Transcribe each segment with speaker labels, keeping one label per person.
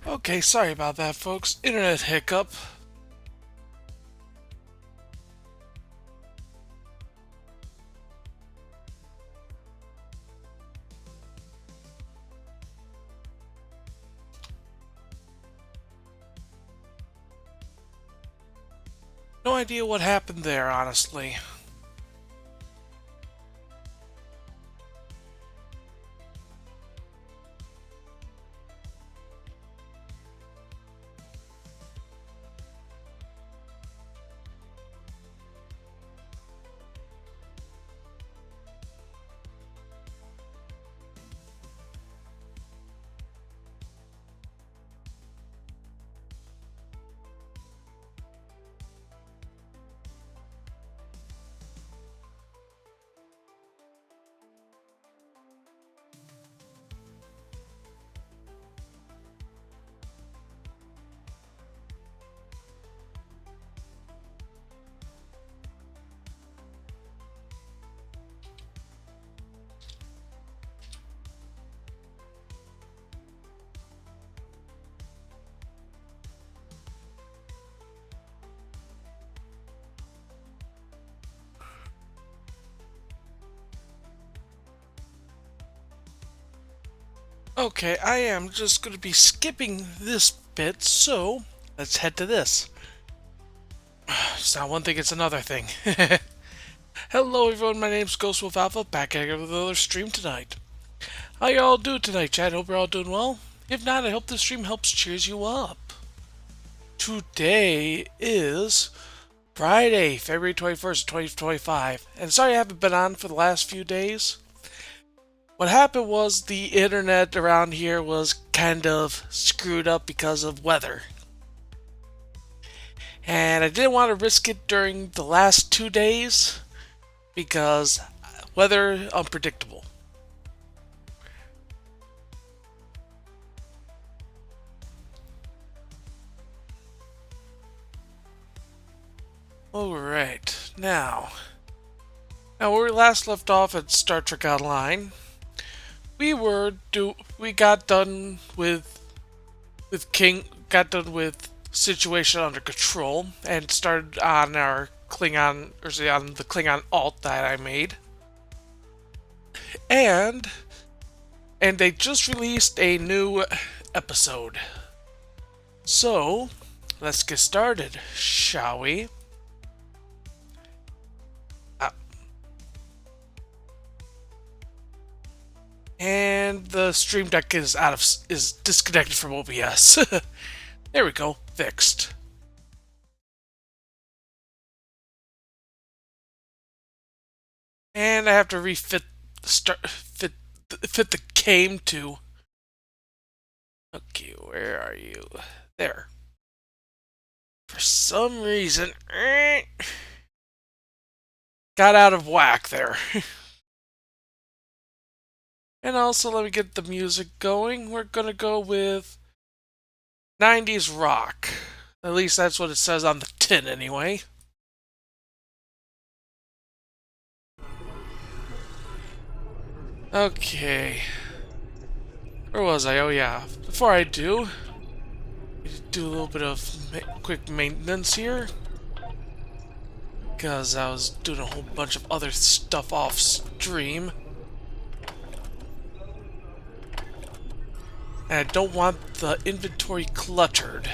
Speaker 1: Okay, sorry about that, folks. Internet hiccup. No idea what happened there, honestly. Okay, I am just going to be skipping this bit, so let's head to this. It's not one thing, it's another thing. Hello everyone, my name's Ghostwolf Alpha, back at it with another stream tonight. How y'all doing tonight, chat? Hope you're all doing well. If not, I hope the stream helps cheers you up. Today is Friday, February 21st, 2025. And sorry I haven't been on for the last few days. What happened was the internet around here was kind of screwed up because of weather. And I didn't want to risk it during the last 2 days because weather unpredictable. Alright, now where we last left off at Star Trek Online, we got done with situation under control and started on our Klingon, on the Klingon alt that I made. And they just released a new episode. So, let's get started, shall we? And the stream deck is disconnected from OBS. There we go, fixed. And I have to fit the game to. Okay, where are you? There. For some reason, got out of whack there. And also, let me get the music going. We're gonna go with 90s rock. At least that's what it says on the tin, anyway. Okay. Where was I? Oh, yeah. Before I do a little bit of quick maintenance here. Because I was doing a whole bunch of other stuff off stream. And I don't want the inventory cluttered.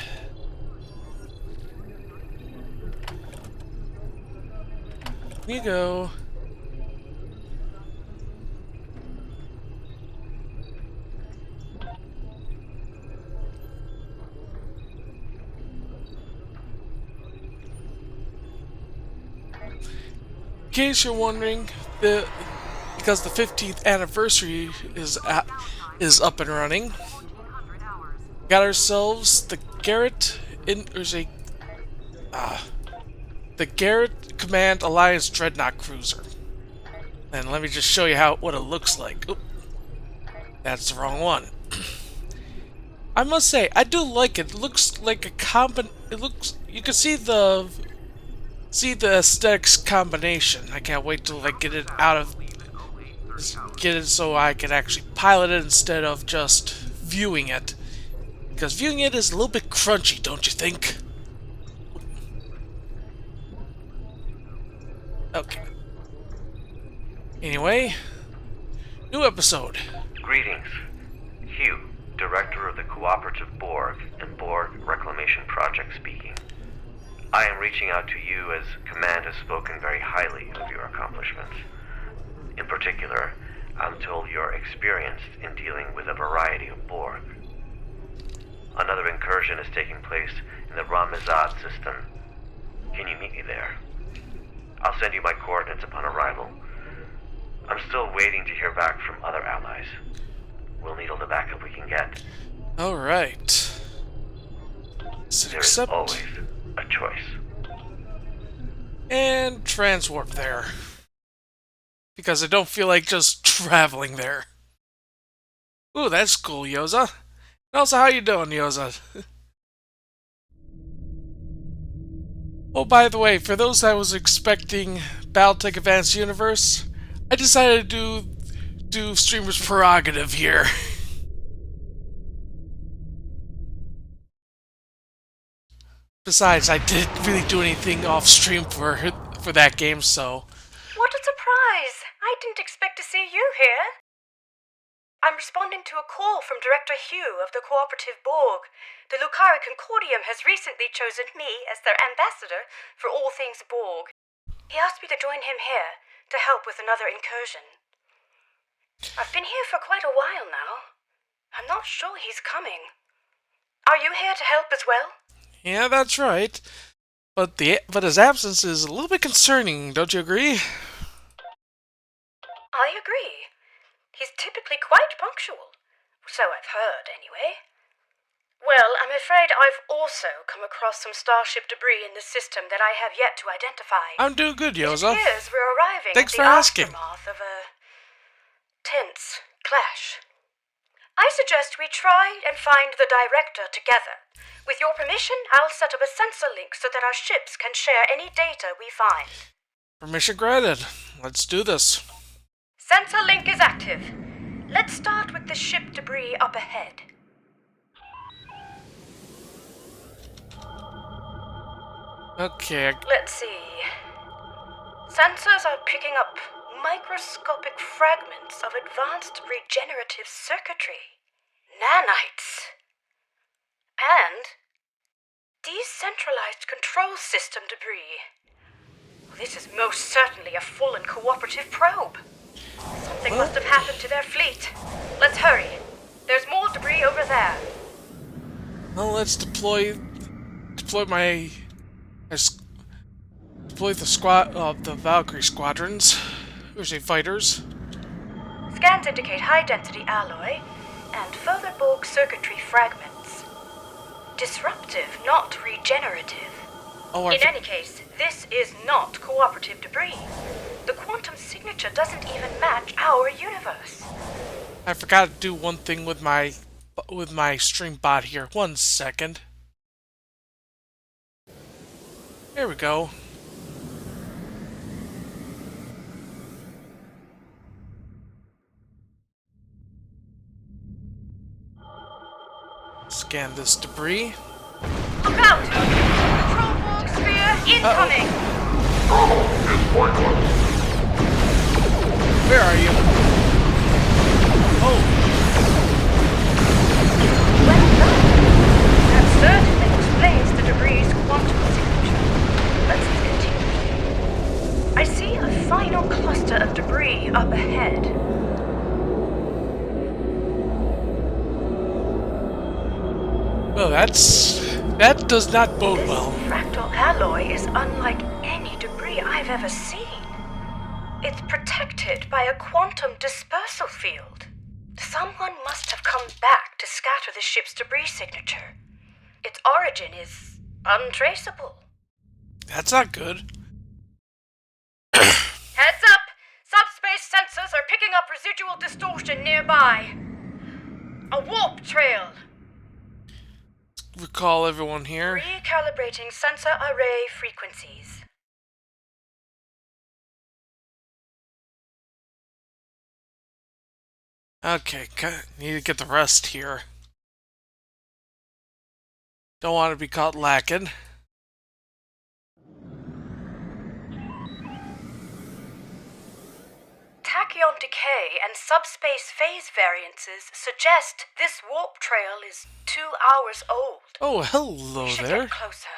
Speaker 1: Here you go. In case you're wondering, because the 15th anniversary is up and running, got ourselves the Garrett the Garrett Command Alliance Dreadnought Cruiser. And let me just show you what it looks like. Oop, that's the wrong one. I must say, I do like it. It looks like you can see the aesthetics combination. I can't wait till I get it so I can actually pilot it instead of just viewing it. Because viewing it is a little bit crunchy, don't you think? Okay. Anyway, new episode.
Speaker 2: Greetings. Hugh, Director of the Cooperative Borg and Borg Reclamation Project speaking. I am reaching out to you as Command has spoken very highly of your accomplishments. In particular, I'm told you're experienced in dealing with a variety of Borg. Another incursion is taking place in the Ramazad system. Can you meet me there? I'll send you my coordinates upon arrival. I'm still waiting to hear back from other allies. We'll need all the backup we can get.
Speaker 1: Alright.
Speaker 2: There is always a choice.
Speaker 1: And transwarp there. Because I don't feel like just traveling there. Ooh, that's cool, Yoza. And also, how you doing, Yoza? Oh, by the way, for those that was expecting Battletech Advanced Universe, I decided to do Streamer's Prerogative here. Besides, I didn't really do anything off stream for that game, so...
Speaker 3: What a surprise! I didn't expect to see you here. I'm responding to a call from Director Hugh of the Cooperative Borg. The Lucari Concordium has recently chosen me as their ambassador for all things Borg. He asked me to join him here to help with another incursion. I've been here for quite a while now. I'm not sure he's coming. Are you here to help as well?
Speaker 1: Yeah, that's right. But his absence is a little bit concerning, don't you agree?
Speaker 3: I agree. He's typically quite punctual. So I've heard, anyway. Well, I'm afraid I've also come across some starship debris in the system that I have yet to identify.
Speaker 1: I'm doing good, Yoza.
Speaker 3: It appears we're arriving
Speaker 1: Thanks
Speaker 3: at
Speaker 1: for
Speaker 3: the
Speaker 1: asking.
Speaker 3: aftermath of a tense clash. I suggest we try and find the director together. With your permission, I'll set up a sensor link so that our ships can share any data we find.
Speaker 1: Permission granted. Let's do this.
Speaker 3: Sensor link is active. Let's start with the ship debris up ahead.
Speaker 1: Okay.
Speaker 3: Let's see. Sensors are picking up microscopic fragments of advanced regenerative circuitry, nanites, and decentralized control system debris. This is most certainly a full and cooperative probe. Something must have happened to their fleet. Let's hurry. There's more debris over there.
Speaker 1: Well, let's deploy the squad of the Valkyrie squadrons. Or say fighters.
Speaker 3: Scans indicate high-density alloy and further Borg circuitry fragments. Disruptive, not regenerative.
Speaker 1: Oh,
Speaker 3: In any case, this is not cooperative debris. The quantum signature doesn't even match our universe.
Speaker 1: I forgot to do one thing with my stream bot here. 1 second. There we go. Scan this debris.
Speaker 3: Look out! Control Borg sphere incoming!
Speaker 1: Where are you? Oh,
Speaker 3: Well done. That certainly explains the debris' quantum signature. Let's continue. I see a final cluster of debris up ahead.
Speaker 1: well, that does not bode
Speaker 3: This
Speaker 1: well.
Speaker 3: fractal alloy is unlike any debris I've ever seen. It's protected by a quantum dispersal field. Someone must have come back to scatter the ship's debris signature. Its origin is untraceable.
Speaker 1: That's not good.
Speaker 3: Heads up! Subspace sensors are picking up residual distortion nearby. A warp trail.
Speaker 1: Recall everyone here.
Speaker 3: Recalibrating sensor array frequencies.
Speaker 1: Okay, need to get the rest here. Don't want to be caught lacking.
Speaker 3: Tachyon decay and subspace phase variances suggest this warp trail is 2 hours old.
Speaker 1: Oh, hello
Speaker 3: We should
Speaker 1: there.
Speaker 3: get closer.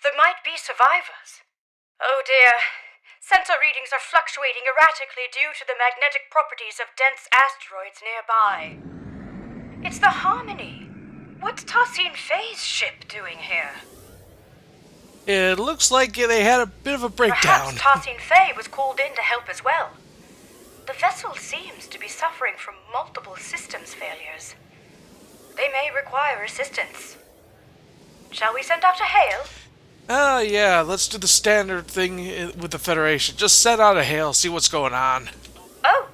Speaker 3: There might be survivors. Oh dear. Sensor readings are fluctuating erratically due to the magnetic properties of dense asteroids nearby. It's the Harmony. What's Tassine Faye's ship doing here?
Speaker 1: It looks like they had a bit of a breakdown.
Speaker 3: Perhaps Tassine Faye was called in to help as well. The vessel seems to be suffering from multiple systems failures. They may require assistance. Shall we send out a hail?
Speaker 1: Yeah, let's do the standard thing with the Federation. Just send out a hail, see what's going on.
Speaker 3: Oh,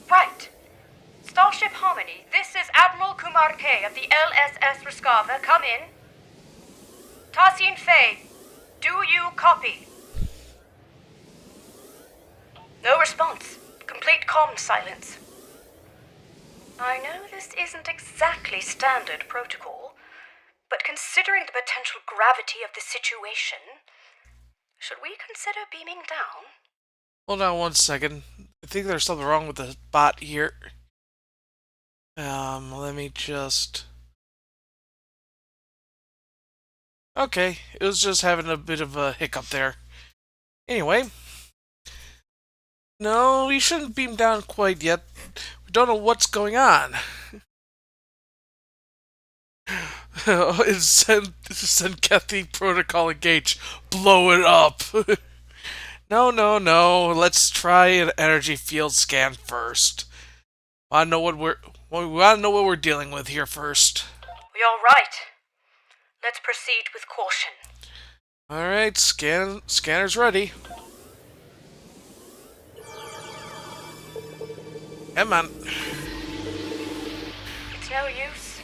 Speaker 3: right. Starship Harmony, this is Admiral Kumar K of the LSS Raskava. Come in. Tassine Faye, do you copy? No response. Complete comm silence. I know this isn't exactly standard protocol, but considering the potential gravity of the situation, should we consider beaming down?
Speaker 1: Hold on one second. I think there's something wrong with the bot here. Let me just... Okay, it was just having a bit of a hiccup there. Anyway. No, we shouldn't beam down quite yet. We don't know what's going on. Send Kathy protocol engage. Blow it up. No. Let's try an energy field scan first. We wanna know what we're dealing with here first.
Speaker 3: You're right. Let's proceed with caution.
Speaker 1: Alright, scanner's ready. Come on.
Speaker 3: It's no use.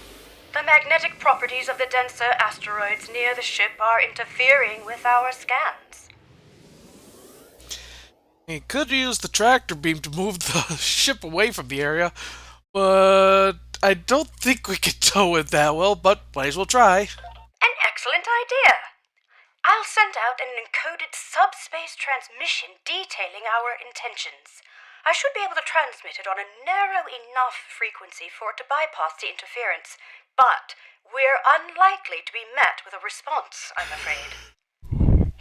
Speaker 3: The magnetic properties of the denser asteroids near the ship are interfering with our scans.
Speaker 1: We could use the tractor beam to move the ship away from the area, but I don't think we could tow it that well, but might as well try.
Speaker 3: An excellent idea. I'll send out an encoded subspace transmission detailing our intentions. I should be able to transmit it on a narrow enough frequency for it to bypass the interference, but we're unlikely to be met with a response, I'm afraid.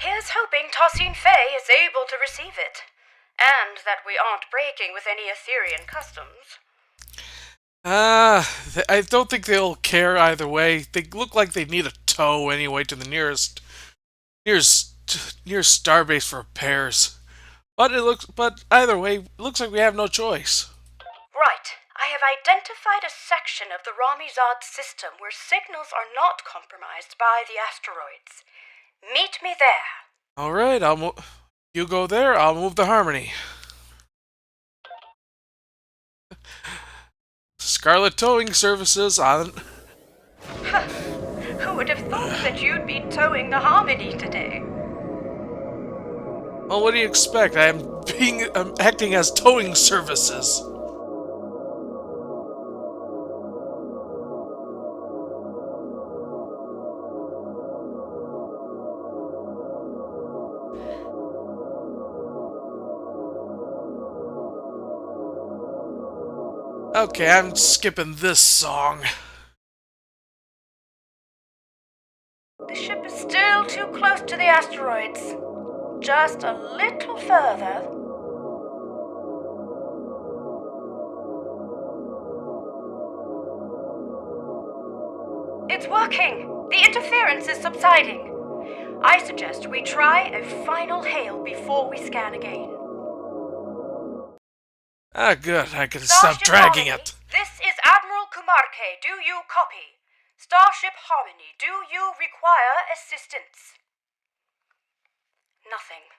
Speaker 3: Here's hoping Tassine Faye is able to receive it, and that we aren't breaking with any Aetherian customs.
Speaker 1: I don't think they'll care either way. They look like they need a tow anyway to the nearest starbase for repairs. But either way, it looks like we have no choice.
Speaker 3: Right. I have identified a section of the Ramizad system where signals are not compromised by the asteroids. Meet me there.
Speaker 1: Alright, you go there, I'll move the Harmony. Scarlet Towing Services on...
Speaker 3: Who would have thought that you'd be towing the Harmony today?
Speaker 1: Well, what do you expect? I'm acting as towing services. Okay, I'm skipping this song.
Speaker 3: The ship is still too close to the asteroids. Just a little further. It's working! The interference is subsiding. I suggest we try a final hail before we scan again.
Speaker 1: Ah, good. I can stop dragging it.
Speaker 3: This is Admiral Kumarke. Do you copy? Starship Harmony, do you require assistance? Nothing.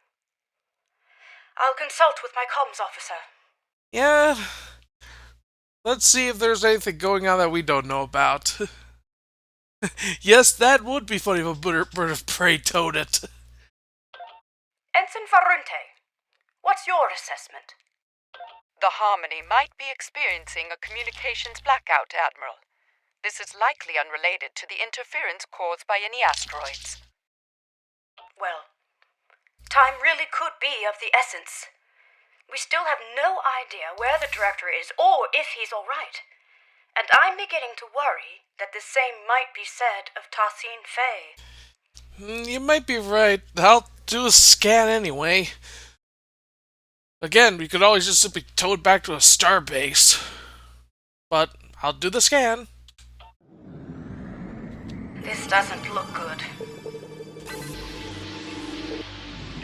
Speaker 3: I'll consult with my comms officer.
Speaker 1: Yeah. Let's see if there's anything going on that we don't know about. Yes, that would be funny if a bird of prey towed it.
Speaker 3: Ensign Farunte, what's your assessment?
Speaker 4: The Harmony might be experiencing a communications blackout, Admiral. This is likely unrelated to the interference caused by any asteroids.
Speaker 3: Well, time really could be of the essence. We still have no idea where the director is or if he's all right. And I'm beginning to worry that the same might be said of Tassine Fay.
Speaker 1: You might be right. I'll do a scan anyway. Again, we could always just simply tow it back to a starbase. But I'll do the scan.
Speaker 3: This doesn't look good.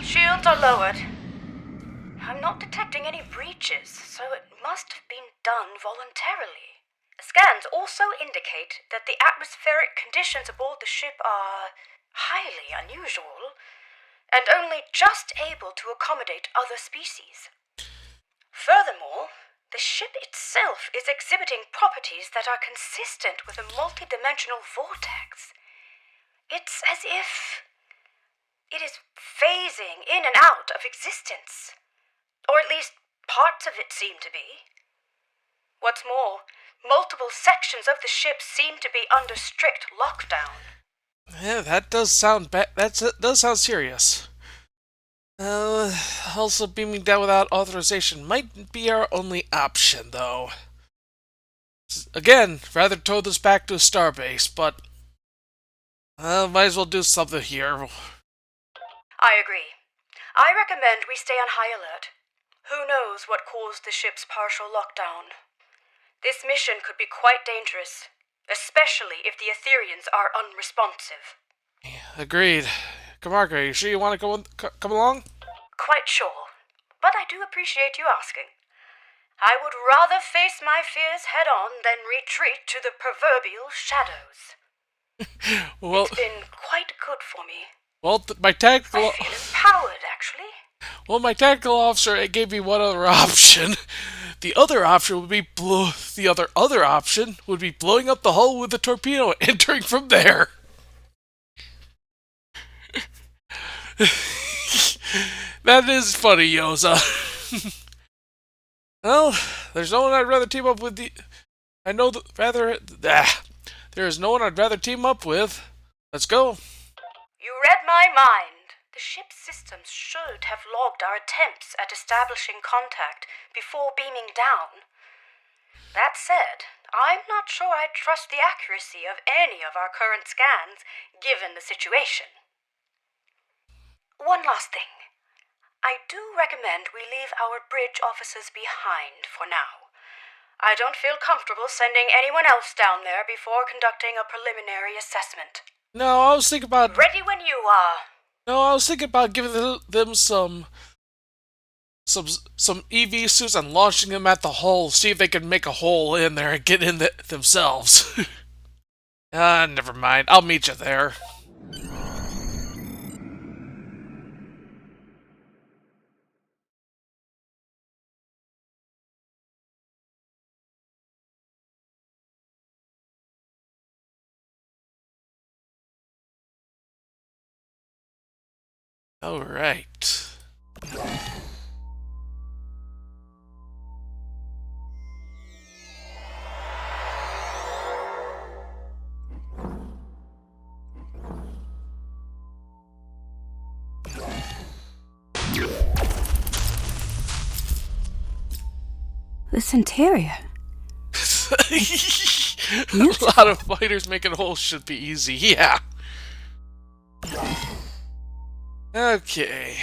Speaker 3: Shields are lowered. I'm not detecting any breaches, so it must have been done voluntarily. Scans also indicate that the atmospheric conditions aboard the ship are highly unusual, and only just able to accommodate other species. Furthermore, the ship itself is exhibiting properties that are consistent with a multidimensional vortex. It's as if it is phasing in and out of existence. Or at least parts of it seem to be. What's more, multiple sections of the ship seem to be under strict lockdown.
Speaker 1: Yeah, that does sound bad. That does sound serious. Also, beaming down without authorization might be our only option, though. Again, rather tow this back to a starbase, but might as well do something here.
Speaker 3: I agree. I recommend we stay on high alert. Who knows what caused the ship's partial lockdown? This mission could be quite dangerous, especially if the Aetherians are unresponsive.
Speaker 1: Agreed. Kamarka, you sure you want to come along?
Speaker 3: Quite sure, but I do appreciate you asking. I would rather face my fears head-on than retreat to the proverbial shadows.
Speaker 1: Well,
Speaker 3: it's been quite good for me.
Speaker 1: Well, my tactical...
Speaker 3: I feel empowered, actually.
Speaker 1: Well, my tactical officer gave me one other option. The other option would be other option would be blowing up the hull with a torpedo and entering from there. That is funny, Yoza. Well, there's no one I'd rather team up with. There is no one I'd rather team up with. Let's go.
Speaker 3: You read my mind. The ship's systems should have logged our attempts at establishing contact before beaming down. That said, I'm not sure I trust the accuracy of any of our current scans, given the situation. One last thing. I do recommend we leave our bridge officers behind for now. I don't feel comfortable sending anyone else down there before conducting a preliminary assessment.
Speaker 1: No, I was thinking about...
Speaker 3: Ready when you are.
Speaker 1: No, I was thinking about giving them some EV suits and launching them at the hull, see if they can make a hole in there and get in themselves. Never mind. I'll meet you there. All right.
Speaker 3: This interior.
Speaker 1: A lot of fighters making holes should be easy, yeah. Okay.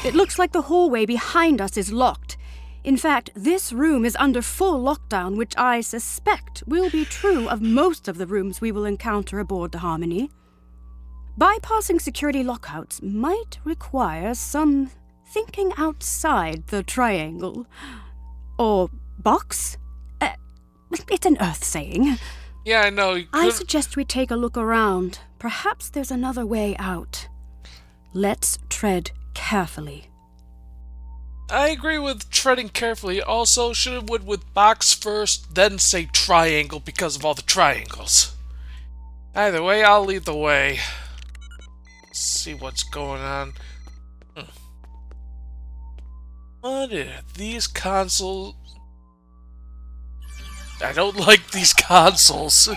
Speaker 5: It looks like the hallway behind us is locked. In fact, this room is under full lockdown, which I suspect will be true of most of the rooms we will encounter aboard the Harmony. Bypassing security lockouts might require some thinking outside the triangle. Or box? It's an Earth saying.
Speaker 1: Yeah, I know.
Speaker 5: I suggest we take a look around. Perhaps there's another way out. Let's tread carefully.
Speaker 1: I agree with treading carefully. Also, should have went with box first, then say triangle because of all the triangles. Either way, I'll lead the way. Let's see what's going on. What are these consoles? I don't like these consoles.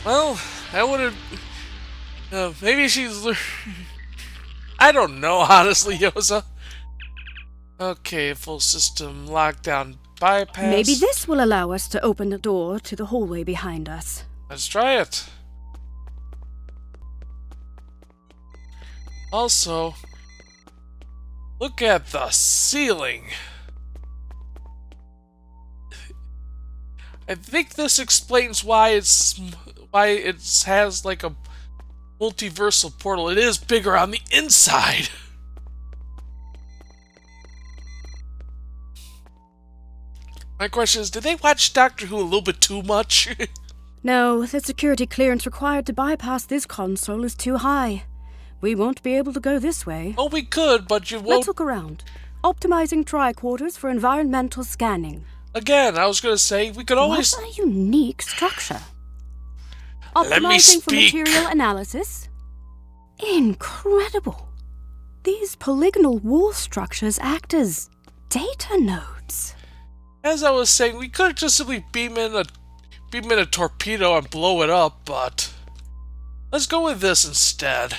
Speaker 1: Well, I would have... maybe she's... I don't know, honestly, Yosa. Okay, full system lockdown bypass.
Speaker 5: Maybe this will allow us to open the door to the hallway behind us.
Speaker 1: Let's try it. Also, look at the ceiling. I think this explains why it has like a multiversal portal. It is bigger on the inside. My question is, did they watch Doctor Who a little bit too much?
Speaker 5: No, the security clearance required to bypass this console is too high. We won't be able to go this way.
Speaker 1: Oh, we could, but you won't.
Speaker 5: Let's look around. Optimizing tricorders for environmental scanning.
Speaker 1: Again, I was going to say, we could always...
Speaker 5: What a unique structure.
Speaker 1: Let me
Speaker 5: Optimizing for
Speaker 1: speak.
Speaker 5: material analysis. Incredible. These polygonal wall structures act as data nodes.
Speaker 1: As I was saying, we could just simply beam in a torpedo and blow it up, but let's go with this instead.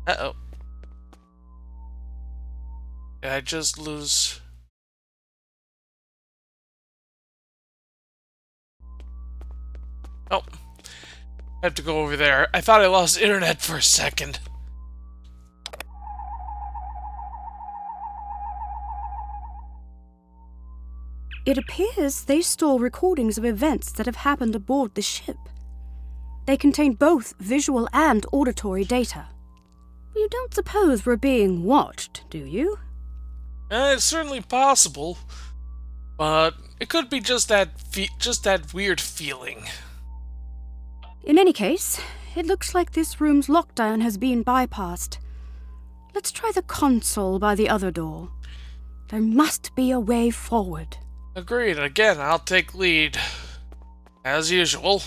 Speaker 1: Uh-oh. Did I just lose... Oh. I have to go over there. I thought I lost internet for a second.
Speaker 5: It appears they store recordings of events that have happened aboard the ship. They contain both visual and auditory data. You don't suppose we're being watched, do you?
Speaker 1: It's certainly possible, but it could be just that weird feeling.
Speaker 5: In any case, it looks like this room's lockdown has been bypassed. Let's try the console by the other door. There must be a way forward.
Speaker 1: Agreed. Again, I'll take lead. As usual.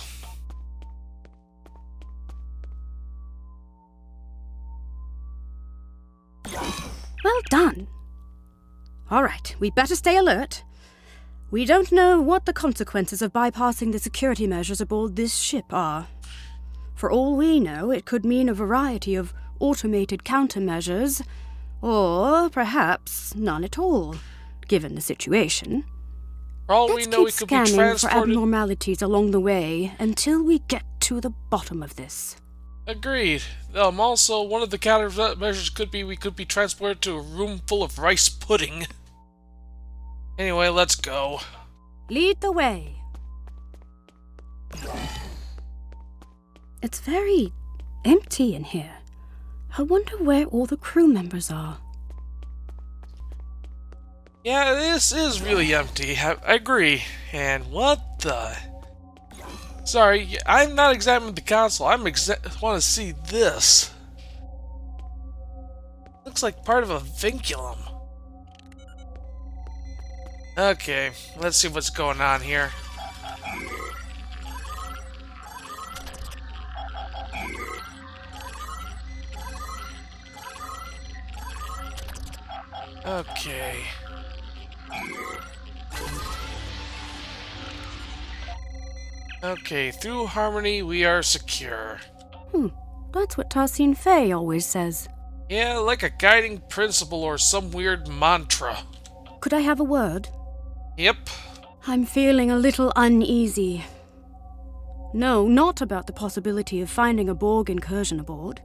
Speaker 5: Well done. All right, we better stay alert. We don't know what the consequences of bypassing the security measures aboard this ship are. For all we know, it could mean a variety of automated countermeasures, or perhaps none at all, given the situation.
Speaker 1: For all we
Speaker 5: Let's
Speaker 1: know,
Speaker 5: keep
Speaker 1: we could be
Speaker 5: scanning for
Speaker 1: transported...
Speaker 5: abnormalities along the way until we get to the bottom of this.
Speaker 1: Agreed. Also, one of the countermeasures could be we could be transported to a room full of rice pudding. Anyway, let's go.
Speaker 5: Lead the way. It's very empty in here. I wonder where all the crew members are.
Speaker 1: Yeah, this is really empty. I agree. And what the... Sorry, I'm not examining the console. I want to see this. Looks like part of a vinculum. Okay, let's see what's going on here. Okay. Okay, through harmony we are secure.
Speaker 5: That's what Tarsine Fey always says.
Speaker 1: Yeah, like a guiding principle or some weird mantra.
Speaker 5: Could I have a word?
Speaker 1: Yep.
Speaker 5: I'm feeling a little uneasy. No, not about the possibility of finding a Borg incursion aboard.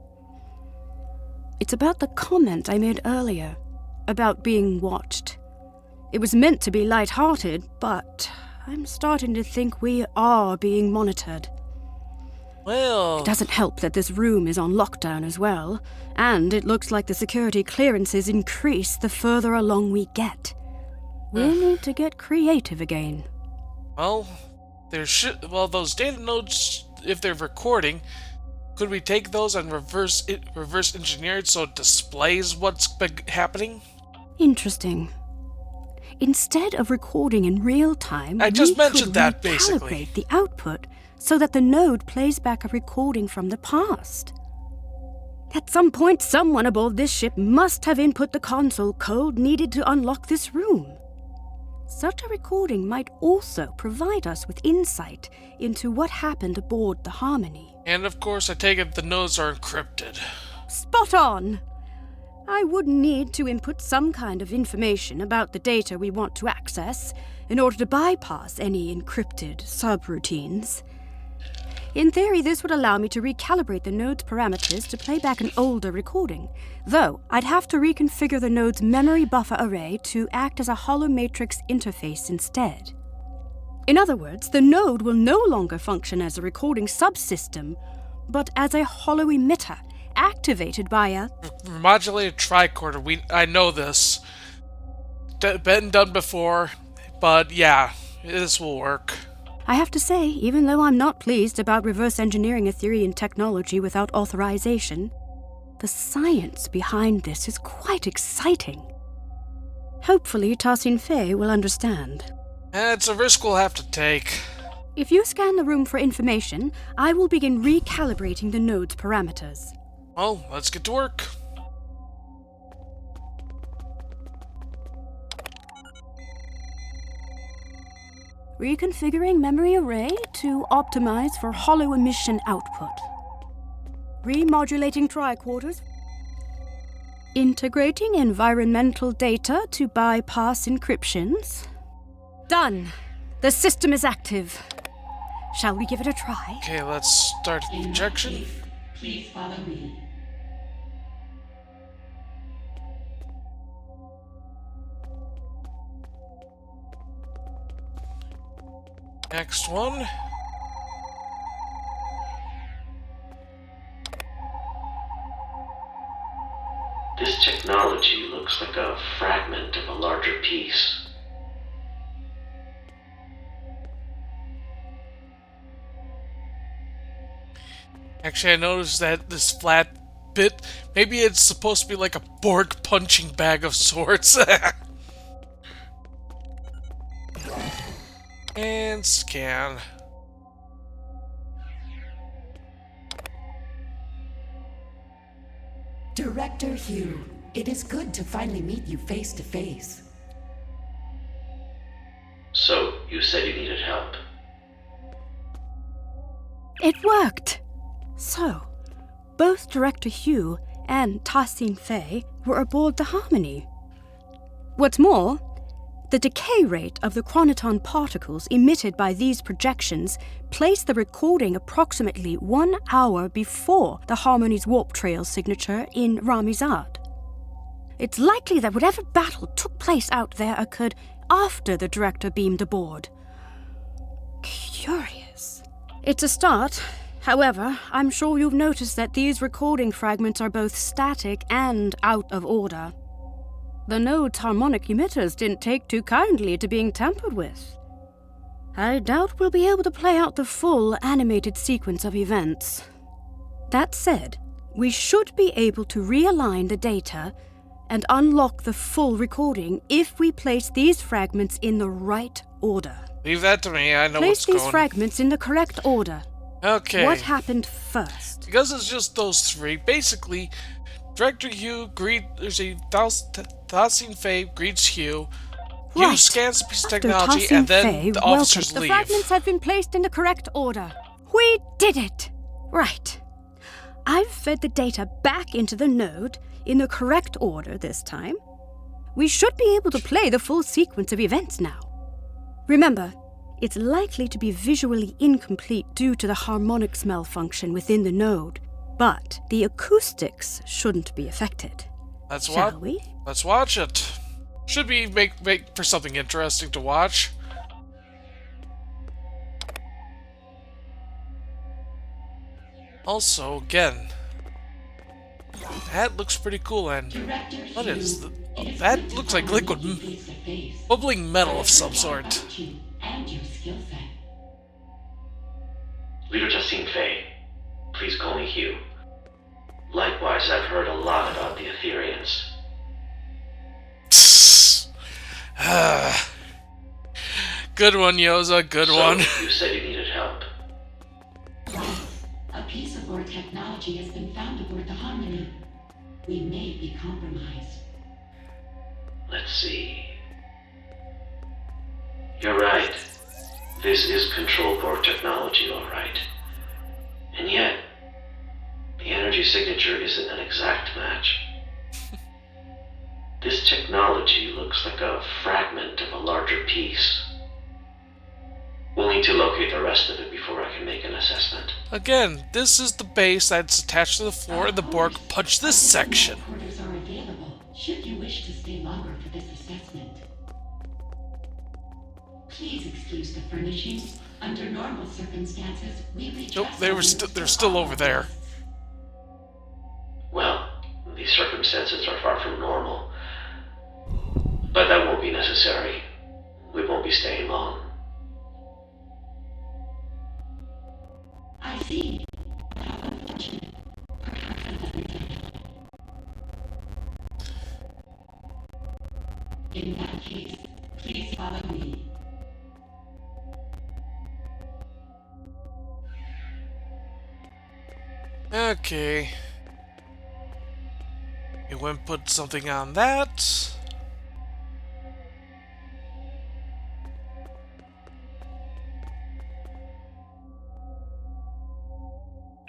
Speaker 5: It's about the comment I made earlier, about being watched. It was meant to be light-hearted, but I'm starting to think we are being monitored.
Speaker 1: Well...
Speaker 5: It doesn't help that this room is on lockdown as well, and it looks like the security clearances increase the further along we get. We'll need to get creative again.
Speaker 1: Well, those data nodes, if they're recording, could we take those and reverse engineer it so it displays what's been happening?
Speaker 5: Interesting. Instead of recording in real time,
Speaker 1: I just
Speaker 5: we
Speaker 1: mentioned
Speaker 5: could
Speaker 1: that, basically.
Speaker 5: recalibrate the output so that the node plays back a recording from the past. At some point, someone aboard this ship must have input the console code needed to unlock this room. Such a recording might also provide us with insight into what happened aboard the Harmony.
Speaker 1: And of course, I take it the nodes are encrypted.
Speaker 5: Spot on! I would need to input some kind of information about the data we want to access in order to bypass any encrypted subroutines. In theory, this would allow me to recalibrate the node's parameters to play back an older recording, though I'd have to reconfigure the node's memory buffer array to act as a hollow matrix interface instead. In other words, the node will no longer function as a recording subsystem, but as a hollow emitter, activated by a
Speaker 1: Modulated tricorder, I know this. Been done before, but yeah, this will work.
Speaker 5: I have to say, even though I'm not pleased about reverse engineering Aetherian technology without authorization, the science behind this is quite exciting. Hopefully, Tassin Fei will understand.
Speaker 1: It's a risk we'll have to take.
Speaker 5: If you scan the room for information, I will begin recalibrating the node's parameters.
Speaker 1: Well, let's get to work.
Speaker 5: Reconfiguring memory array to optimize for hollow emission output. Remodulating tricorders. Integrating environmental data to bypass encryptions. Done! The system is active. Shall we give it a try?
Speaker 1: Okay, let's start the projection.
Speaker 6: Please follow me.
Speaker 1: Next one.
Speaker 2: This technology looks like a fragment of a larger piece.
Speaker 1: Actually, I noticed that this flat bit, maybe it's supposed to be like a Borg punching bag of sorts. And scan.
Speaker 6: Director Hugh, it is good to finally meet you face to face.
Speaker 2: So, you said you needed help.
Speaker 5: It worked! So, both Director Hugh and Tassin Fei were aboard the Harmony. What's more, the decay rate of the chronoton particles emitted by these projections placed the recording approximately 1 hour before the Harmony's warp trail signature in Ramizad. It's likely that whatever battle took place out there occurred after the director beamed aboard. Curious. It's a start. However, I'm sure you've noticed that these recording fragments are both static and out of order. The node's harmonic emitters didn't take too kindly to being tampered with. I doubt we'll be able to play out the full animated sequence of events. That said, we should be able to realign the data and unlock the full recording if we place these fragments in the right order.
Speaker 1: Leave that to me, I know
Speaker 5: Place
Speaker 1: what's
Speaker 5: these
Speaker 1: going.
Speaker 5: fragments in the correct order.
Speaker 1: Okay.
Speaker 5: What happened first?
Speaker 1: Because it's just those three, basically, Director Hugh there's a Tassin Fei greets Hugh. Hugh
Speaker 5: Right.
Speaker 1: scans the piece of
Speaker 5: After
Speaker 1: technology,
Speaker 5: Tassin
Speaker 1: and then
Speaker 5: Fei
Speaker 1: the officers
Speaker 5: welcomed,
Speaker 1: leave.
Speaker 5: The fragments have been placed in the correct order. We did it! Right. I've fed the data back into the node in the correct order this time. We should be able to play the full sequence of events now. Remember, it's likely to be visually incomplete due to the harmonics malfunction within the node, but the acoustics shouldn't be affected. Shall we?
Speaker 1: Let's watch it. Should be make for something interesting to watch. Also, again, that looks pretty cool. And what is that? Looks like liquid, bubbling metal of some sort.
Speaker 2: Leader Tassin Fei, please call me Hugh. Likewise, I've heard a lot about the Aetherians.
Speaker 1: Good one, Yoza, good one.
Speaker 2: So, you said you needed help.
Speaker 6: Yes, a piece of our technology has been found aboard the Harmony. We may be compromised.
Speaker 2: Let's see. You're right. This is control board technology, all right. And yet, the energy signature isn't an exact match. This technology looks like a fragment of a larger piece. We'll need to locate the rest of it before I can make an assessment.
Speaker 1: Again, this is the base that's attached to the floor, and the Borg punched this section.
Speaker 6: Quarters are available, should you wish to stay longer for this assessment. Please excuse the furnishings. Under normal circumstances, we reach.
Speaker 1: Nope, they're still over there.
Speaker 2: Well, these circumstances are far from normal. But that won't be necessary. We won't be staying long.
Speaker 6: I see. How unfortunate. Perhaps another day. In that case, please follow me.
Speaker 1: Okay. You went and put something on that.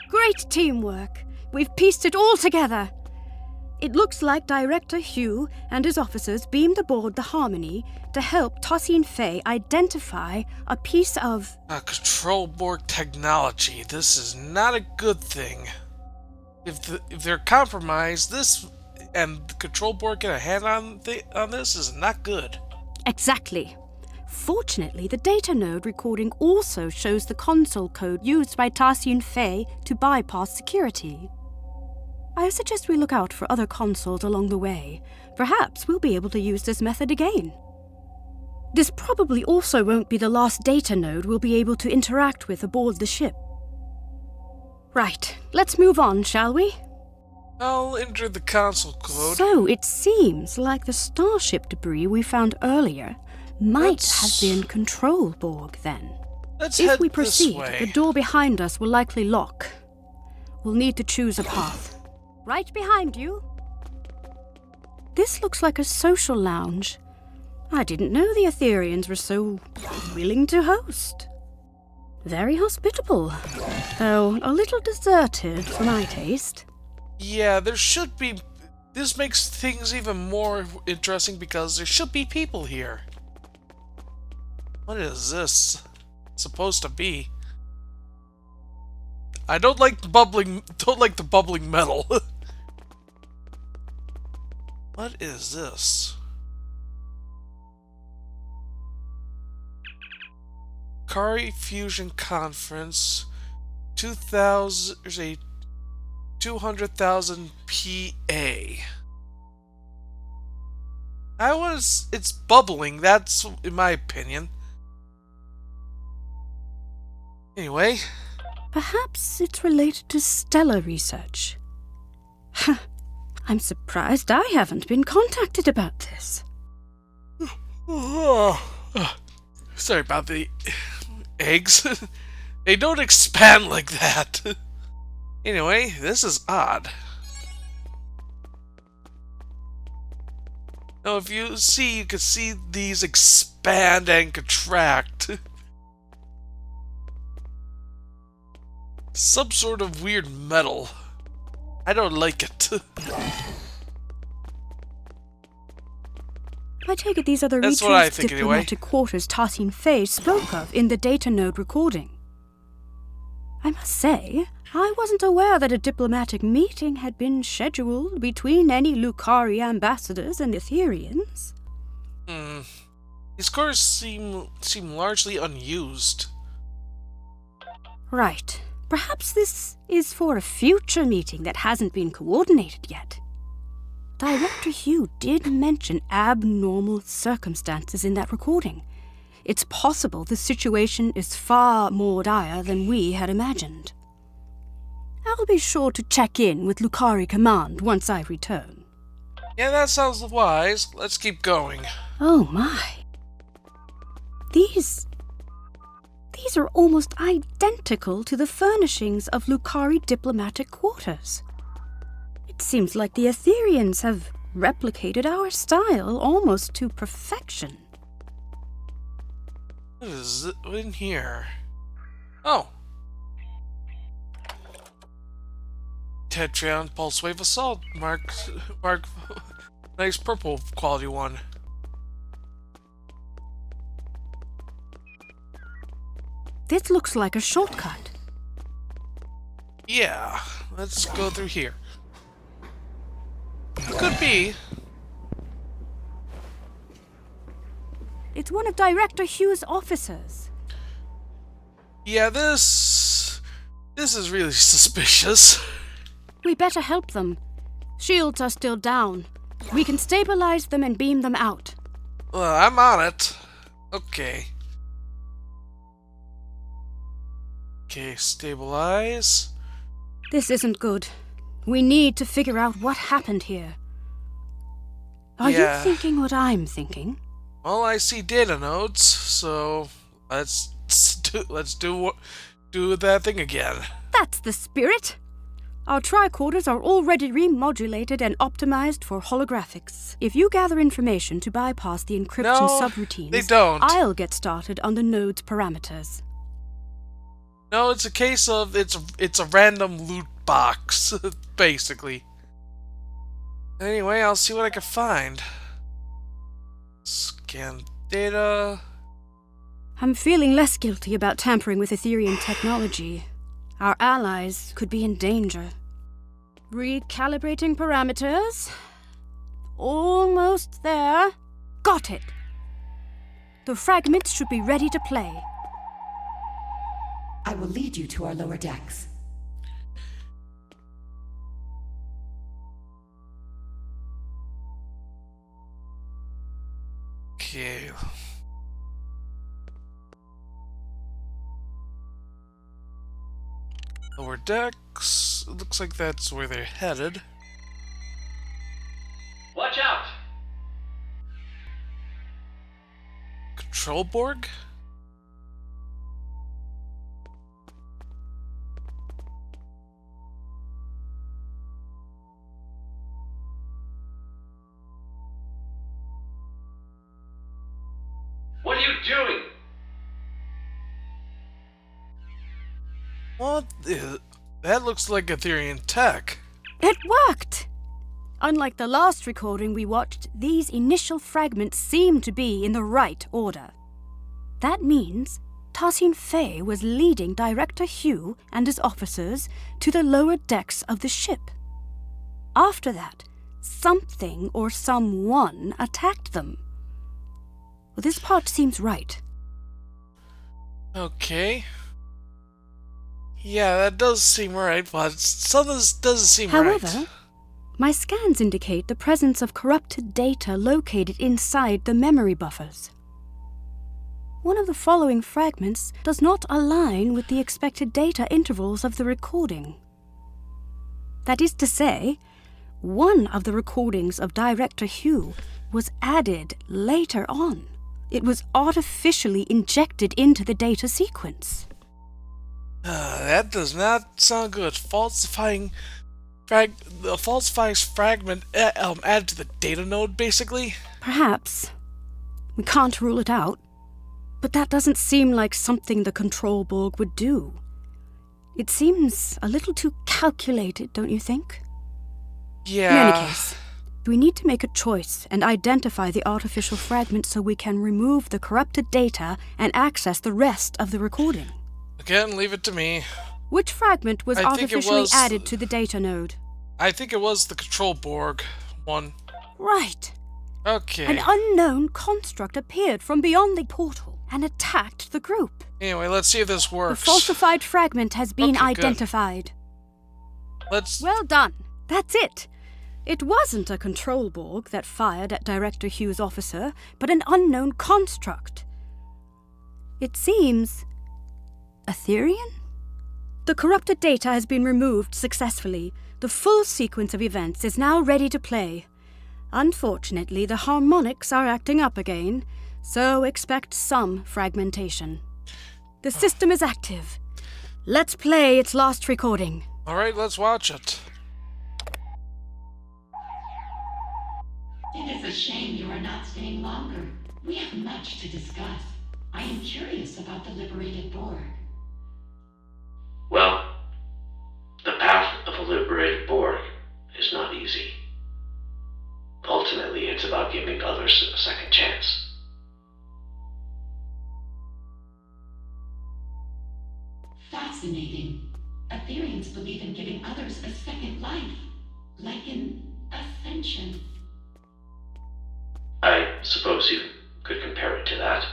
Speaker 5: Great teamwork. We've pieced it all together. It looks like Director Hugh and his officers beamed aboard the Harmony to help Tosin Fei identify a piece of...
Speaker 1: Control Borg technology. This is not a good thing. If they're compromised, this and the Control Borg get a hand on this is not good.
Speaker 5: Exactly. Fortunately, the data node recording also shows the console code used by Tosin Fei to bypass security. I suggest we look out for other consoles along the way. Perhaps we'll be able to use this method again. This probably also won't be the last data node we'll be able to interact with aboard the ship. Right, let's move on, shall we?
Speaker 1: I'll enter the console code.
Speaker 5: So it seems like the starship debris we found earlier might have been Control Borg then.
Speaker 1: Let's
Speaker 5: If
Speaker 1: head
Speaker 5: we proceed,
Speaker 1: this way.
Speaker 5: the door behind us will likely lock. We'll need to choose a path. Right behind you. This looks like a social lounge. I didn't know the Aetherians were so willing to host. Very hospitable, though a little deserted for my taste.
Speaker 1: Yeah, there should be... This makes things even more interesting because there should be people here. What is this supposed to be? I don't like the bubbling metal. What is this? Kari Fusion Conference 2000, there's a 200,000 PA. It's bubbling, that's in my opinion. Anyway.
Speaker 5: Perhaps it's related to stellar research. I'm surprised I haven't been contacted about this.
Speaker 1: Sorry about the eggs. They don't expand like that. Anyway, this is odd. Now, if you can see these expand and contract. Some sort of weird metal. I don't like it.
Speaker 5: I take it these are the
Speaker 1: That's what I
Speaker 5: retreats
Speaker 1: think,
Speaker 5: diplomatic quarters Tosin Fei spoke of in the data node recording. I must say, I wasn't aware that a diplomatic meeting had been scheduled between any Lucari ambassadors and Aetherians.
Speaker 1: These cores seem largely unused.
Speaker 5: Right. Perhaps this is for a future meeting that hasn't been coordinated yet. Director Hugh did mention abnormal circumstances in that recording. It's possible the situation is far more dire than we had imagined. I'll be sure to check in with Lucari Command once I return.
Speaker 1: Yeah, that sounds wise. Let's keep going.
Speaker 5: Oh my. These are almost identical to the furnishings of Lucari diplomatic quarters. It seems like the Aetherians have replicated our style almost to perfection.
Speaker 1: What is it in here? Oh. Tetrion Pulse Wave Assault. Mark. Nice purple quality one.
Speaker 5: This looks like a shortcut.
Speaker 1: Yeah, let's go through here. Could be.
Speaker 5: It's one of Director Hugh's officers.
Speaker 1: Yeah, this is really suspicious.
Speaker 5: We better help them. Shields are still down. We can stabilize them and beam them out.
Speaker 1: Well, I'm on it. Okay. Okay, stabilize.
Speaker 5: This isn't good. We need to figure out what happened here. Are you thinking what I'm thinking?
Speaker 1: Well, I see data nodes, so let's do that thing again.
Speaker 5: That's the spirit. Our tricorders are already remodulated and optimized for holographics. If you gather information to bypass the encryption subroutines,
Speaker 1: they don't.
Speaker 5: I'll get started on the node's parameters.
Speaker 1: No, it's a case of it's a random loot box, basically. Anyway, I'll see what I can find. Scan data.
Speaker 5: I'm feeling less guilty about tampering with Aetherian technology. Our allies could be in danger. Recalibrating parameters. Almost there. Got it. The fragments should be ready to play.
Speaker 6: I will lead you to our lower decks.
Speaker 1: Okay. Lower decks. It looks like that's where they're headed.
Speaker 7: Watch out!
Speaker 1: Control Borg?
Speaker 7: What are you doing?
Speaker 1: What is... That looks like Aetherian tech.
Speaker 5: It worked! Unlike the last recording we watched, these initial fragments seem to be in the right order. That means Tassin Fey was leading Director Hugh and his officers to the lower decks of the ship. After that, something or someone attacked them. Well, this part seems right.
Speaker 1: Okay. Yeah, that does seem right, but something doesn't seem right.
Speaker 5: However, my scans indicate the presence of corrupted data located inside the memory buffers. One of the following fragments does not align with the expected data intervals of the recording. That is to say, one of the recordings of Director Hugh was added later on. It was artificially injected into the data sequence.
Speaker 1: That does not sound good. Falsifying fragment added to the data node, basically?
Speaker 5: Perhaps. We can't rule it out. But that doesn't seem like something the Control Borg would do. It seems a little too calculated, don't you think?
Speaker 1: Yeah.
Speaker 5: In any case, we need to make a choice and identify the artificial fragment so we can remove the corrupted data and access the rest of the recording.
Speaker 1: Again, leave it to me.
Speaker 5: Which fragment was
Speaker 1: I think it
Speaker 5: artificially
Speaker 1: was-
Speaker 5: added to the data node?
Speaker 1: I think it was the Control Borg one.
Speaker 5: Right.
Speaker 1: Okay.
Speaker 5: An unknown construct appeared from beyond the portal and attacked the group.
Speaker 1: Anyway, let's see if this
Speaker 5: The
Speaker 1: works.
Speaker 5: falsified fragment has been
Speaker 1: Okay, good.
Speaker 5: identified.
Speaker 1: Let's...
Speaker 5: Well done. That's it. It wasn't a Control Borg that fired at Director Hugh's officer, but an unknown construct. It seems... Aetherian? The corrupted data has been removed successfully. The full sequence of events is now ready to play. Unfortunately, the harmonics are acting up again, so expect some fragmentation. The system is active. Let's play its last recording.
Speaker 1: Alright, let's watch it.
Speaker 6: It is a shame you are not staying longer. We have much to discuss. I am curious about the liberated Borg.
Speaker 2: Well, the path of a liberated Borg is not easy. Ultimately, it's about giving others a second chance.
Speaker 6: Fascinating. Aetherians believe in giving others a second life, like an ascension.
Speaker 2: I suppose you could compare it to that.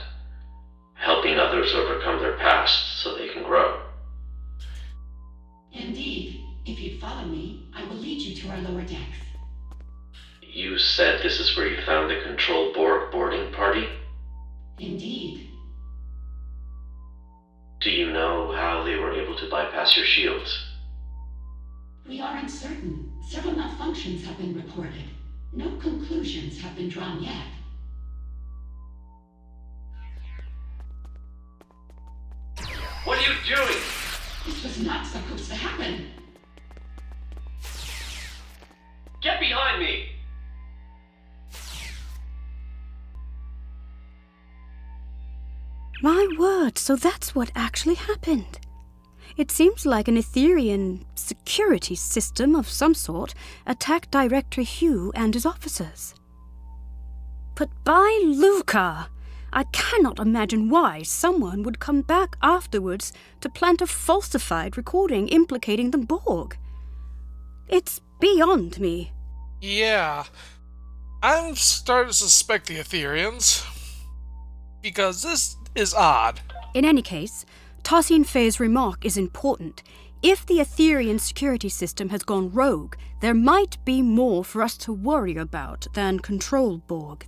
Speaker 2: Helping others overcome their past so they can grow.
Speaker 6: Indeed. If you'd follow me, I will lead you to our lower decks.
Speaker 2: You said this is where you found the Control Borg boarding party?
Speaker 6: Indeed.
Speaker 2: Do you know how they were able to bypass your shields?
Speaker 6: We are uncertain. Several malfunctions have been reported. No conclusions have been drawn yet.
Speaker 2: What are you doing?
Speaker 6: This was not supposed to happen.
Speaker 2: Get behind me!
Speaker 5: My word, so that's what actually happened. It seems like an Aetherian security system of some sort attacked Director Hugh and his officers. But by Luca, I cannot imagine why someone would come back afterwards to plant a falsified recording implicating the Borg. It's beyond me.
Speaker 1: Yeah. I'm starting to suspect the Aetherians. Because this is odd.
Speaker 5: In any case, Tassine Fey's remark is important. If the Aetherian security system has gone rogue, there might be more for us to worry about than Control Borg.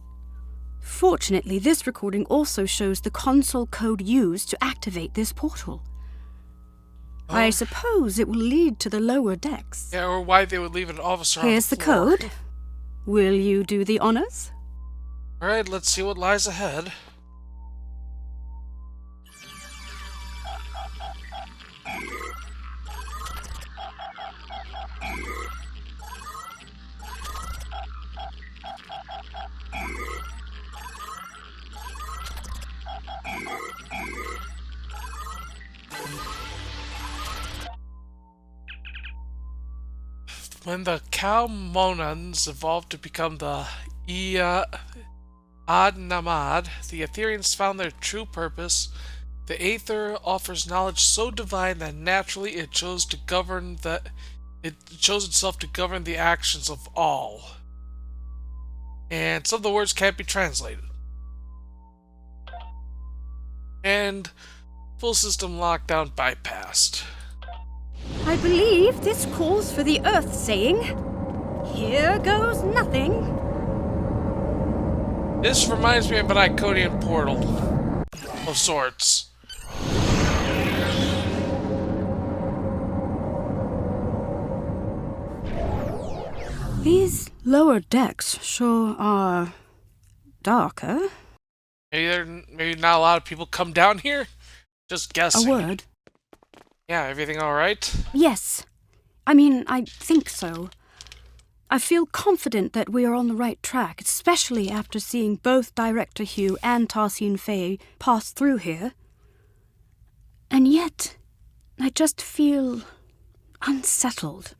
Speaker 5: Fortunately, this recording also shows the console code used to activate this portal. I suppose it will lead to the lower decks.
Speaker 1: Yeah, or why they would leave an officer
Speaker 5: Here's
Speaker 1: on
Speaker 5: the
Speaker 1: floor.
Speaker 5: code. Will you do the honors?
Speaker 1: Alright, let's see what lies ahead. When the cow monans evolved to become the Ad-Namad, the Aetherians found their true purpose. The Aether offers knowledge so divine that naturally it chose itself to govern the actions of all. And some of the words can't be translated. And full system lockdown bypassed.
Speaker 5: I believe this calls for the Earth saying, "Here goes nothing."
Speaker 1: This reminds me of an Iconian portal of sorts.
Speaker 5: These lower decks sure are darker.
Speaker 1: Maybe not a lot of people come down here? Just guessing.
Speaker 5: A word.
Speaker 1: Yeah, everything alright?
Speaker 5: Yes. I think so. I feel confident that we are on the right track, especially after seeing both Director Hugh and Tassine Fey pass through here. And yet, I just feel unsettled.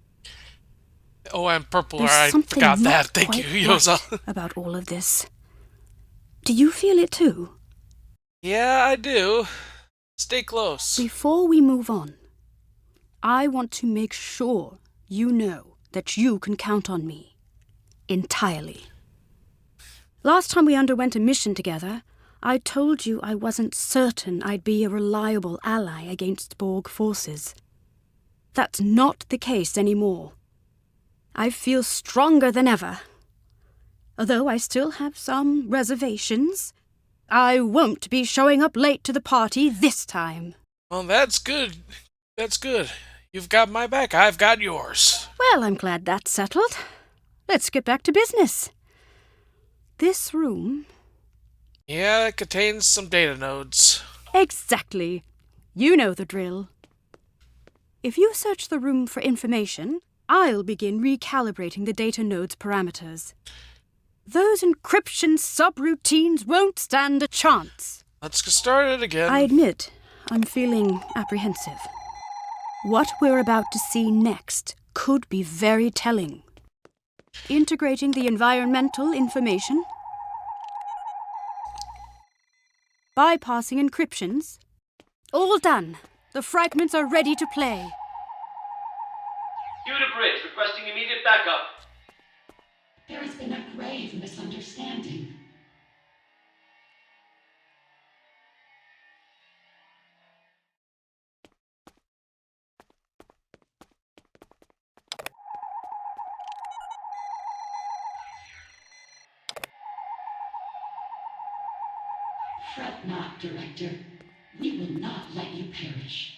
Speaker 1: Oh, and purple.
Speaker 5: There's
Speaker 1: I
Speaker 5: something
Speaker 1: forgot
Speaker 5: not
Speaker 1: that. Thank
Speaker 5: quite
Speaker 1: you, Yosa.
Speaker 5: right about all of this. Do you feel it too?
Speaker 1: Yeah, I do. Stay close.
Speaker 5: Before we move on, I want to make sure you know that you can count on me. Entirely. Last time we underwent a mission together, I told you I wasn't certain I'd be a reliable ally against Borg forces. That's not the case anymore. I feel stronger than ever. Although I still have some reservations, I won't be showing up late to the party this time.
Speaker 1: Well, that's good. That's good. You've got my back. I've got yours.
Speaker 5: Well, I'm glad that's settled. Let's get back to business. This room?
Speaker 1: Yeah, it contains some data nodes.
Speaker 5: Exactly. You know the drill. If you search the room for information, I'll begin recalibrating the data node's parameters. Those encryption subroutines won't stand a chance.
Speaker 1: Let's get started again.
Speaker 5: I admit, I'm feeling apprehensive. What we're about to see next could be very telling. Integrating the environmental information, bypassing encryptions. All done. The fragments are ready to play.
Speaker 7: Hugh to bridge, requesting immediate backup.
Speaker 6: There has been a grave misunderstanding. Fret not, Director. We will not let you perish.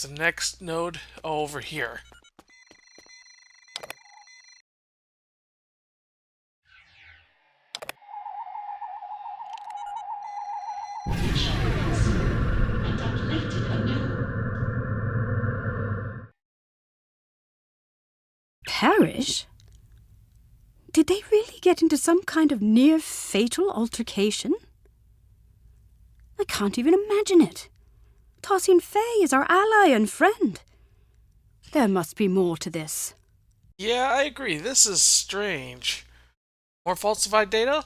Speaker 1: The next node over here.
Speaker 6: You shall be consumed and uplifted anew.
Speaker 5: Perish? Did they really get into some kind of near-fatal altercation? I can't even imagine it. Tosin Fay is our ally and friend. There must be more to this.
Speaker 1: Yeah, I agree. This is strange. More falsified data?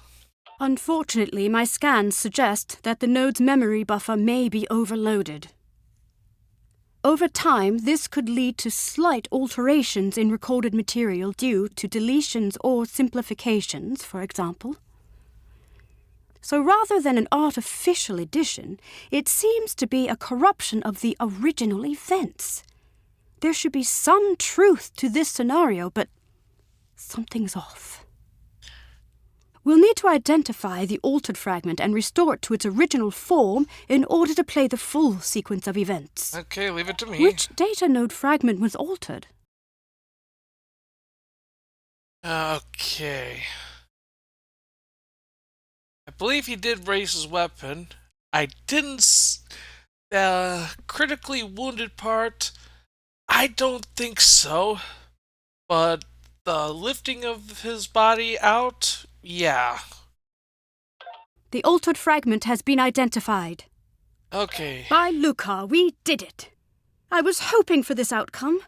Speaker 5: Unfortunately, my scans suggest that the node's memory buffer may be overloaded. Over time, this could lead to slight alterations in recorded material due to deletions or simplifications, for example. So rather than an artificial addition, it seems to be a corruption of the original events. There should be some truth to this scenario, but something's off. We'll need to identify the altered fragment and restore it to its original form in order to play the full sequence of events.
Speaker 1: Okay, leave it to me.
Speaker 5: Which data node fragment was altered?
Speaker 1: Okay. I believe he did raise his weapon. I didn't... critically wounded part... I don't think so. But the lifting of his body out... yeah.
Speaker 5: The altered fragment has been identified.
Speaker 1: Okay.
Speaker 5: By Lucar, we did it. I was hoping for this outcome.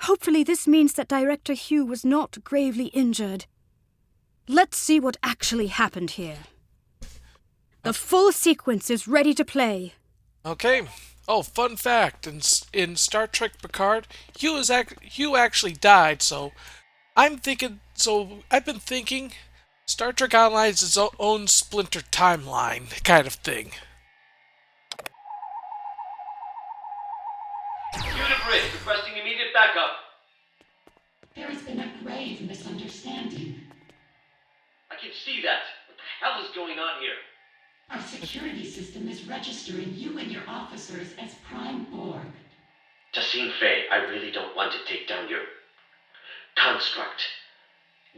Speaker 5: Hopefully this means that Director Hugh was not gravely injured. Let's see what actually happened here. The full sequence is ready to play.
Speaker 1: Okay. Oh, fun fact. In Star Trek Picard, Hugh actually died, so... I've been thinking... Star Trek Online is its own splinter timeline kind of thing.
Speaker 7: Hugh to bridge, requesting immediate backup.
Speaker 6: There has been a grave misunderstanding.
Speaker 7: I can see that. What the hell is going on here?
Speaker 6: Our security system is registering you and your officers as Prime Borg.
Speaker 7: Tosin Fay, I really don't want to take down your construct.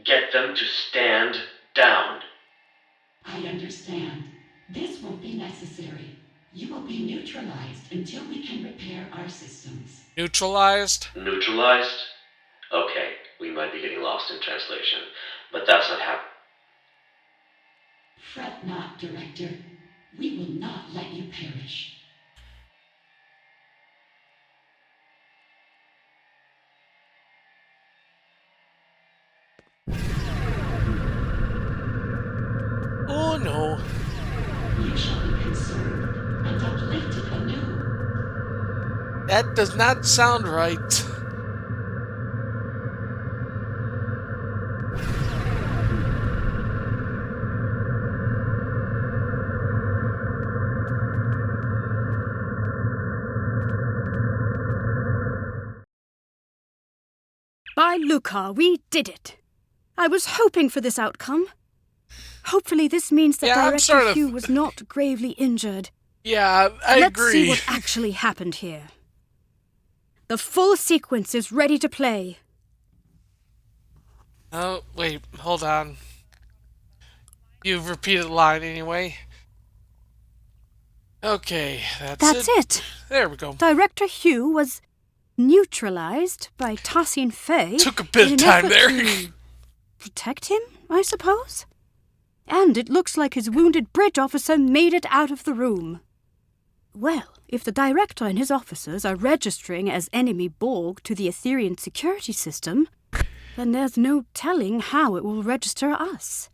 Speaker 7: Get them to stand down.
Speaker 6: I understand. This won't be necessary. You will be neutralized until we can repair our systems.
Speaker 1: Neutralized?
Speaker 7: Neutralized? Okay, we might be getting lost in translation, but that's not happening.
Speaker 6: Fret not, Director. We will not let you perish.
Speaker 1: Oh no.
Speaker 6: You shall be consumed and uplifted anew.
Speaker 1: That does not sound right.
Speaker 5: By Lucar, we did it. I was hoping for this outcome. Hopefully this means that Director Hugh was not gravely injured.
Speaker 1: Yeah, I agree.
Speaker 5: Let's see what actually happened here. The full sequence is ready to play.
Speaker 1: Oh, wait, hold on. You've repeated the line anyway. Okay,
Speaker 5: That's it.
Speaker 1: There we go.
Speaker 5: Director Hugh was neutralized by Tassin Fay.
Speaker 1: Took a bit
Speaker 5: in
Speaker 1: of
Speaker 5: an
Speaker 1: time
Speaker 5: effort
Speaker 1: there.
Speaker 5: to protect him, I suppose? And it looks like his wounded bridge officer made it out of the room. Well, if the director and his officers are registering as enemy Borg to the Aetherian security system, then there's no telling how it will register us.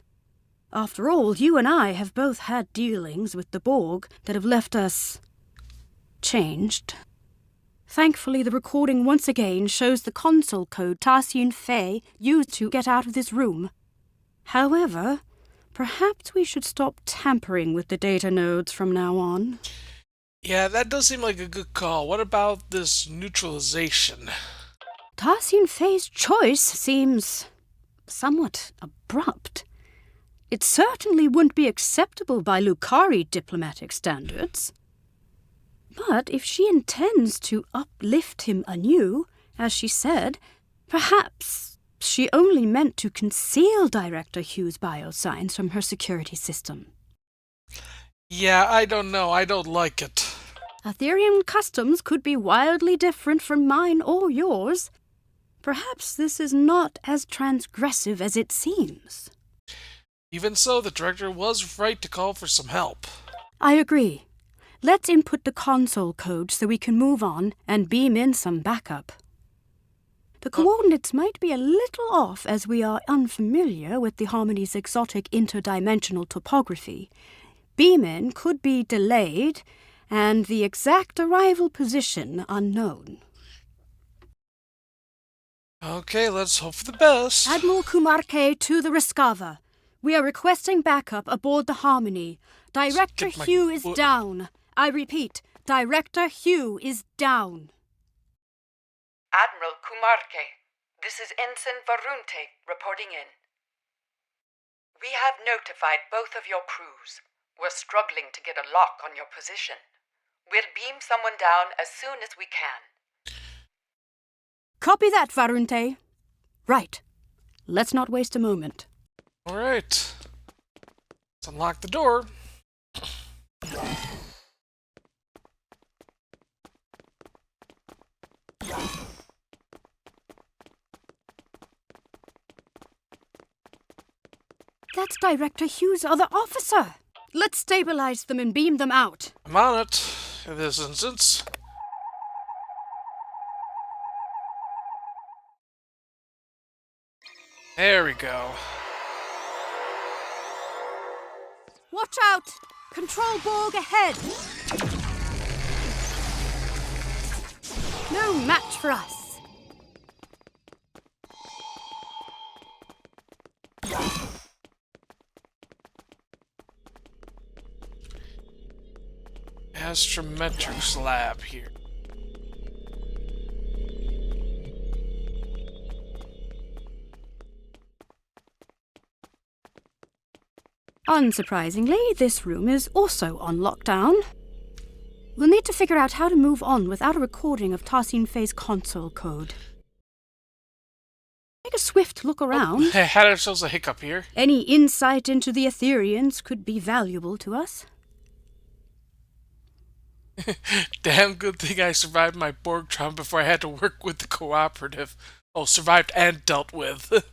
Speaker 5: After all, you and I have both had dealings with the Borg that have left us changed. Thankfully, the recording once again shows the console code Tassin Fay used to get out of this room. However, perhaps we should stop tampering with the data nodes from now on.
Speaker 1: Yeah, that does seem like a good call. What about this neutralization?
Speaker 5: Tassin Fay's choice seems somewhat abrupt. It certainly wouldn't be acceptable by Lucari diplomatic standards. But if she intends to uplift him anew, as she said, perhaps she only meant to conceal Director Hugh's bioscience from her security system.
Speaker 1: Yeah, I don't know. I don't like it.
Speaker 5: Aetherian customs could be wildly different from mine or yours. Perhaps this is not as transgressive as it seems.
Speaker 1: Even so, the director was right to call for some help.
Speaker 5: I agree. Let's input the console code so we can move on and beam in some backup. The coordinates might be a little off as we are unfamiliar with the Harmony's exotic interdimensional topography. Beam-in could be delayed and the exact arrival position unknown.
Speaker 1: Okay, let's hope for the best.
Speaker 5: Admiral Kumarke to the Rescava. We are requesting backup aboard the Harmony. Director Hugh is down. I repeat, Director Hugh is down.
Speaker 4: Admiral Kumarke, this is Ensign Varunte reporting in. We have notified both of your crews. We're struggling to get a lock on your position. We'll beam someone down as soon as we can.
Speaker 5: Copy that, Varunte. Right. Let's not waste a moment.
Speaker 1: All right. Let's unlock the door.
Speaker 5: That's Director Hugh's other officer. Let's stabilize them and beam them out.
Speaker 1: I'm on it in this instance. There we go.
Speaker 5: Watch out! Control Borg ahead! No match for us.
Speaker 1: Astrometrics lab here.
Speaker 5: Unsurprisingly, this room is also on lockdown. We'll need to figure out how to move on without a recording of Tassin Fay's console code. Take a swift look around.
Speaker 1: Had ourselves a hiccup here.
Speaker 5: Any insight into the Aetherians could be valuable to us.
Speaker 1: Damn good thing I survived my Borg trauma before I had to work with the cooperative. Oh, survived and dealt with.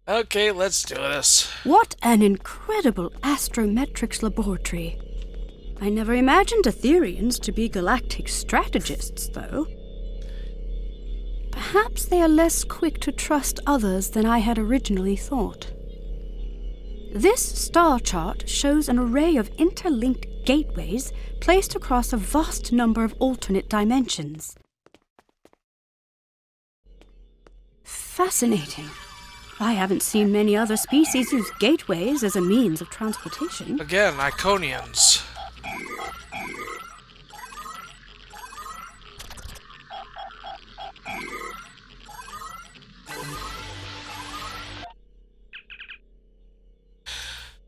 Speaker 1: Okay, let's do this.
Speaker 5: What an incredible astrometrics laboratory. I never imagined Aetherians to be galactic strategists, though. Perhaps they are less quick to trust others than I had originally thought. This star chart shows an array of interlinked gateways placed across a vast number of alternate dimensions. Fascinating. I haven't seen many other species use gateways as a means of transportation.
Speaker 1: Again, Iconians.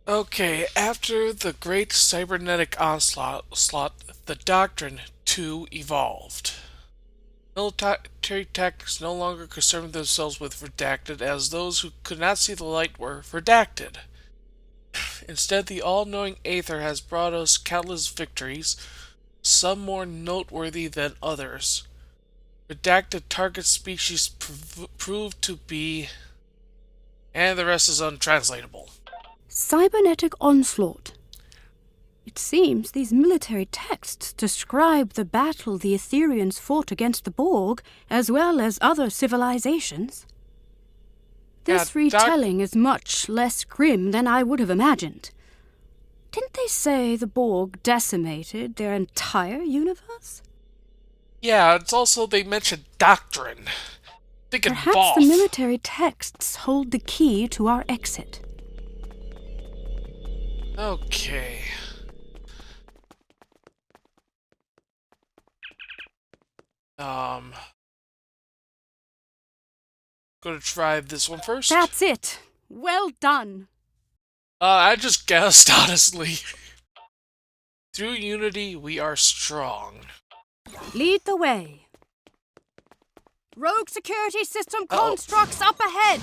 Speaker 1: Okay, after the great cybernetic onslaught, the Doctrine 2 evolved. Military tactics no longer concerned themselves with redacted, as those who could not see the light were redacted. Instead, the all-knowing Aether has brought us countless victories, some more noteworthy than others. Redacted target species proved to be... and the rest is untranslatable.
Speaker 5: Cybernetic onslaught. It seems these military texts describe the battle the Aetherians fought against the Borg, as well as other civilizations. This retelling is much less grim than I would have imagined. Didn't they say the Borg decimated their entire universe?
Speaker 1: Yeah, it's also they mentioned doctrine.
Speaker 5: Perhaps the military texts hold the key to our exit.
Speaker 1: Okay. Gonna try this one first.
Speaker 5: That's it. Well done.
Speaker 1: I just guessed, honestly. Through unity, we are strong.
Speaker 5: Lead the way. Rogue security system constructs up ahead.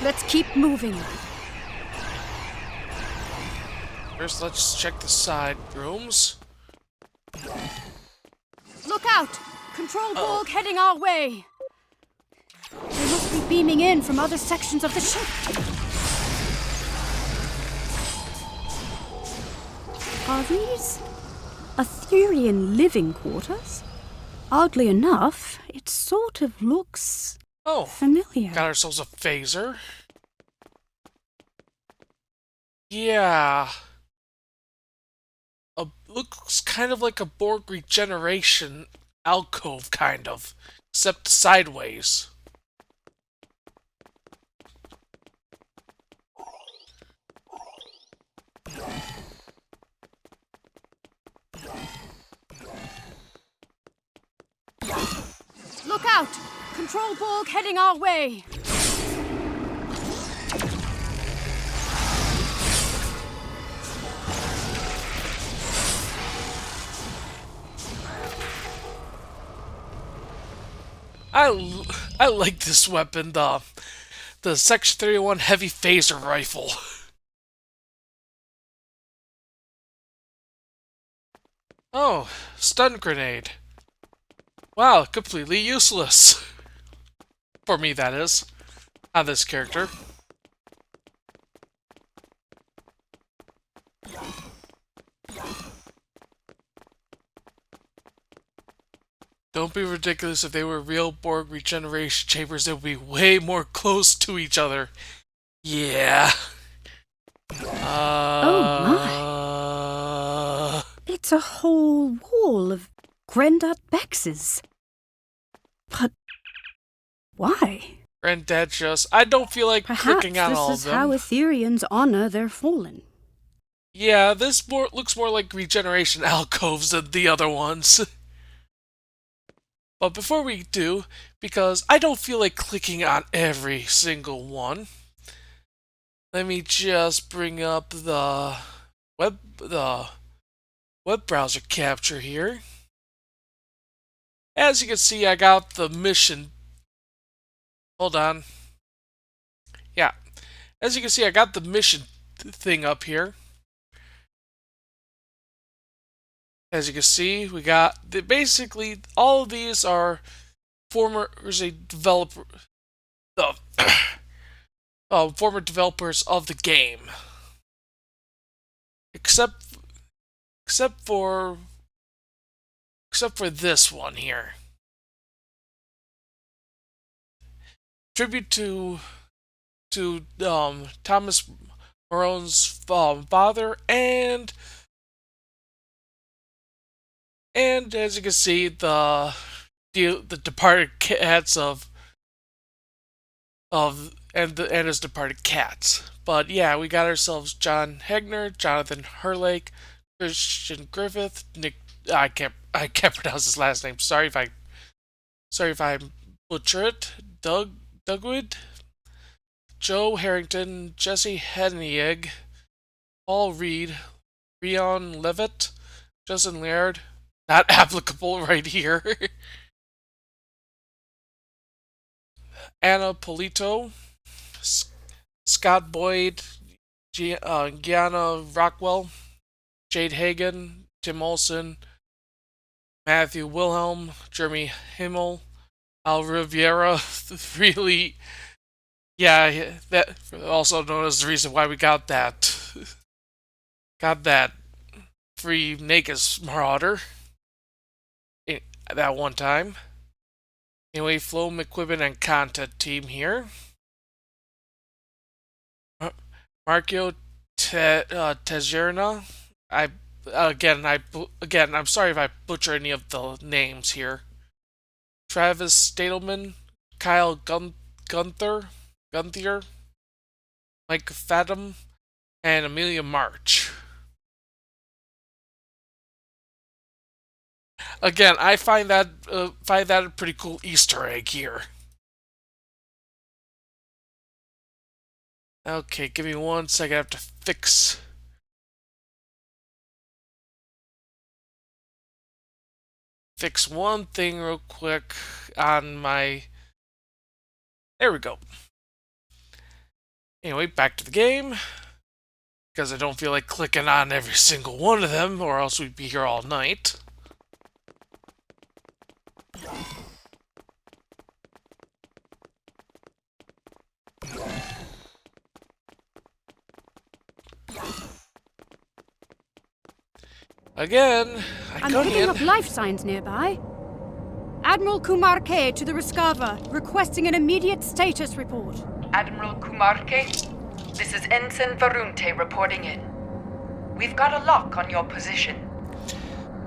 Speaker 5: Let's keep moving.
Speaker 1: First, let's check the side rooms.
Speaker 5: Look out! Control Borg heading our way. They must be beaming in from other sections of the ship. Are these Aetherian living quarters? Oddly enough, it sort of looks familiar.
Speaker 1: Got ourselves a phaser. Yeah. Looks kind of like a Borg regeneration alcove, kind of. Except sideways.
Speaker 5: Look out! Control Borg heading our way.
Speaker 1: I like this weapon, the Section 31 heavy phaser rifle. Oh, stun grenade. Wow, completely useless. For me, that is. On this character. Don't be ridiculous. If they were real Borg regeneration chambers, they would be way more close to each other. Yeah.
Speaker 5: Oh my. It's a whole wall of Grandad Bexes. But why?
Speaker 1: Granddad just... I don't feel like clicking on all of them.
Speaker 5: Perhaps this is how Aetherians honor their fallen.
Speaker 1: Yeah, this looks more like regeneration alcoves than the other ones. But before we do, because I don't feel like clicking on every single one, let me just bring up the web browser capture here. As you can see, I got the mission. Hold on. Yeah. As you can see, I got the mission thing up here. As you can see, we got basically all of these are former developers of the game, except for this one here. Tribute to Thomas Marone's father and as you can see, the departed cats and his departed cats. But yeah, we got ourselves John Hegner, Jonathan Herlake, Christian Griffith, Nick. I can't pronounce his last name. Sorry if I'm butcher it. Dugwood, Joe Harrington, Jesse Hennieg, Paul Reed, Rion Levitt, Justin Laird. Not applicable right here. Anna Polito, Scott Boyd, Gianna Rockwell, Jade Hagen, Tim Olson, Matthew Wilhelm, Jeremy Himmel, Al Riviera. Really, yeah, that also known as the reason why we got that free Nagus Marauder that one time. Anyway, Flo McQuibbin and content team here. Marcio Tezerna. I'm sorry if I butcher any of the names here. Travis Stadelman, Kyle Gunther, Mike Fathom, and Amelia March. Again, I find that a pretty cool Easter egg here. Okay, give me 1 second. I have to fix one thing real quick on my. There we go. Anyway, back to the game. Because I don't feel like clicking on every single one of them, or else we'd be here all night. Again,
Speaker 5: I'm picking up life signs nearby. Admiral Kumar K to the Rescava, requesting an immediate status report.
Speaker 4: Admiral Kumarke, this is Ensign Varunte reporting in. We've got a lock on your position.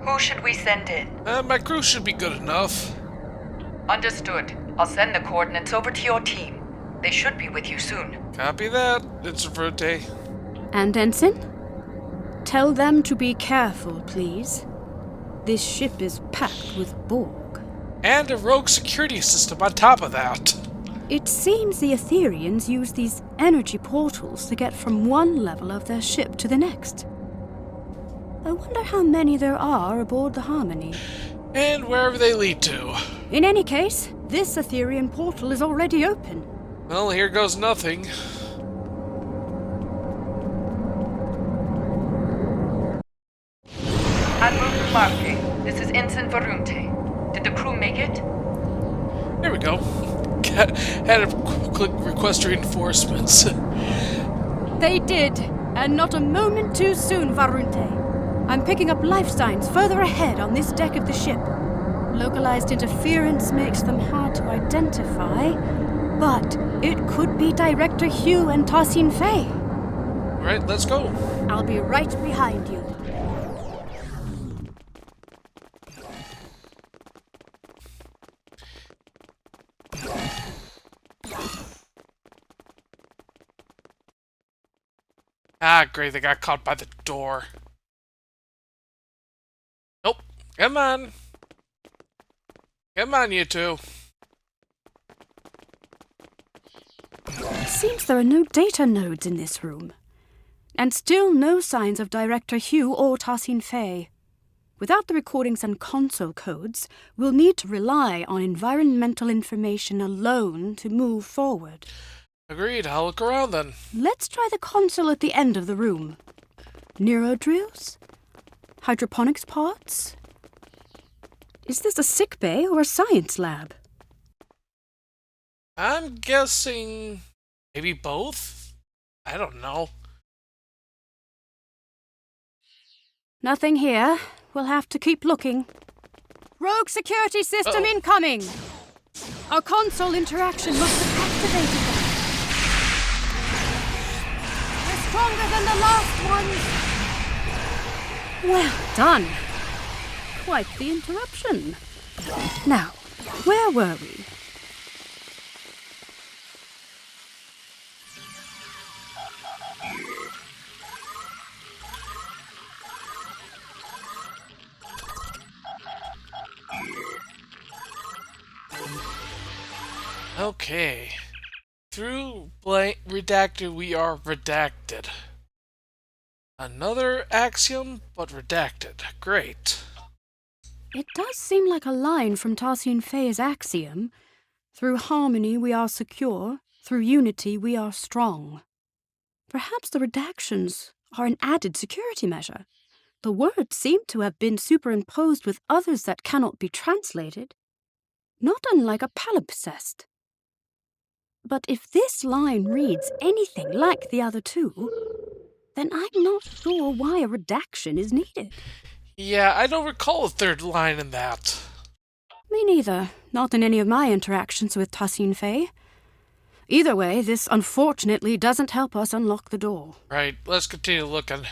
Speaker 4: Who should we send in?
Speaker 1: My crew should be good enough.
Speaker 4: Understood. I'll send the coordinates over to your team. They should be with you soon.
Speaker 1: Copy that. It's a Verte.
Speaker 5: And Ensign? Tell them to be careful, please. This ship is packed with Borg.
Speaker 1: And a rogue security system on top of that.
Speaker 5: It seems the Aetherians use these energy portals to get from one level of their ship to the next. I wonder how many there are aboard the Harmony.
Speaker 1: And wherever they lead to.
Speaker 5: In any case, this Aetherian portal is already open.
Speaker 1: Well, here goes nothing.
Speaker 4: Admiral Kumarke, this is Ensign Varunte. Did the crew make it?
Speaker 1: There we go. Had a quick request reinforcements.
Speaker 5: They did, and not a moment too soon, Varunte. I'm picking up life signs further ahead on this deck of the ship. Localized interference makes them hard to identify, but it could be Director Hugh and Tassin Fay.
Speaker 1: Right, let's go.
Speaker 5: I'll be right behind you.
Speaker 1: Ah, great, they got caught by the door. Nope. Come on. Come on, you two.
Speaker 5: It seems there are no data nodes in this room. And still no signs of Director Hugh or Tassin Fay. Without the recordings and console codes, we'll need to rely on environmental information alone to move forward.
Speaker 1: Agreed, I'll look around then.
Speaker 5: Let's try the console at the end of the room. Neurodrills? Hydroponics pods? Is this a sick bay or a science lab?
Speaker 1: I'm guessing maybe both? I don't know.
Speaker 5: Nothing here. We'll have to keep looking. Rogue security system incoming! Our console interaction must have activated them. We're stronger than the last ones! Well done. Quite the interruption. Now, where were we?
Speaker 1: Okay. Through blank redacted, we are redacted. Another axiom, but redacted. Great.
Speaker 5: It does seem like a line from Tarsian Fey's axiom. Through harmony we are secure, through unity we are strong. Perhaps the redactions are an added security measure. The words seem to have been superimposed with others that cannot be translated, not unlike a palimpsest. But if this line reads anything like the other two, then I'm not sure why a redaction is needed.
Speaker 1: Yeah, I don't recall a third line in that.
Speaker 5: Me neither. Not in any of my interactions with Tarsian Fey. Either way, this unfortunately doesn't help us unlock the door.
Speaker 1: Right, let's continue looking.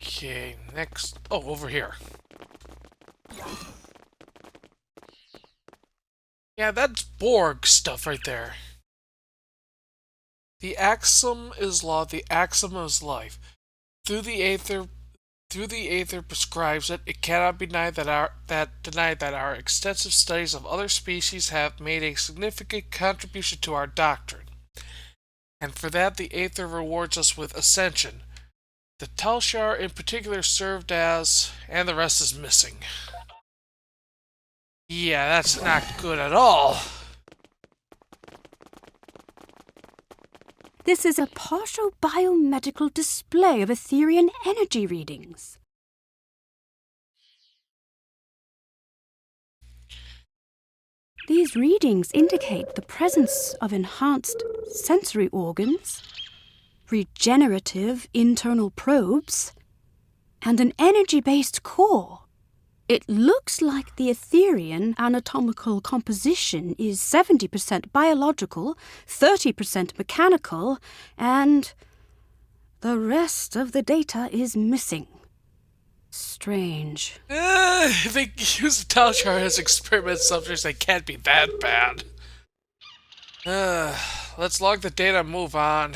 Speaker 1: Okay, next... Oh, over here. Yeah, that's Borg stuff right there. The axiom is law, the axiom is life. Through the Aether prescribes it, it cannot be denied that our extensive studies of other species have made a significant contribution to our doctrine. And for that the Aether rewards us with ascension. The Telshar in particular served as... and the rest is missing. Yeah, that's not good at all.
Speaker 5: This is a partial biomedical display of Aetherian energy readings. These readings indicate the presence of enhanced sensory organs, regenerative internal probes, and an energy-based core. It looks like the Aetherian anatomical composition is 70% biological, 30% mechanical, and the rest of the data is missing. Strange.
Speaker 1: They use the Telshar as experiment subjects. They can't be that bad. Let's log the data and move on.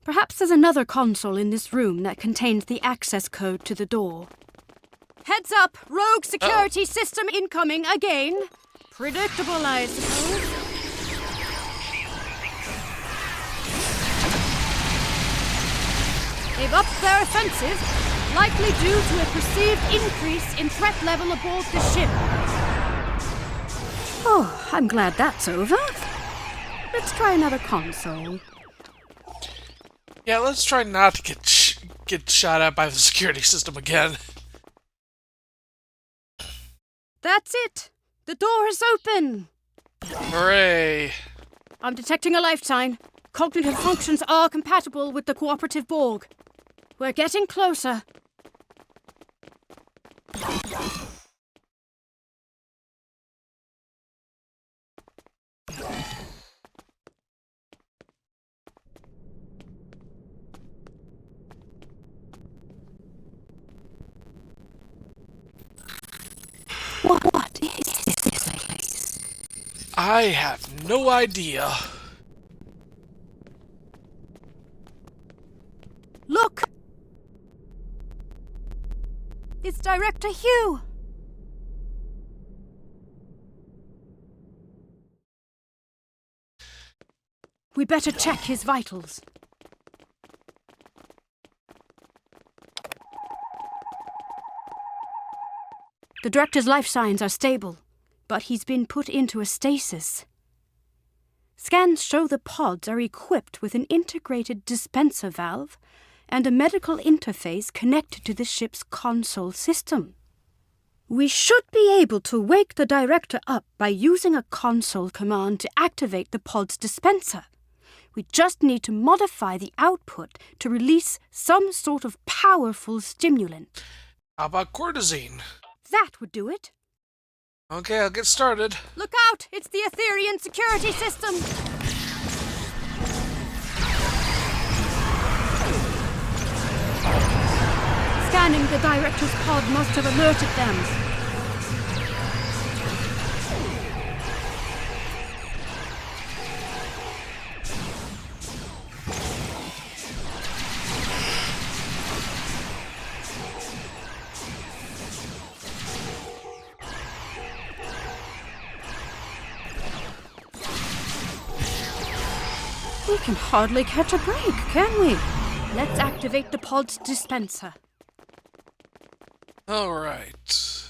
Speaker 5: Perhaps there's another console in this room that contains the access code to the door. Heads up! Rogue security system incoming again! Predictable, I suppose. They've upped their offensive, likely due to a perceived increase in threat level aboard the ship. Oh, I'm glad that's over. Let's try another console.
Speaker 1: Yeah, let's try not to get shot at by the security system again.
Speaker 5: That's it! The door is open!
Speaker 1: Hooray!
Speaker 5: I'm detecting a life sign. Cognitive functions are compatible with the cooperative Borg. We're getting closer. What is this place?
Speaker 1: I have no idea.
Speaker 5: Look! It's Director Hugh! We better check his vitals. The Director's life signs are stable, but he's been put into a stasis. Scans show the pods are equipped with an integrated dispenser valve and a medical interface connected to the ship's console system. We should be able to wake the Director up by using a console command to activate the pod's dispenser. We just need to modify the output to release some sort of powerful stimulant.
Speaker 1: How about cortisone?
Speaker 5: That would do it.
Speaker 1: Okay, I'll get started.
Speaker 5: Look out! It's the Aetherian security system! Scanning the Director's pod must have alerted them. We can hardly catch a break, can we? Let's activate the pod's dispenser.
Speaker 1: Alright.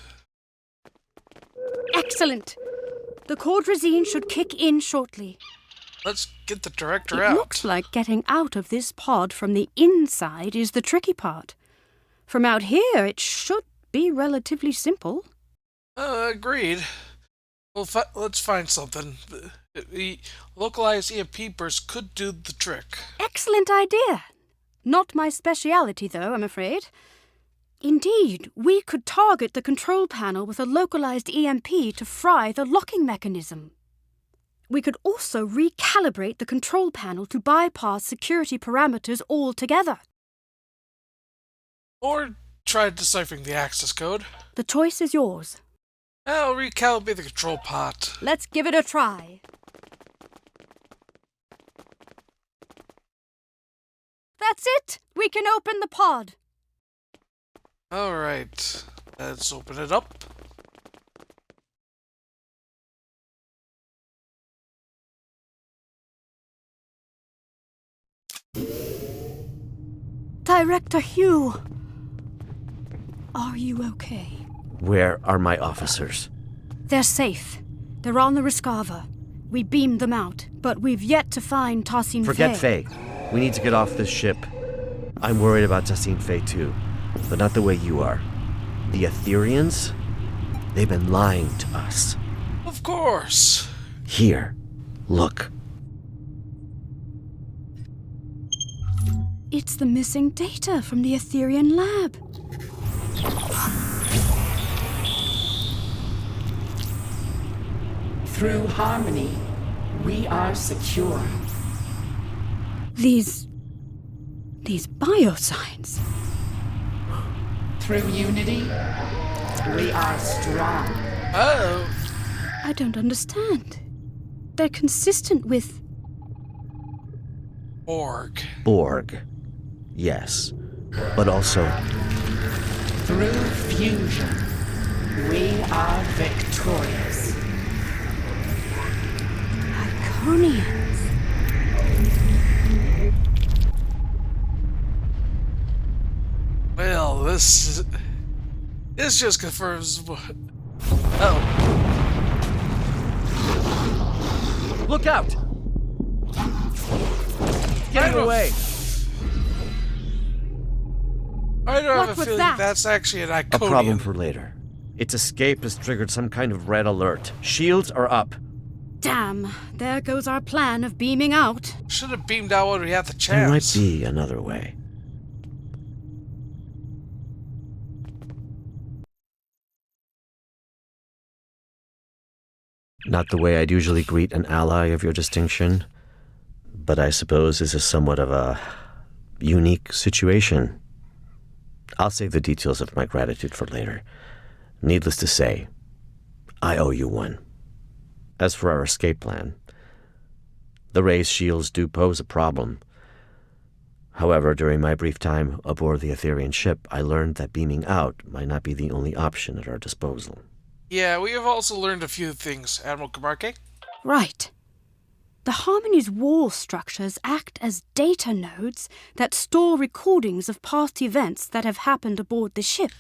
Speaker 5: Excellent. The cordrazine should kick in shortly.
Speaker 1: Let's get the director
Speaker 5: It
Speaker 1: out.
Speaker 5: looks like getting out of this pod from the inside is the tricky part. From out here, it should be relatively simple.
Speaker 1: Agreed. Well, let's find something. The localized EMP burst could do the trick.
Speaker 5: Excellent idea. Not my speciality, though, I'm afraid. Indeed, we could target the control panel with a localized EMP to fry the locking mechanism. We could also recalibrate the control panel to bypass security parameters altogether.
Speaker 1: Or try deciphering the access code.
Speaker 5: The choice is yours.
Speaker 1: I'll recalibrate the control pod.
Speaker 5: Let's give it a try. That's it! We can open the pod.
Speaker 1: Alright, let's open it up.
Speaker 5: Director Hugh, are you okay?
Speaker 7: Where are my officers?
Speaker 5: They're safe. They're on the Rescava. We beamed them out, but we've yet to find Tassin
Speaker 7: Forget Faye. We need to get off this ship. I'm worried about Tassin Faye too, but not the way you are. The Aetherians? They've been lying to us.
Speaker 1: Of course.
Speaker 7: Here, look.
Speaker 5: It's the missing data from the Aetherian lab.
Speaker 6: Through harmony, we are secure.
Speaker 5: These biosigns.
Speaker 6: Through unity, we are strong.
Speaker 1: Oh.
Speaker 5: I don't understand. They're consistent with...
Speaker 1: Borg.
Speaker 7: Yes. But also...
Speaker 6: Through fusion, we are victorious.
Speaker 5: Iconians.
Speaker 1: Well, this just confirms what... Oh.
Speaker 7: Look out! Getting away!
Speaker 1: I don't
Speaker 5: What
Speaker 1: have a
Speaker 5: was
Speaker 1: feeling
Speaker 5: that?
Speaker 1: that's actually an
Speaker 7: A
Speaker 1: Iconian.
Speaker 7: problem for later. Its escape has triggered some kind of red alert. Shields are up.
Speaker 5: Damn, there goes our plan of beaming out.
Speaker 1: Should have beamed out when we had the
Speaker 7: There might
Speaker 1: chance.
Speaker 7: be another way. Not the way I'd usually greet an ally of your distinction, but I suppose this is somewhat of a unique situation. I'll save the details of my gratitude for later. Needless to say, I owe you one. As for our escape plan, the raised shields do pose a problem. However, during my brief time aboard the Aetherian ship, I learned that beaming out might not be the only option at our disposal.
Speaker 1: Yeah, we have also learned a few things, Admiral Kamarke.
Speaker 5: Right. The Harmony's wall structures act as data nodes that store recordings of past events that have happened aboard the ship.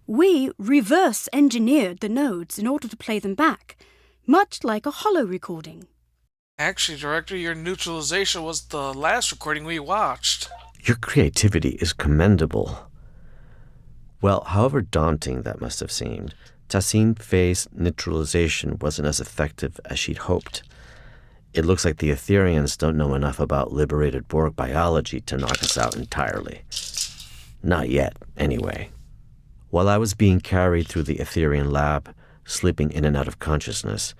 Speaker 5: We reverse-engineered the nodes in order to play them back, much like a holo recording.
Speaker 1: Actually, Director, your neutralization was the last recording we watched.
Speaker 7: Your creativity is commendable. Well, however daunting that must have seemed, Tassin Faye's neutralization wasn't as effective as she'd hoped. It looks like the Aetherians don't know enough about liberated Borg biology to knock us out entirely. Not yet, anyway. While I was being carried through the Aetherian lab, slipping in and out of consciousness,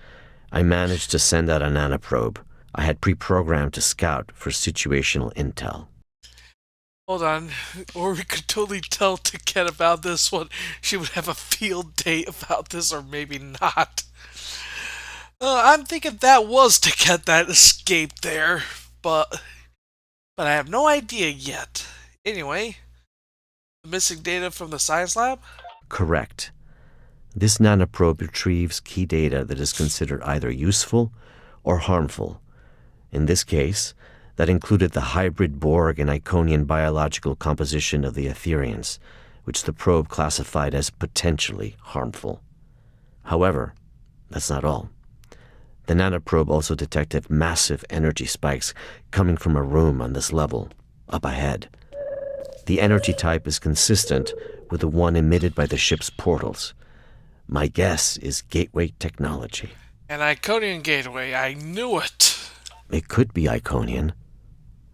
Speaker 7: I managed to send out a nanoprobe I had pre-programmed to scout for situational intel.
Speaker 1: Hold on, or we could totally tell Tiket about this one. She would have a field day about this, or maybe not. I'm thinking that was Tiket that escaped there, but I have no idea yet. Anyway, the missing data from the science lab?
Speaker 7: Correct. This nanoprobe retrieves key data that is considered either useful or harmful, In this case, that included the hybrid Borg and Iconian biological composition of the Aetherians, which the probe classified as potentially harmful. However, that's not all. The nanoprobe also detected massive energy spikes coming from a room on this level, up ahead. The energy type is consistent with the one emitted by the ship's portals. My guess is gateway technology.
Speaker 1: An Iconian gateway, I knew it.
Speaker 7: It could be Iconian.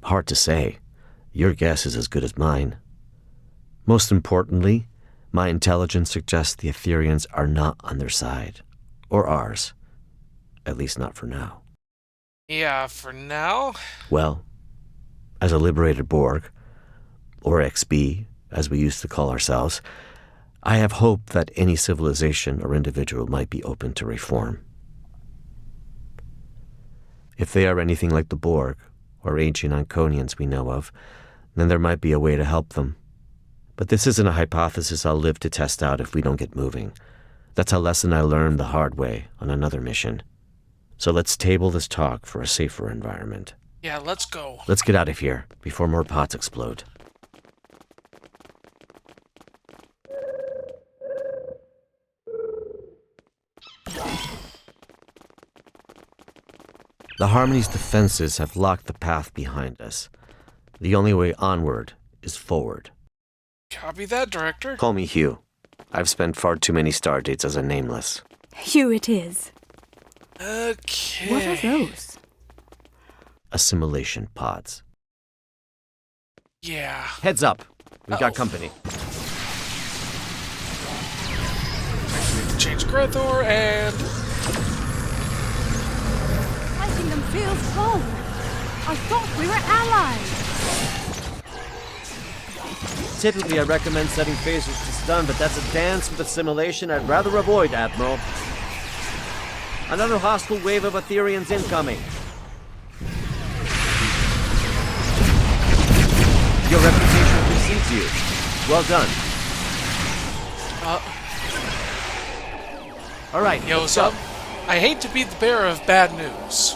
Speaker 7: Hard to say. Your guess is as good as mine. Most importantly, my intelligence suggests the Aetherians are not on their side. Or ours. At least not for now.
Speaker 1: Yeah, for now?
Speaker 7: Well, as a liberated Borg, or XB, as we used to call ourselves, I have hope that any civilization or individual might be open to reform. If they are anything like the Borg, or ancient Iconians we know of, then there might be a way to help them. But this isn't a hypothesis I'll live to test out if we don't get moving. That's a lesson I learned the hard way on another mission. So let's table this talk for a safer environment.
Speaker 1: Yeah, let's go.
Speaker 7: Let's get out of here before more pots explode. The Harmony's defenses have locked the path behind us. The only way onward is forward.
Speaker 1: Copy that, Director.
Speaker 7: Call me Hugh. I've spent far too many stardates as a nameless.
Speaker 5: Hugh it is.
Speaker 1: Okay.
Speaker 5: What are those?
Speaker 7: Assimilation pods.
Speaker 1: Yeah.
Speaker 7: Heads up. We've got company.
Speaker 1: Change Grethor and...
Speaker 5: Fighting them feels wrong. I thought we were allies.
Speaker 7: Typically, I recommend setting phasers to stun, but that's a dance with assimilation I'd rather avoid, Admiral. Another hostile wave of Aetherians incoming. Your reputation precedes you. Well done. All right,
Speaker 1: Yo,
Speaker 7: let's go.
Speaker 1: Sub. I hate to be the bearer of bad news.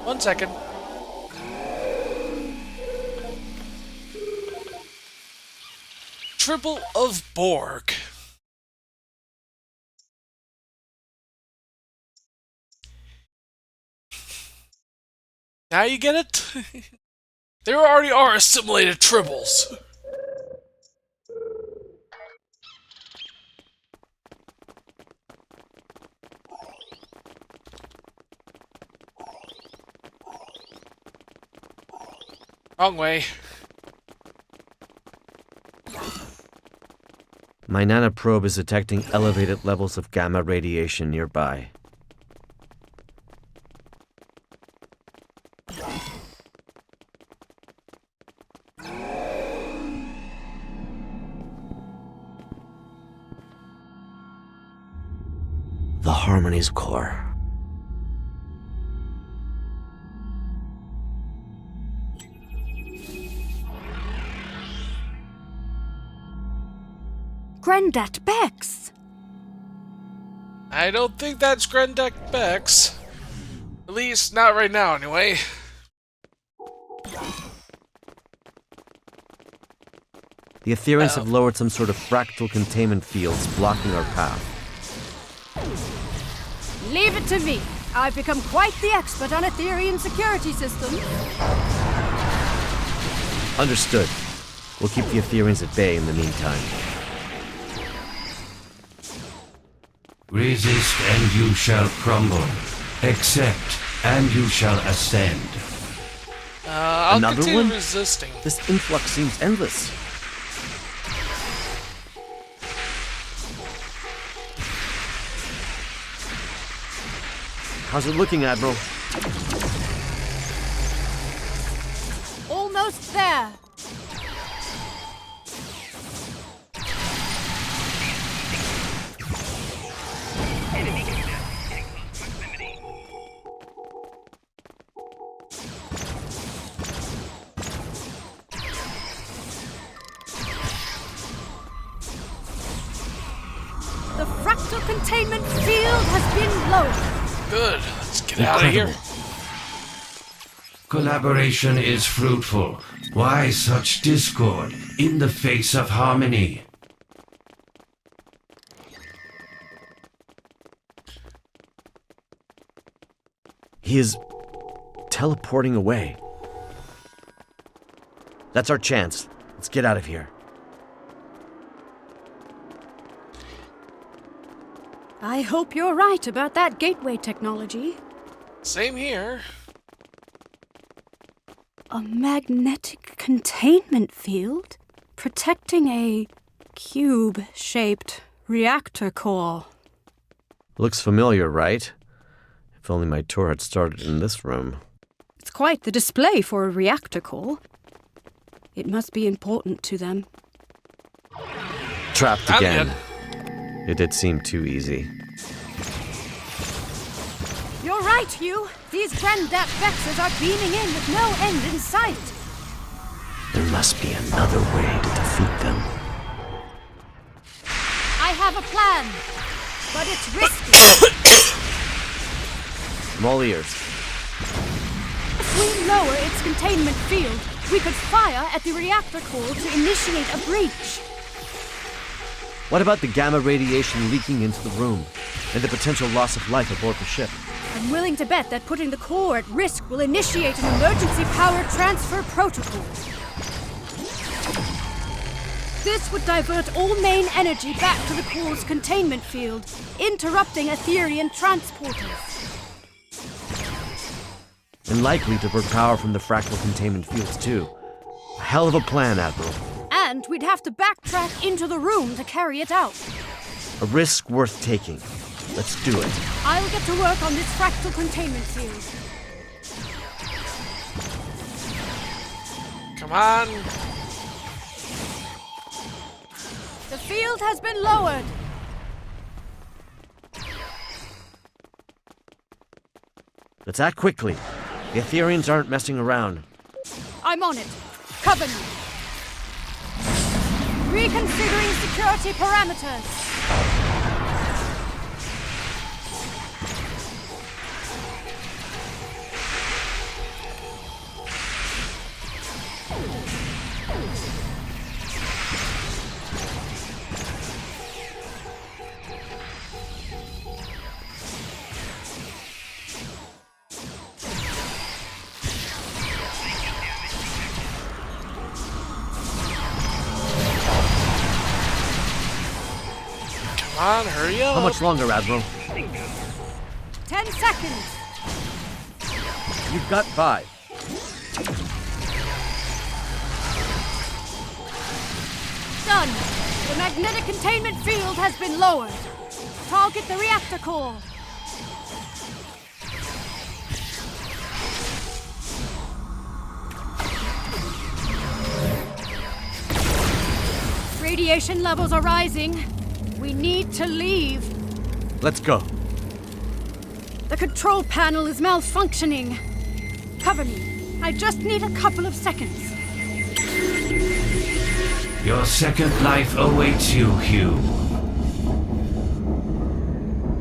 Speaker 1: 1 second. Triple of Borg. Now you get it? There already are assimilated tribbles. Wrong way.
Speaker 7: My nanoprobe is detecting elevated levels of gamma radiation nearby. The Harmony's core.
Speaker 5: Granddad Bex!
Speaker 1: I don't think that's Grendek Bex. At least, not right now, anyway.
Speaker 7: The Aetherians have lowered some sort of fractal containment fields blocking our path.
Speaker 5: Leave it to me. I've become quite the expert on Aetherian security systems.
Speaker 7: Understood. We'll keep the Aetherians at bay in the meantime.
Speaker 8: Resist and you shall crumble. Accept and you shall ascend.
Speaker 1: I'll
Speaker 7: Another
Speaker 1: continue
Speaker 7: one?
Speaker 1: resisting.
Speaker 7: This influx seems endless. How's it looking, Admiral?
Speaker 5: Almost there. The fractal containment field has been lowered.
Speaker 1: Good. Let's get out of here.
Speaker 8: Collaboration is fruitful. Why such discord in the face of harmony?
Speaker 7: He is teleporting away. That's our chance. Let's get out of here.
Speaker 5: I hope you're right about that gateway technology.
Speaker 1: Same here.
Speaker 5: A magnetic containment field protecting a cube-shaped reactor core.
Speaker 7: Looks familiar, right? If only my tour had started in this room.
Speaker 5: It's quite the display for a reactor core. It must be important to them.
Speaker 7: Trapped again. It did seem too easy.
Speaker 5: You're right, Hugh. These Grandat Vexes are beaming in with no end in sight.
Speaker 7: There must be another way to defeat them.
Speaker 5: I have a plan, but it's risky.
Speaker 7: I'm all ears.
Speaker 5: If we lower its containment field, we could fire at the reactor core to initiate a breach.
Speaker 7: What about the gamma radiation leaking into the room, and the potential loss of life aboard the ship?
Speaker 5: I'm willing to bet that putting the core at risk will initiate an emergency power transfer protocol. This would divert all main energy back to the core's containment field, interrupting Aetherian transporters.
Speaker 7: And likely divert power from the fractal containment fields too. A hell of a plan, Admiral.
Speaker 5: And we'd have to backtrack into the room to carry it out.
Speaker 7: A risk worth taking. Let's do it.
Speaker 5: I'll get to work on this fractal containment field.
Speaker 1: Come on.
Speaker 5: The field has been lowered.
Speaker 7: Let's act quickly. The Aetherians aren't messing around.
Speaker 5: I'm on it. Cover me. Reconfiguring security parameters.
Speaker 1: Come on, hurry up.
Speaker 7: How much longer, Admiral?
Speaker 5: 10 seconds.
Speaker 7: You've got 5.
Speaker 5: Done. The magnetic containment field has been lowered. Target the reactor core. Radiation levels are rising. We need to leave.
Speaker 7: Let's go.
Speaker 5: The control panel is malfunctioning. Cover me. I just need a couple of seconds.
Speaker 8: Your second life awaits you, Hugh.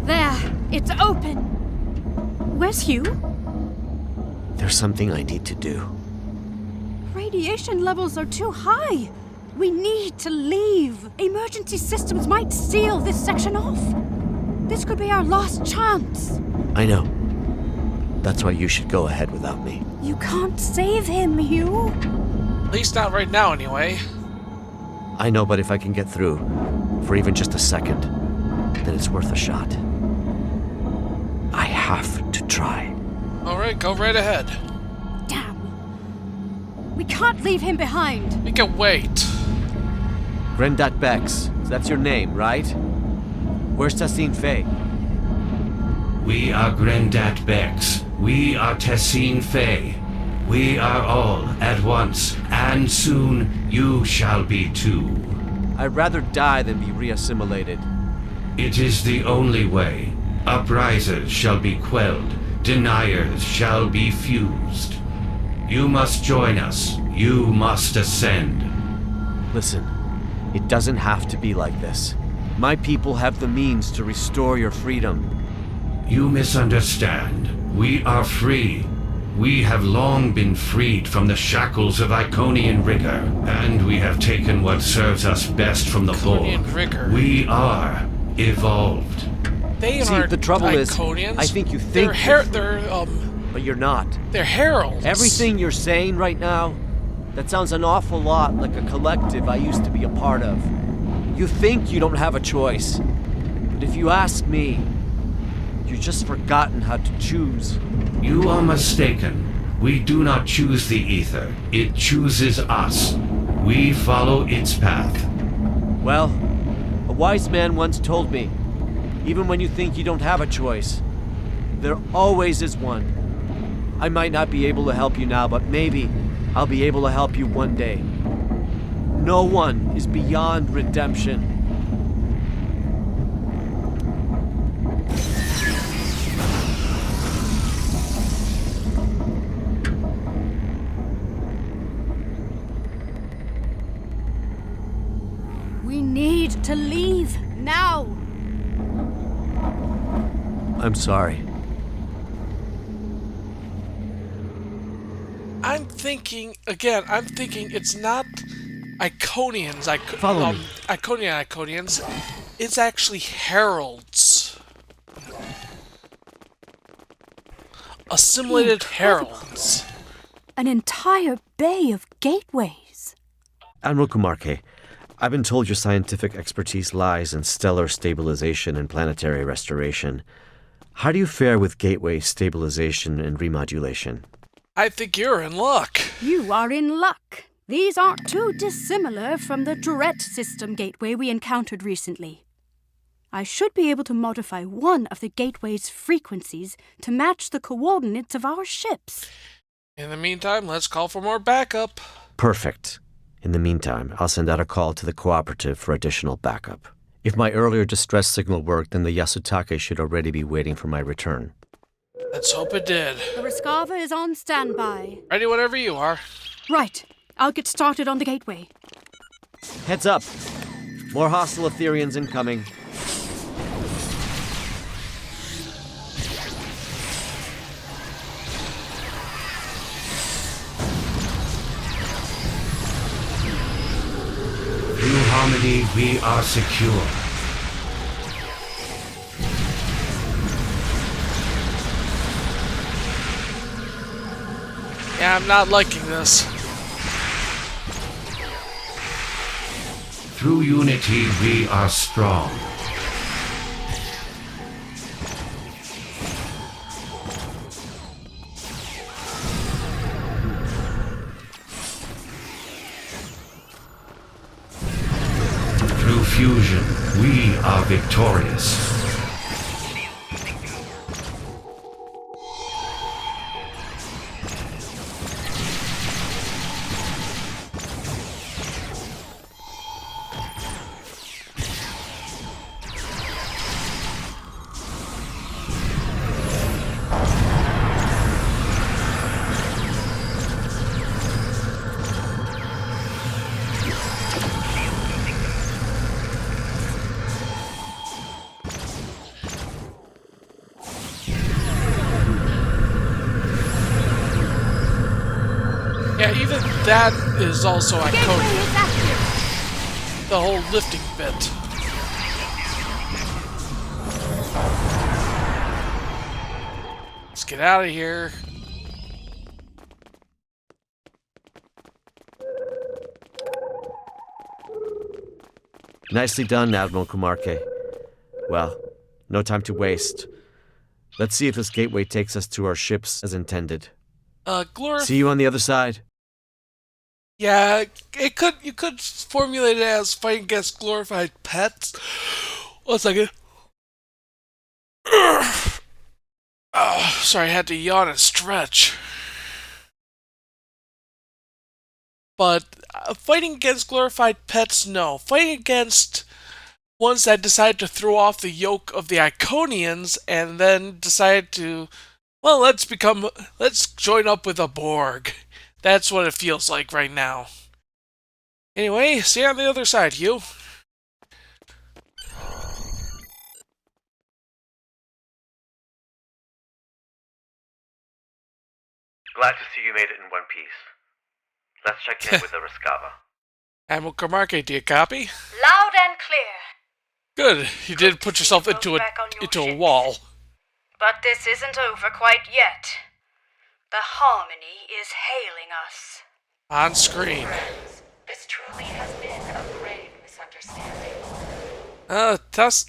Speaker 5: There. It's open. Where's Hugh?
Speaker 7: There's something I need to do.
Speaker 5: Radiation levels are too high. We need to leave. Emergency systems might seal this section off. This could be our last chance.
Speaker 7: I know. That's why you should go ahead without me.
Speaker 5: You can't save him, Hugh.
Speaker 1: At least not right now, anyway.
Speaker 7: I know, but if I can get through, for even just a second, then it's worth a shot. I have to try.
Speaker 1: Alright, go right ahead.
Speaker 5: Damn. We can't leave him behind.
Speaker 1: We can wait.
Speaker 7: Grandat Bex, that's your name, right? Where's Tassine Faye?
Speaker 8: We are Grandat Bex. We are Tassine Faye. We are all at once, and soon you shall be too.
Speaker 7: I'd rather die than be reassimilated.
Speaker 8: It is the only way. Uprisers shall be quelled, deniers shall be fused. You must join us. You must ascend.
Speaker 7: Listen, it doesn't have to be like this. My people have the means to restore your freedom.
Speaker 8: You misunderstand. We are free. We have long been freed from the shackles of Iconian rigor, and we have taken what serves us best from the
Speaker 1: Iconian
Speaker 8: Borg.
Speaker 1: rigor.
Speaker 8: We are evolved.
Speaker 1: They
Speaker 7: See,
Speaker 1: aren't
Speaker 7: the trouble is,
Speaker 1: Iconians.
Speaker 7: I think you think but you're not.
Speaker 1: They're heralds.
Speaker 7: Everything you're saying right now, that sounds an awful lot like a collective I used to be a part of. You think you don't have a choice, but if you ask me, you've just forgotten how to choose.
Speaker 8: You are mistaken. We do not choose the ether. It chooses us. We follow its path.
Speaker 7: Well, a wise man once told me, even when you think you don't have a choice, there always is one. I might not be able to help you now, but maybe I'll be able to help you one day. No one is beyond redemption.
Speaker 5: We need to leave now.
Speaker 7: I'm sorry.
Speaker 1: I'm thinking it's not Iconians.
Speaker 7: Follow me.
Speaker 1: Iconians. It's actually heralds. Assimilated heralds.
Speaker 5: An entire bay of gateways.
Speaker 7: Admiral Kumarke, I've been told your scientific expertise lies in stellar stabilization and planetary restoration. How do you fare with gateway stabilization and remodulation?
Speaker 1: I think you're in luck.
Speaker 5: You are in luck. These aren't too dissimilar from the Tourette system gateway we encountered recently. I should be able to modify one of the gateway's frequencies to match the coordinates of our ships.
Speaker 1: In the meantime, let's call for more backup.
Speaker 7: Perfect. In the meantime, I'll send out a call to the cooperative for additional backup. If my earlier distress signal worked, then the Yasutake should already be waiting for my return.
Speaker 1: Let's hope it did.
Speaker 5: The Rescava is on standby.
Speaker 1: Ready whenever you are.
Speaker 5: Right. I'll get started on the gateway.
Speaker 7: Heads up! More hostile Aetherians incoming.
Speaker 8: Through harmony, we are secure.
Speaker 1: Yeah, I'm not liking this.
Speaker 8: Through unity, we are strong. Through fusion, we are victorious.
Speaker 1: Yeah, even that is also
Speaker 5: Gateway
Speaker 1: Iconian.
Speaker 5: is active.
Speaker 1: The whole lifting bit. Let's get out of here.
Speaker 7: Nicely done, Admiral Kumarke. Well, no time to waste. Let's see if this gateway takes us to our ships as intended. See you on the other side.
Speaker 1: Yeah, you could formulate it as fighting against glorified pets. 1 second. Oh, sorry, I had to yawn and stretch. But fighting against glorified pets, no. Fighting against ones that decide to throw off the yoke of the Iconians and then decide to, well, let's join up with a Borg. That's what it feels like right now. Anyway, see you on the other side, Hugh.
Speaker 2: Glad to see you made it in one piece. Let's check in with the Rescava.
Speaker 1: Admiral Kamarke, do you copy?
Speaker 3: Loud and clear.
Speaker 1: Good. You did put yourself
Speaker 3: Good to see
Speaker 1: into
Speaker 3: you
Speaker 1: a
Speaker 3: both back on your
Speaker 1: into a
Speaker 3: ships.
Speaker 1: wall.
Speaker 3: But this isn't over quite yet. The Harmony is hailing us.
Speaker 1: On screen.
Speaker 4: Friends, this truly has been a grave misunderstanding.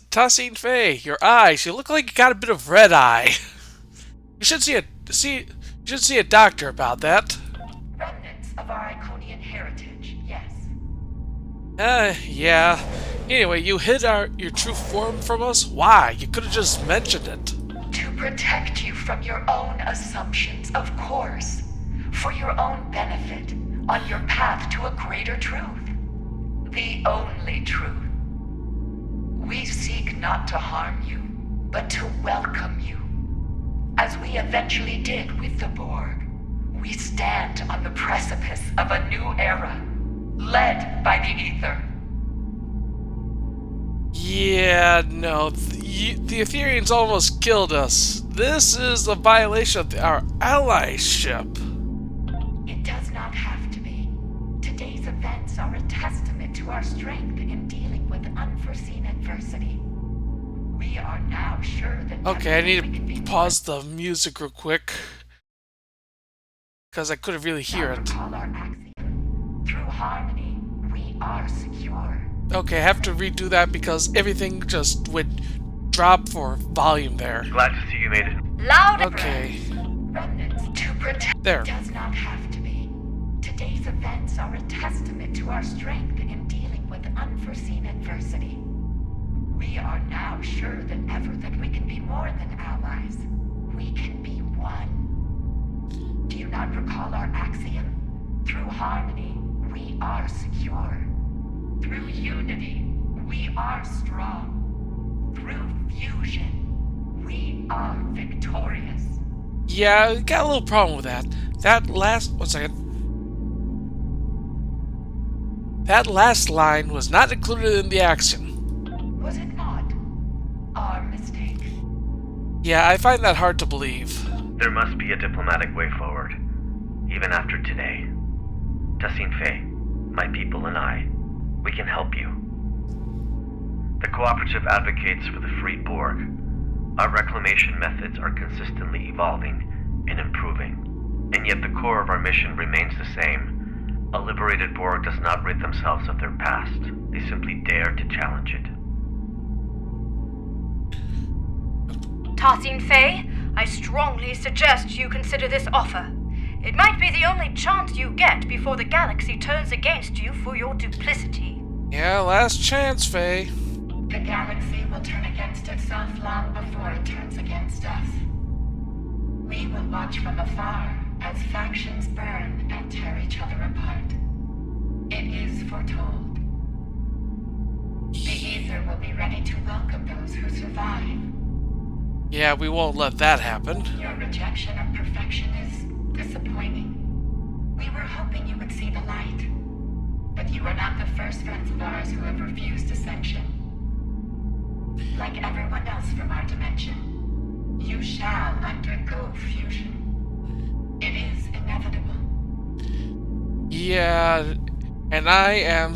Speaker 1: Tassine Faye, your eyes. You look like you got a bit of red eye. You should see a doctor about that.
Speaker 4: Remnants of our Iconian heritage, yes.
Speaker 1: Yeah. Anyway, you hid your true form from us? Why? You could have just mentioned it.
Speaker 4: To protect you from your own assumptions, of course. For your own benefit, on your path to a greater truth. The only truth. We seek not to harm you, but to welcome you. As we eventually did with the Borg, we stand on the precipice of a new era, led by the Aether.
Speaker 1: Yeah, no. The Aetherians almost killed us. This is a violation of our allyship.
Speaker 4: It does not have to be. Today's events are a testament to our strength in dealing with unforeseen adversity. We are now sure that...
Speaker 1: Okay, I need to pause the music real quick. Because I couldn't really hear it.
Speaker 4: Recall our axiom. Through harmony, we are secure.
Speaker 1: Okay, I have to redo that because everything just would drop for volume there.
Speaker 2: Glad to see you made it.
Speaker 3: Loud and
Speaker 1: Okay,
Speaker 4: Remnants to protect
Speaker 1: there.
Speaker 4: does not have to be. Today's events are a testament to our strength in dealing with unforeseen adversity. We are now sure than ever that we can be more than allies. We can be one. Do you not recall our axiom? Through harmony, we are secure. Through unity, we are strong. Through fusion, we are victorious.
Speaker 1: Yeah, I got a little problem with that. One second. That last line was not included in the action.
Speaker 4: Was it not? Our mistake.
Speaker 1: Yeah, I find that hard to believe.
Speaker 2: There must be a diplomatic way forward, even after today. Tassine Faye, my people and I, we can help you. The Cooperative advocates for the freed Borg. Our reclamation methods are consistently evolving and improving, and yet the core of our mission remains the same. A liberated Borg does not rid themselves of their past. They simply dare to challenge it.
Speaker 3: Tassine Faye, I strongly suggest you consider this offer. It might be the only chance you get before the galaxy turns against you for your duplicity.
Speaker 1: Yeah, last chance, Faye.
Speaker 4: The galaxy will turn against itself long before it turns against us. We will watch from afar as factions burn and tear each other apart. It is foretold. The Aether will be ready to welcome those who survive.
Speaker 1: Yeah, we won't let that happen.
Speaker 4: Your rejection of perfection is disappointing. We were hoping you would see the light. But you are not the first friends of ours who have refused ascension. Like everyone else from our dimension, you shall undergo fusion. It is inevitable.
Speaker 1: Yeah, and I am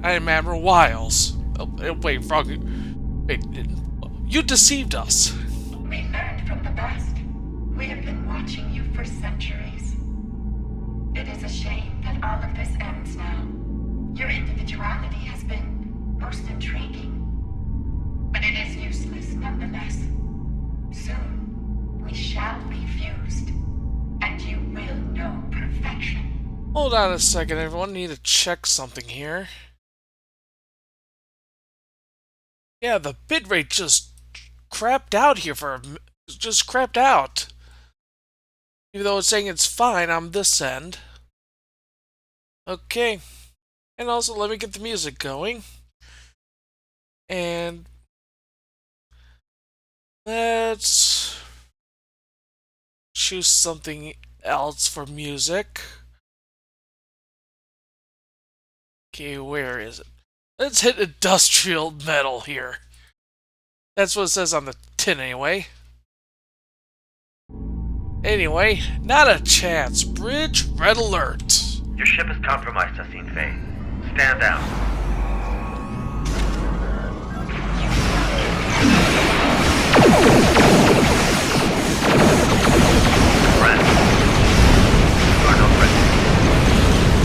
Speaker 1: Admiral Wiles. Oh, wait, wrong. Wait, you deceived us.
Speaker 4: We learned from the best. We have been watching you for centuries. It is a shame that all of this ends now. Your individuality has been most intriguing. But it is useless nonetheless. Soon, we shall be fused, and you will know perfection.
Speaker 1: Hold on a second, everyone. I need to check something here. Yeah, the bitrate just crapped out here just crapped out. Even though it's saying it's fine on this end. Okay. And also, let me get the music going. And let's choose something else for music. Okay, where is it? Let's hit industrial metal here. That's what it says on the tin anyway. Anyway, not a chance. Bridge, red alert.
Speaker 2: Your ship is compromised, Tassine Faye. Stand down. Friends. You are no friends.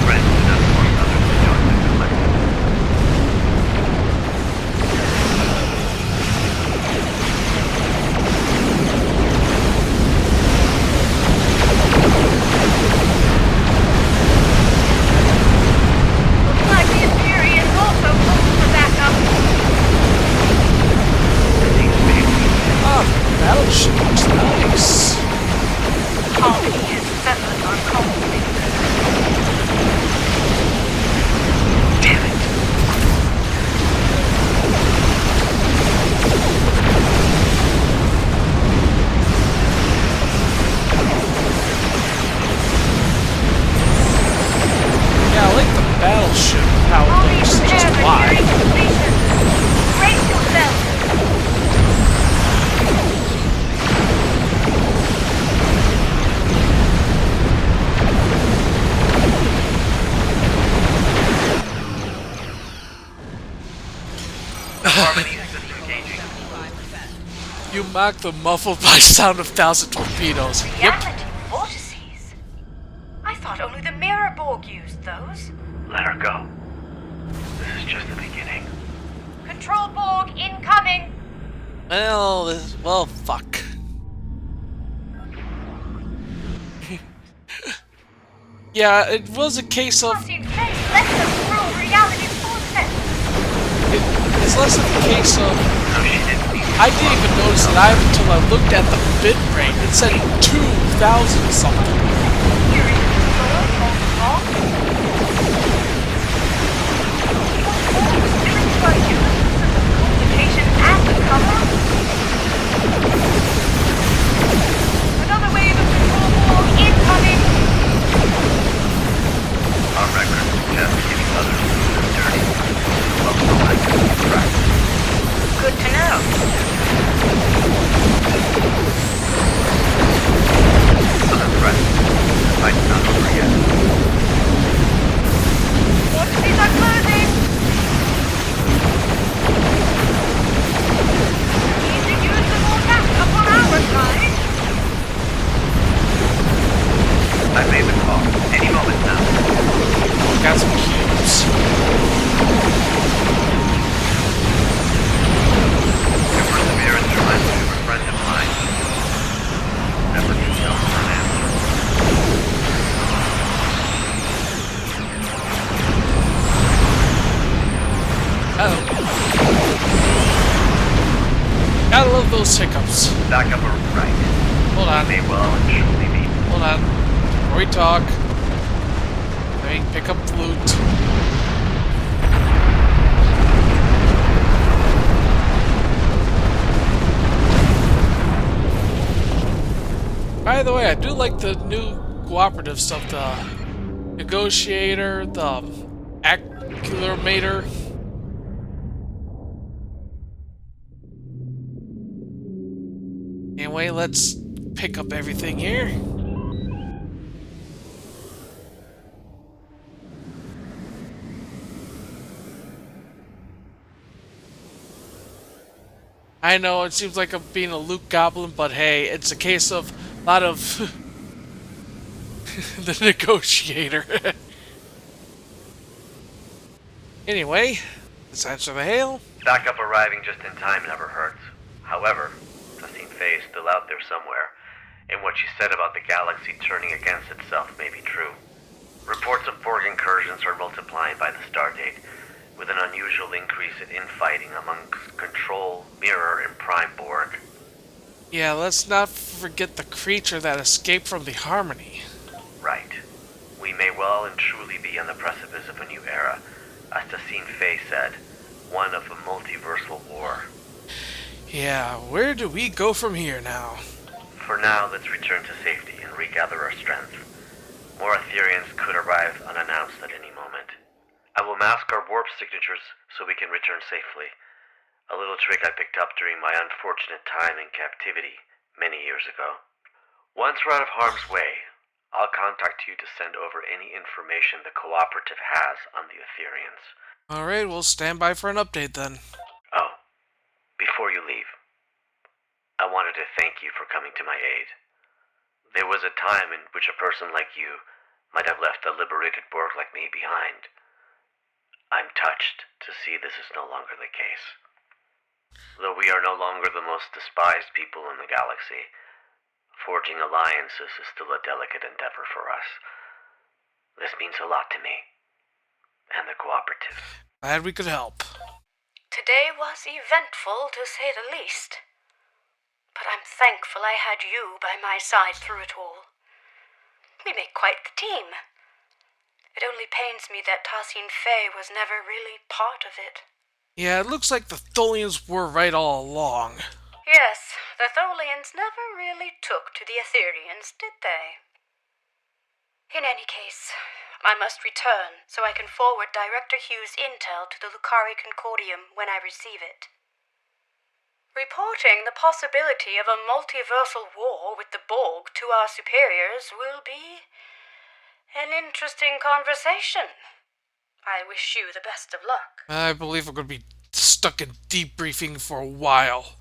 Speaker 2: Friends do not force others to join their collective.
Speaker 3: Looks like the Aetherians also called for backup.
Speaker 1: Ah, the battleship looks nice.
Speaker 3: Harmony has severed our conflict.
Speaker 2: Damn it.
Speaker 1: Yeah, I like the battleship, how it
Speaker 3: Harmony
Speaker 1: looks,
Speaker 3: prepare
Speaker 1: just
Speaker 3: for
Speaker 1: wide.
Speaker 3: nearing completion. Brace yourself.
Speaker 2: Harmony system engaging.
Speaker 1: You mock the muffled by sound of 1,000 torpedoes. Yep.
Speaker 3: Reality vortices. I thought only the Mirror Borg used those.
Speaker 2: Let her go. This is just the beginning.
Speaker 3: Control Borg incoming.
Speaker 1: Well, fuck. Yeah, it was a case of...
Speaker 3: Tassine Faye, let them through reality vortex.
Speaker 1: It's less of a case of...
Speaker 2: No, she didn't need
Speaker 1: I didn't even notice it either until I looked at the bit rate. It said 2,000 something.
Speaker 3: Curious Lord, hold wrong. Tricked by you, complication and the cover. Another wave of control Borg incoming.
Speaker 2: our records suggest giving others this dirty. Well, no, I can practice.
Speaker 3: Good to know.
Speaker 2: Unimpressed. The fight's not over yet.
Speaker 3: Vortices are closing. Need to use them all back up on our side.
Speaker 2: I made the call. Any moment now.
Speaker 1: Got some cubes.
Speaker 2: Your perseverance reminds me of a friend of mine. Never knew young for an answer.
Speaker 1: Oh. Gotta love those hiccups.
Speaker 2: Back up or right.
Speaker 1: Hold on.
Speaker 2: May well and truly be.
Speaker 1: Hold on. Before we talk, let me pick up the loot. By the way, I do like the new cooperative stuff. The negotiator, the acclimator. Anyway, let's pick up everything here. I know it seems like I'm being a Luke Goblin, but hey, it's a case of a lot of the negotiator. Anyway, let's answer the hail.
Speaker 2: Backup arriving just in time never hurts. However, Tassine Faye is still out there somewhere, and what she said about the galaxy turning against itself may be true. Reports of Borg incursions are multiplying by the stardate, with an unusual increase in infighting among Control, Mirror, and Prime Borg.
Speaker 1: Yeah, let's not forget the creature that escaped from the Harmony.
Speaker 2: Right. We may well and truly be on the precipice of a new era, as Tassine Faye said, one of a multiversal war.
Speaker 1: Yeah, where do we go from here now?
Speaker 2: For now, let's return to safety and regather our strength. More Aetherians could arrive unannounced at any moment. I will mask our warp signatures so we can return safely. A little trick I picked up during my unfortunate time in captivity many years ago. Once we're out of harm's way, I'll contact you to send over any information the Cooperative has on the Aetherians.
Speaker 1: Alright, we'll stand by for an update then.
Speaker 2: Oh, before you leave, I wanted to thank you for coming to my aid. There was a time in which a person like you might have left a liberated Borg like me behind. I'm touched to see this is no longer the case. Though we are no longer the most despised people in the galaxy, forging alliances is still a delicate endeavor for us. This means a lot to me, and the Cooperative.
Speaker 1: Glad we could help.
Speaker 3: Today was eventful, to say the least. But I'm thankful I had you by my side through it all. We make quite the team. It only pains me that Tassine Fey was never really part of it.
Speaker 1: Yeah, it looks like the Tholians were right all along.
Speaker 3: Yes, the Tholians never really took to the Aetherians, did they? In any case, I must return so I can forward Director Hugh's intel to the Lucari Concordium when I receive it. Reporting the possibility of a multiversal war with the Borg to our superiors will be an interesting conversation. I wish you the best of luck.
Speaker 1: I believe we're going to be stuck in debriefing for a while.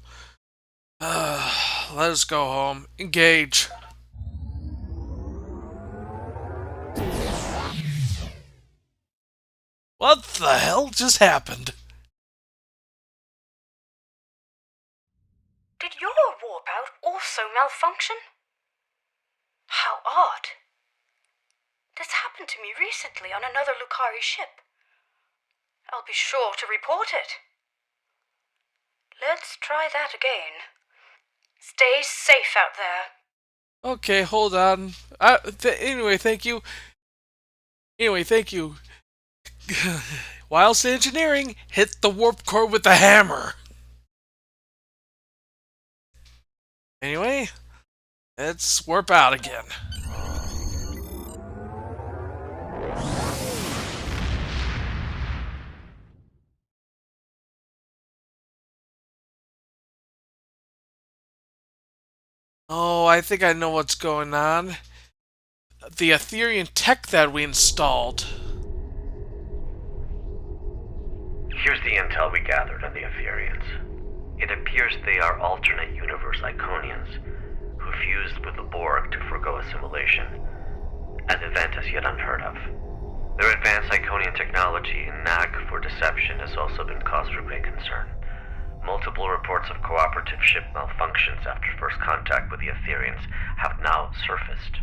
Speaker 1: Let us go home. Engage. What the hell just happened?
Speaker 3: Did your warp out also malfunction? How odd. This happened to me recently on another Lucari ship. I'll be sure to report it. Let's try that again. Stay safe out there.
Speaker 1: Okay, hold on. Anyway, thank you. Whilst engineering, hit the warp core with the hammer. Anyway, let's warp out again. Oh, I think I know what's going on. The Aetherian tech that we installed.
Speaker 2: Here's the intel we gathered on the Aetherians. It appears they are alternate universe Iconians who fused with the Borg to forgo assimilation, an event as yet unheard of. Their advanced Iconian technology and knack for deception has also been cause for great concern. Multiple reports of cooperative ship malfunctions after first contact with the Aetherians have now surfaced.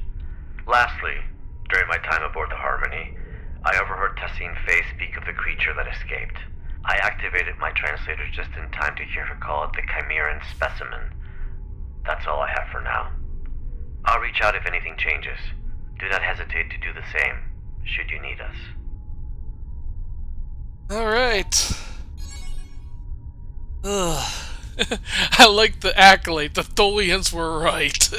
Speaker 2: Lastly, during my time aboard the Harmony, I overheard Tassine Fey speak of the creature that escaped. I activated my translator just in time to hear her call it the Chimeran specimen. That's all I have for now. I'll reach out if anything changes. Do not hesitate to do the same, should you need us.
Speaker 1: Alright. I like the accolade. The Tholians were right.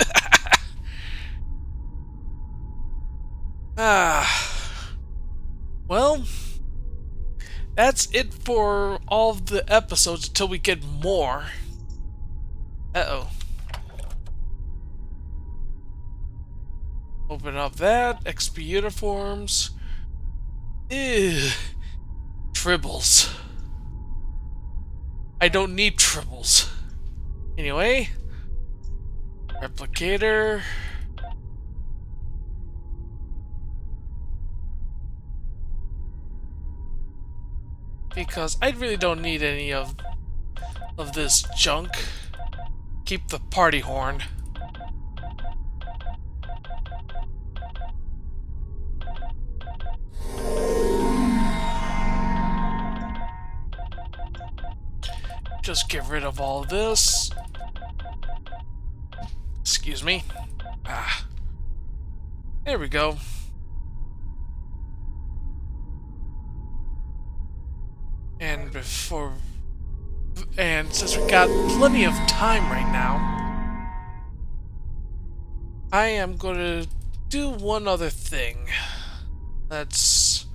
Speaker 1: Well, that's it for all of the episodes until we get more. Uh-oh. Open up that. XP uniforms. Ew. Tribbles. I don't need tribbles. Anyway. Replicator. Because I really don't need any of this junk. Keep the party horn. Just get rid of all this. Excuse me. There we go. And since we got plenty of time right now, I am going to do one other thing. Let's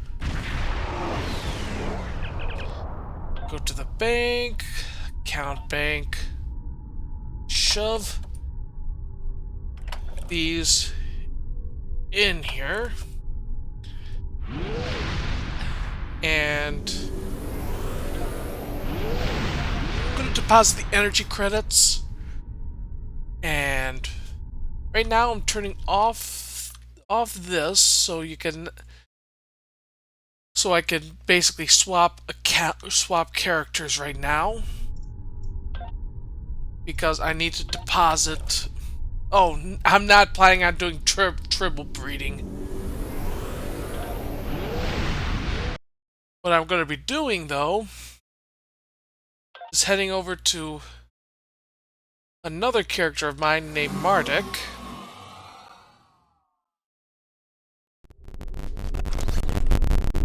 Speaker 1: go to the bank, count bank, shove. these in here. And I'm going to deposit the energy credits. And right now I'm turning off this so I can basically swap characters right now, because I need to deposit. Oh, I'm not planning on doing triple breeding. What I'm going to be doing, though, is heading over to another character of mine named Marduk.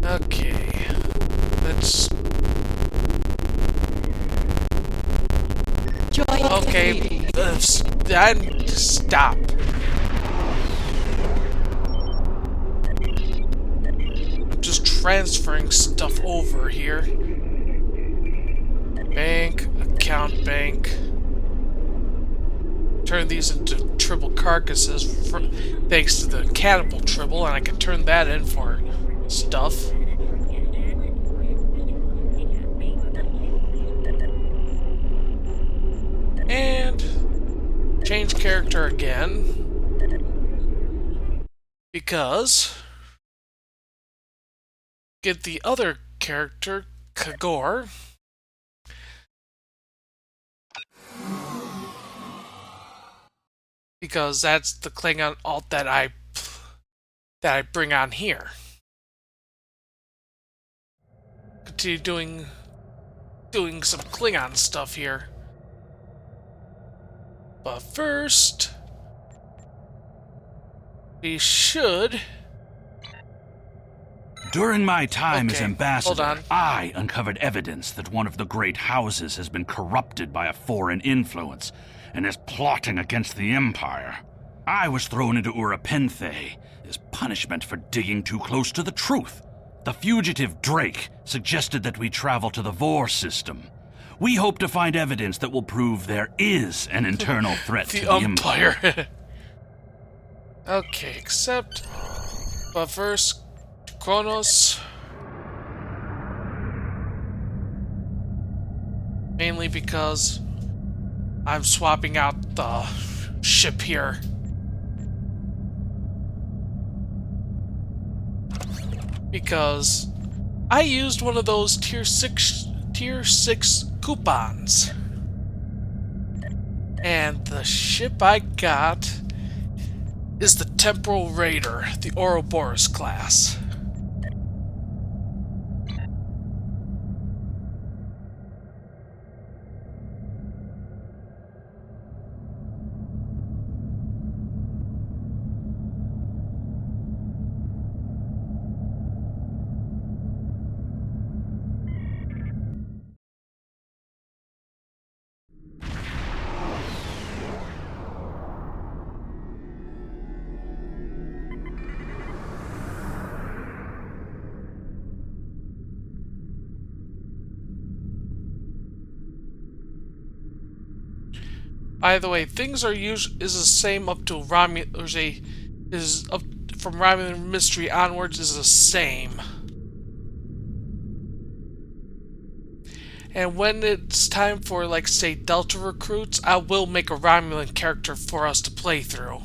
Speaker 1: Okay, let's... Okay, stop. I'm just transferring stuff over here. Bank, account bank. Turn these into tribble carcasses thanks to the cannibal tribble, and I can turn that in for stuff. And change character again, because get the other character, Kagor. Because that's the Klingon alt that I bring on here. Continue doing some Klingon stuff here. But first, we should...
Speaker 9: During my time as ambassador,
Speaker 1: hold on.
Speaker 9: I uncovered evidence that one of the great houses has been corrupted by a foreign influence and is plotting against the Empire. I was thrown into Urapenthe as punishment for digging too close to the truth. The fugitive Drake suggested that we travel to the Vor system. We hope to find evidence that will prove there is an internal threat to the Empire.
Speaker 1: Okay, accept. But first, Kronos. Mainly because I'm swapping out the ship here. Because I used one of those tier 6 coupons. And the ship I got is the Temporal Raider, the Ouroboros class. By the way, things are is the same up to Romulan, is up from Romulan Mystery onwards is the same. And when it's time for, like, say, Delta recruits, I will make a Romulan character for us to play through.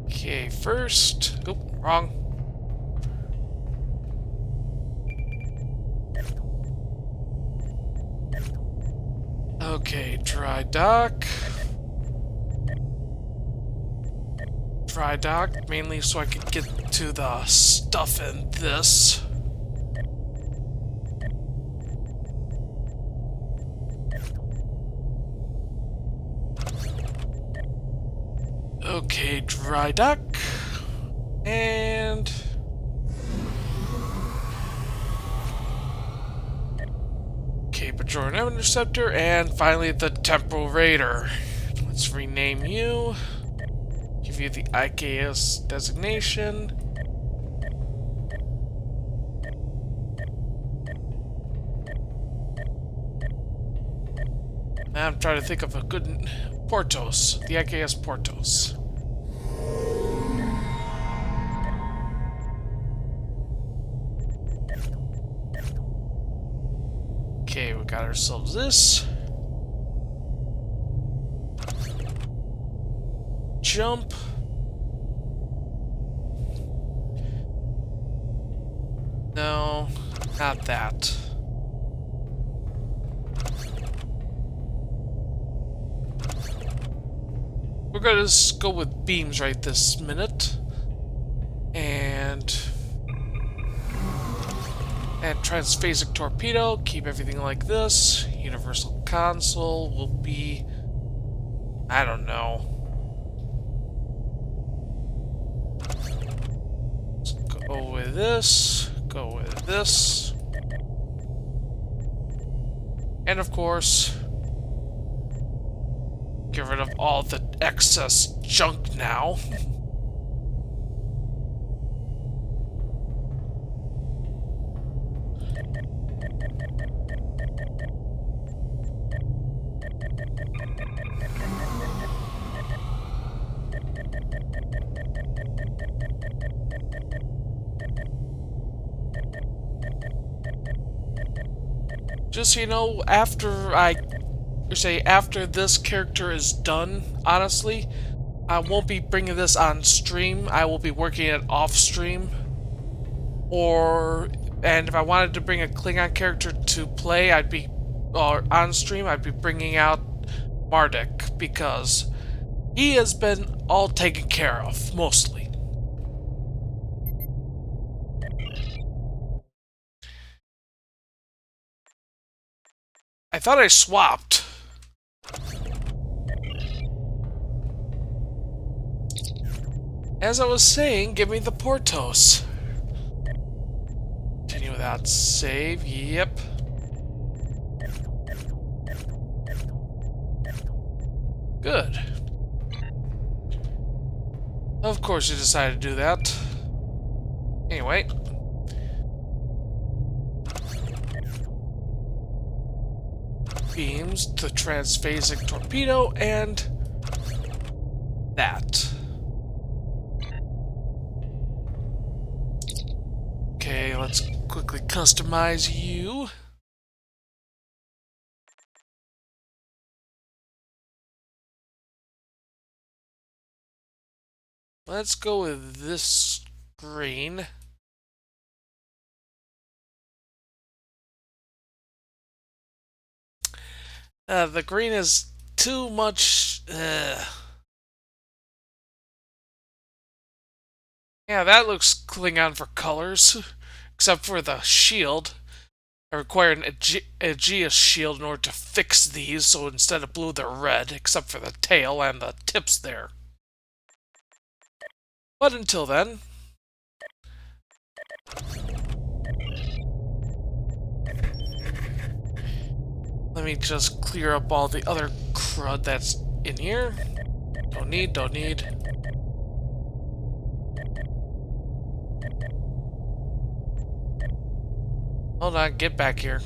Speaker 1: Okay, first... Oh, wrong. Okay, dry dock. Dry dock, mainly so I could get to the stuff in this. Okay, dry dock. And... okay, Bajoran Interceptor, and finally the Temporal Raider. Let's rename you. Give you the IKS designation. Now I'm trying to think of a good Portos. The IKS Portos. Okay, we got ourselves this. Jump. No, not that. We're gonna just go with beams right this minute. And transphasic torpedo, keep everything like this. Universal console will be, I don't know. Let's go with this, go with this. And of course, get rid of all the excess junk now. Just so you know, after this character is done, honestly, I won't be bringing this on stream. I will be working it off stream. And if I wanted to bring a Klingon character to play, on stream, I'd be bringing out Marduk, because he has been all taken care of, mostly. I thought I swapped. As I was saying, give me the Portos. Continue without save, yep. Good. Of course you decided to do that. Anyway. Beams, the transphasic torpedo, and that. Okay, let's quickly customize you. Let's go with this green. The green is too much. Yeah, that looks Klingon for colors, except for the shield. I require an Aegis shield in order to fix these, so instead of blue, they're red, except for the tail and the tips there. But until then, let me just clear up all the other crud that's in here. Don't need. Hold on, get back here.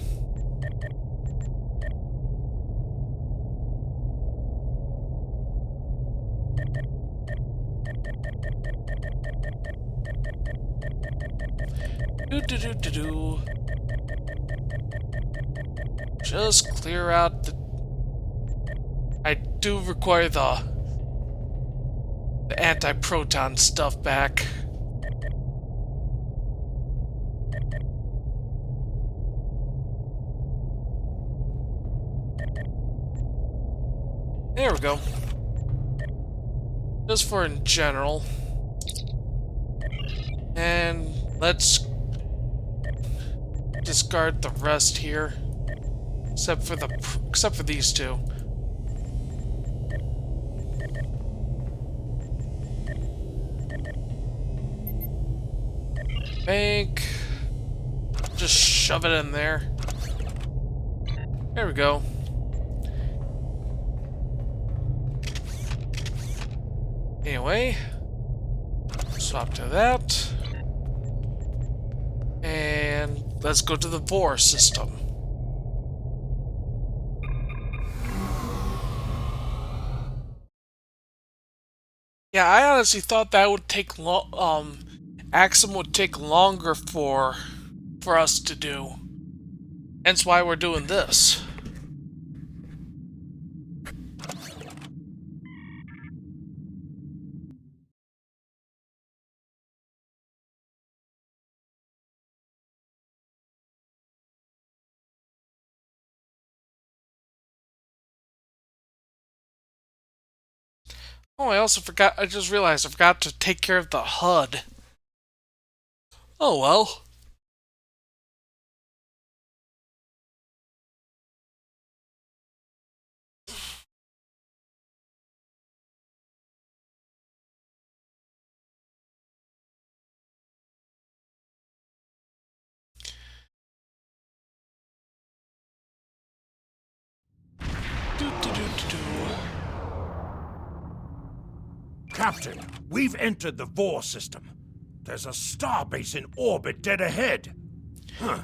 Speaker 1: Do. Just clear out the... I do require the anti-proton stuff back. There we go. Just for in general. And let's discard the rest here. Except for these two. Bank. Just shove it in there. There we go. Anyway, swap to that. And let's go to the VOR system. Yeah, I honestly thought that would take Axum would take longer for us to do. Hence why we're doing this. Oh, I also forgot, I just realized I forgot to take care of the HUD. Oh well.
Speaker 10: Captain, we've entered the VOR system. There's a starbase in orbit dead ahead. Huh.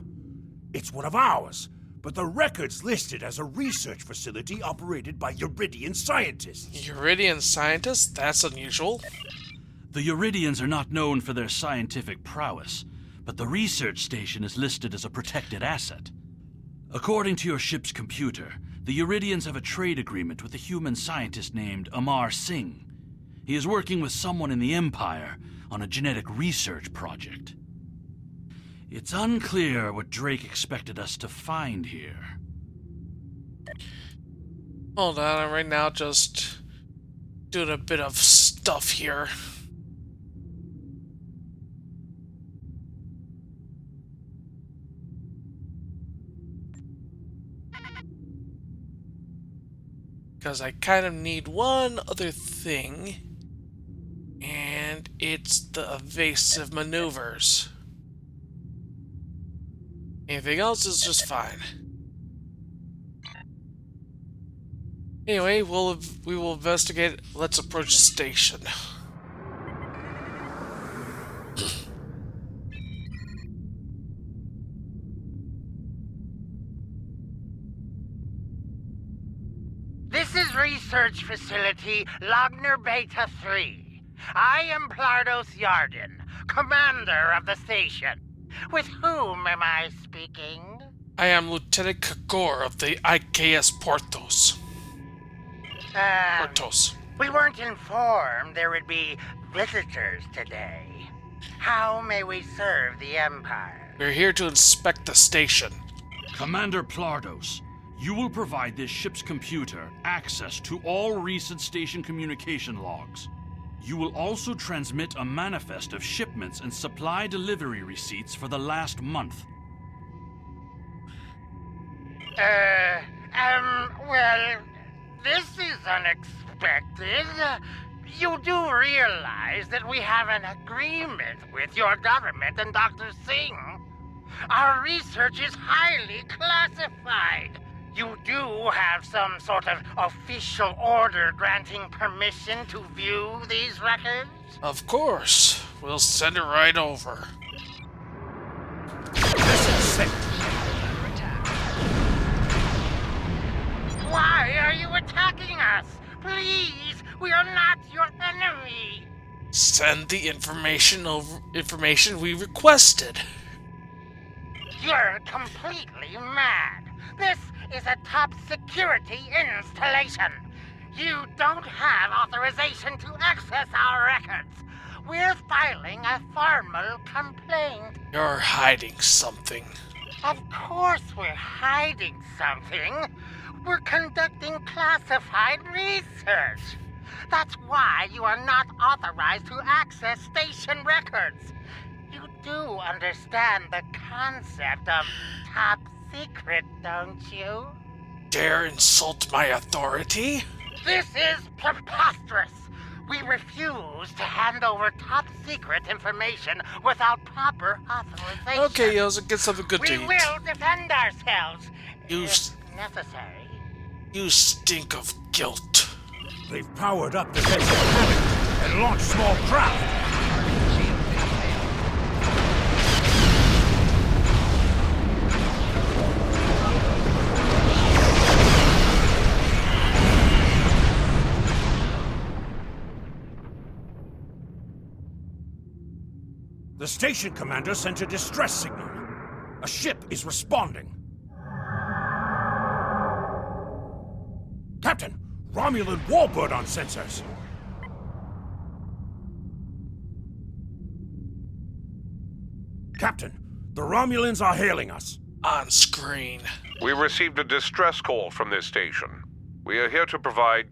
Speaker 10: It's one of ours, but the record's listed as a research facility operated by Euridian scientists.
Speaker 1: Euridian scientists? That's unusual.
Speaker 9: The Euridians are not known for their scientific prowess, but the research station is listed as a protected asset. According to your ship's computer, the Euridians have a trade agreement with a human scientist named Amar Singh. He is working with someone in the Empire on a genetic research project. It's unclear what Drake expected us to find here.
Speaker 1: Hold on, I'm right now just doing a bit of stuff here. Because I kind of need one other thing. And it's the evasive maneuvers. Anything else is just fine. Anyway, we will investigate. Let's approach the station.
Speaker 11: This is Research Facility Logner Beta 3. I am Plardos Yarden, commander of the station. With whom am I speaking?
Speaker 1: I am Lieutenant Kagor of the IKS Portos.
Speaker 11: We weren't informed there would be visitors today. How may we serve the Empire?
Speaker 1: We're here to inspect the station.
Speaker 9: Commander Plardos, you will provide this ship's computer access to all recent station communication logs. You will also transmit a manifest of shipments and supply delivery receipts for the last month.
Speaker 11: Well, this is unexpected. You do realize that we have an agreement with your government and Dr. Singh. Our research is highly classified. You do have some sort of official order granting permission to view these records?
Speaker 1: Of course. We'll send it right over.
Speaker 10: This is sick.
Speaker 11: Why are you attacking us? Please, we are not your enemy.
Speaker 1: Send the information we requested.
Speaker 11: You're completely mad. This is a top security installation. You don't have authorization to access our records. We're filing a formal complaint.
Speaker 1: You're hiding something.
Speaker 11: Of course we're hiding something. We're conducting classified research. That's why you are not authorized to access station records. You do understand the concept of top secret, don't you?
Speaker 1: Dare insult my authority?
Speaker 11: This is preposterous. We refuse to hand over top secret information without proper authorization.
Speaker 1: Okay, Yoza, get something good to eat.
Speaker 11: We will defend ourselves
Speaker 1: You
Speaker 11: if necessary.
Speaker 1: You stink of guilt.
Speaker 10: They've powered up defensive cannon and launch small craft. The station commander sent a distress signal. A ship is responding. Captain, Romulan warbird on sensors. Captain, the Romulans are hailing us.
Speaker 1: On screen.
Speaker 12: We received a distress call from this station. We are here to provide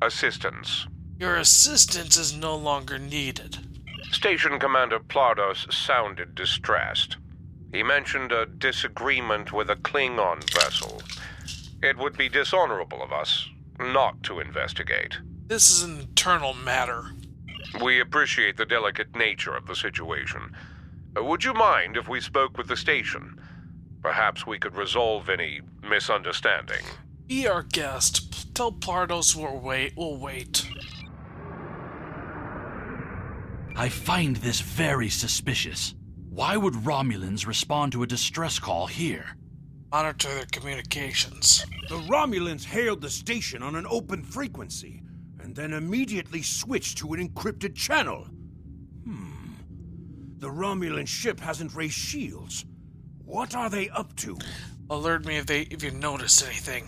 Speaker 12: assistance.
Speaker 1: Your assistance is no longer needed.
Speaker 12: Station Commander Plardos sounded distressed. He mentioned a disagreement with a Klingon vessel. It would be dishonorable of us not to investigate.
Speaker 1: This is an internal matter.
Speaker 12: We appreciate the delicate nature of the situation. Would you mind if we spoke with the station? Perhaps we could resolve any misunderstanding.
Speaker 1: Be our guest. Tell Plardos we'll wait.
Speaker 9: I find this very suspicious. Why would Romulans respond to a distress call here?
Speaker 1: Monitor their communications.
Speaker 10: The Romulans hailed the station on an open frequency, and then immediately switched to an encrypted channel. The Romulan ship hasn't raised shields. What are they up to?
Speaker 1: Alert me if you notice anything.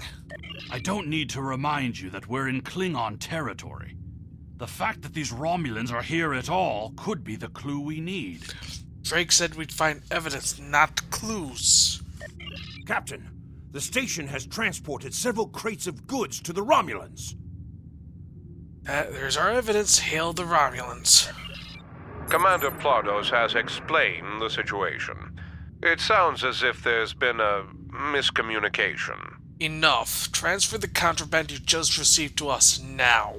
Speaker 9: I don't need to remind you that we're in Klingon territory. The fact that these Romulans are here at all could be the clue we need.
Speaker 1: Drake said we'd find evidence, not clues.
Speaker 10: Captain, the station has transported several crates of goods to the Romulans.
Speaker 1: There's our evidence. Hail the Romulans.
Speaker 12: Commander Plardos has explained the situation. It sounds as if there's been a miscommunication.
Speaker 1: Enough. Transfer the contraband you just received to us now.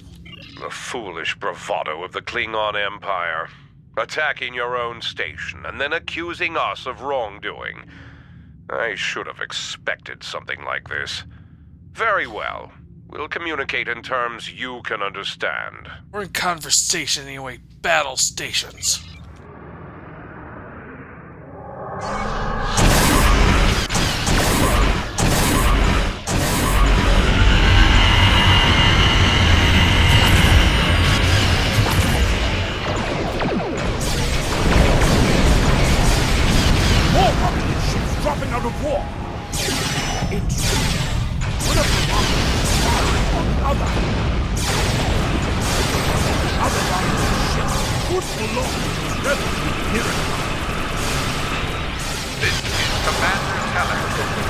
Speaker 12: The foolish bravado of the Klingon Empire. Attacking your own station and then accusing us of wrongdoing. I should have expected something like this. Very well. We'll communicate in terms you can understand.
Speaker 1: We're in conversation anyway. Battle stations.
Speaker 10: Dropping out of war. Interesting. One of the Romulans firing on the other. Other Romulan ships could belong to these rebels here.
Speaker 13: This is Commander Teller,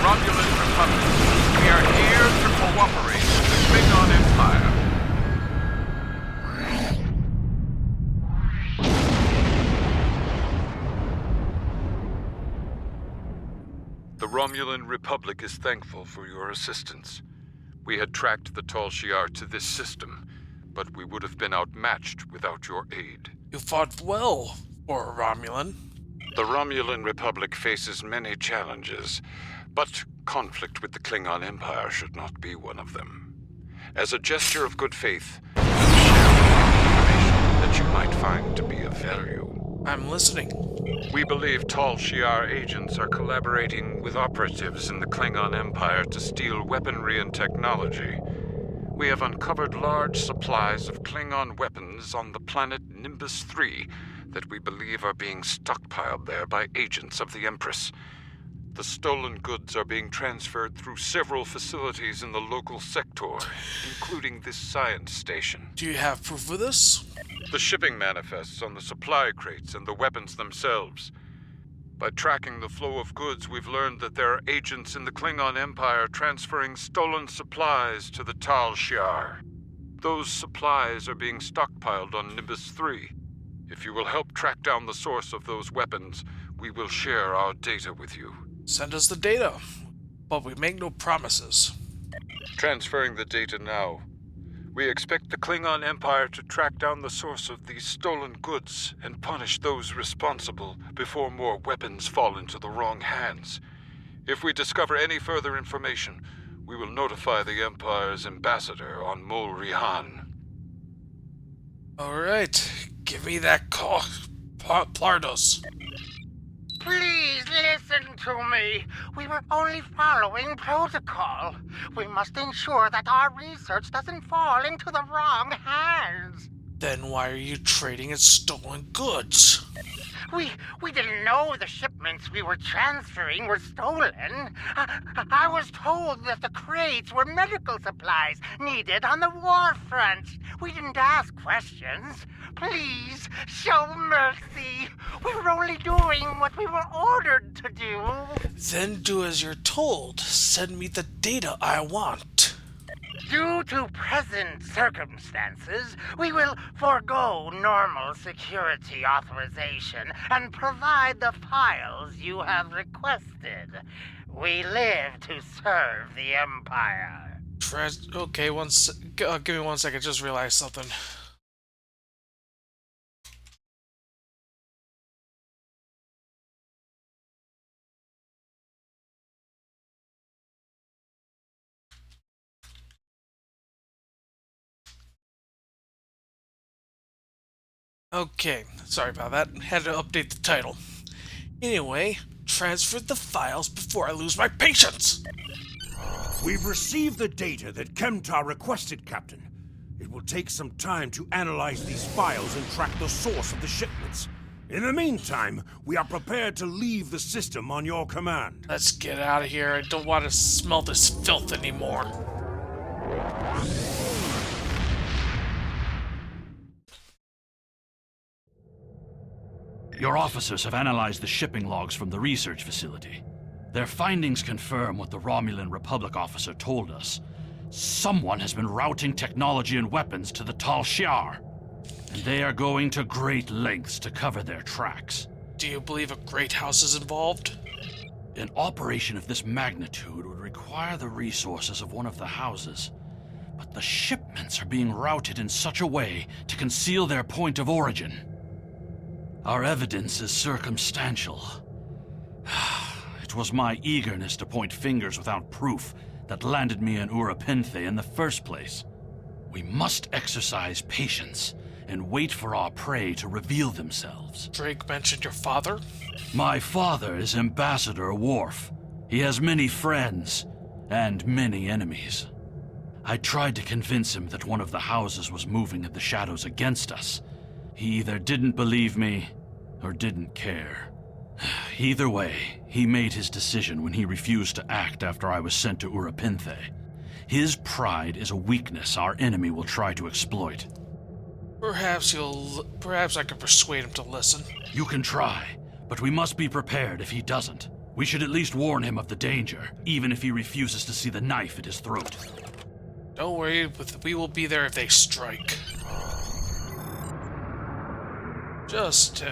Speaker 13: Romulan Republic. We are here to cooperate with the Klingon Empire.
Speaker 14: The Romulan Republic is thankful for your assistance. We had tracked the Tal Shiar to this system, but we would have been outmatched without your aid.
Speaker 1: You fought well for a Romulan.
Speaker 14: The Romulan Republic faces many challenges, but conflict with the Klingon Empire should not be one of them. As a gesture of good faith, I will share information that you might find to be of value.
Speaker 1: I'm listening.
Speaker 14: We believe Tal Shiar agents are collaborating with operatives in the Klingon Empire to steal weaponry and technology. We have uncovered large supplies of Klingon weapons on the planet Nimbus 3 that we believe are being stockpiled there by agents of the Empress. The stolen goods are being transferred through several facilities in the local sector, including this science station.
Speaker 1: Do you have proof of this?
Speaker 14: The shipping manifests on the supply crates and the weapons themselves. By tracking the flow of goods, we've learned that there are agents in the Klingon Empire transferring stolen supplies to the Tal Shiar. Those supplies are being stockpiled on Nimbus 3. If you will help track down the source of those weapons, we will share our data with you.
Speaker 1: Send us the data, but we make no promises.
Speaker 14: Transferring the data now. We expect the Klingon Empire to track down the source of these stolen goods and punish those responsible before more weapons fall into the wrong hands. If we discover any further information, we will notify the Empire's ambassador on Mol Rihan.
Speaker 1: Alright, give me that call, Plardos.
Speaker 11: Please listen to me. We were only following protocol. We must ensure that our research doesn't fall into the wrong hands.
Speaker 1: Then why are you trading in stolen goods?
Speaker 11: We didn't know the shipments we were transferring were stolen. I was told that the crates were medical supplies needed on the war front. We didn't ask questions. Please, show mercy. We were only doing what we were ordered to do.
Speaker 1: Then do as you're told. Send me the data I want.
Speaker 11: Due to present circumstances, we will forego normal security authorization and provide the files you have requested. We live to serve the Empire.
Speaker 1: Okay, give me 1 second, just realized something. Okay, sorry about that. Had to update the title. Anyway, transfer the files before I lose my patience!
Speaker 10: We've received the data that Kemtar requested, Captain. It will take some time to analyze these files and track the source of the shipments. In the meantime, we are prepared to leave the system on your command.
Speaker 1: Let's get out of here. I don't want to smell this filth anymore.
Speaker 9: Your officers have analyzed the shipping logs from the research facility. Their findings confirm what the Romulan Republic officer told us. Someone has been routing technology and weapons to the Tal Shiar, and they are going to great lengths to cover their tracks.
Speaker 1: Do you believe a great house is involved?
Speaker 9: An operation of this magnitude would require the resources of one of the houses, but the shipments are being routed in such a way to conceal their point of origin. Our evidence is circumstantial. It was my eagerness to point fingers without proof that landed me in Urapinthe in the first place. We must exercise patience and wait for our prey to reveal themselves.
Speaker 1: Drake mentioned your father?
Speaker 9: My father is Ambassador Worf. He has many friends and many enemies. I tried to convince him that one of the houses was moving in the shadows against us. He either didn't believe me or didn't care. Either way, he made his decision when he refused to act after I was sent to Urapinthe. His pride is a weakness our enemy will try to exploit.
Speaker 1: Perhaps I can persuade him to listen.
Speaker 9: You can try, but we must be prepared if he doesn't. We should at least warn him of the danger, even if he refuses to see the knife at his throat.
Speaker 1: Don't worry, we will be there if they strike. Just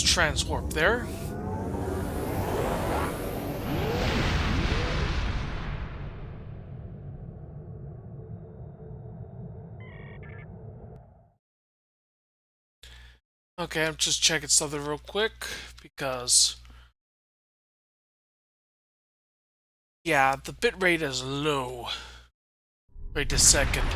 Speaker 1: transwarp there. Okay, I'm just checking something real quick because yeah, the bitrate is low. Wait a second.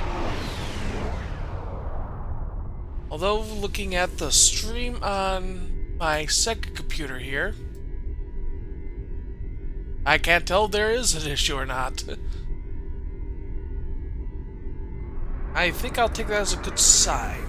Speaker 1: Although looking at the stream on my second computer here, I can't tell if there is an issue or not. I think I'll take that as a good sign.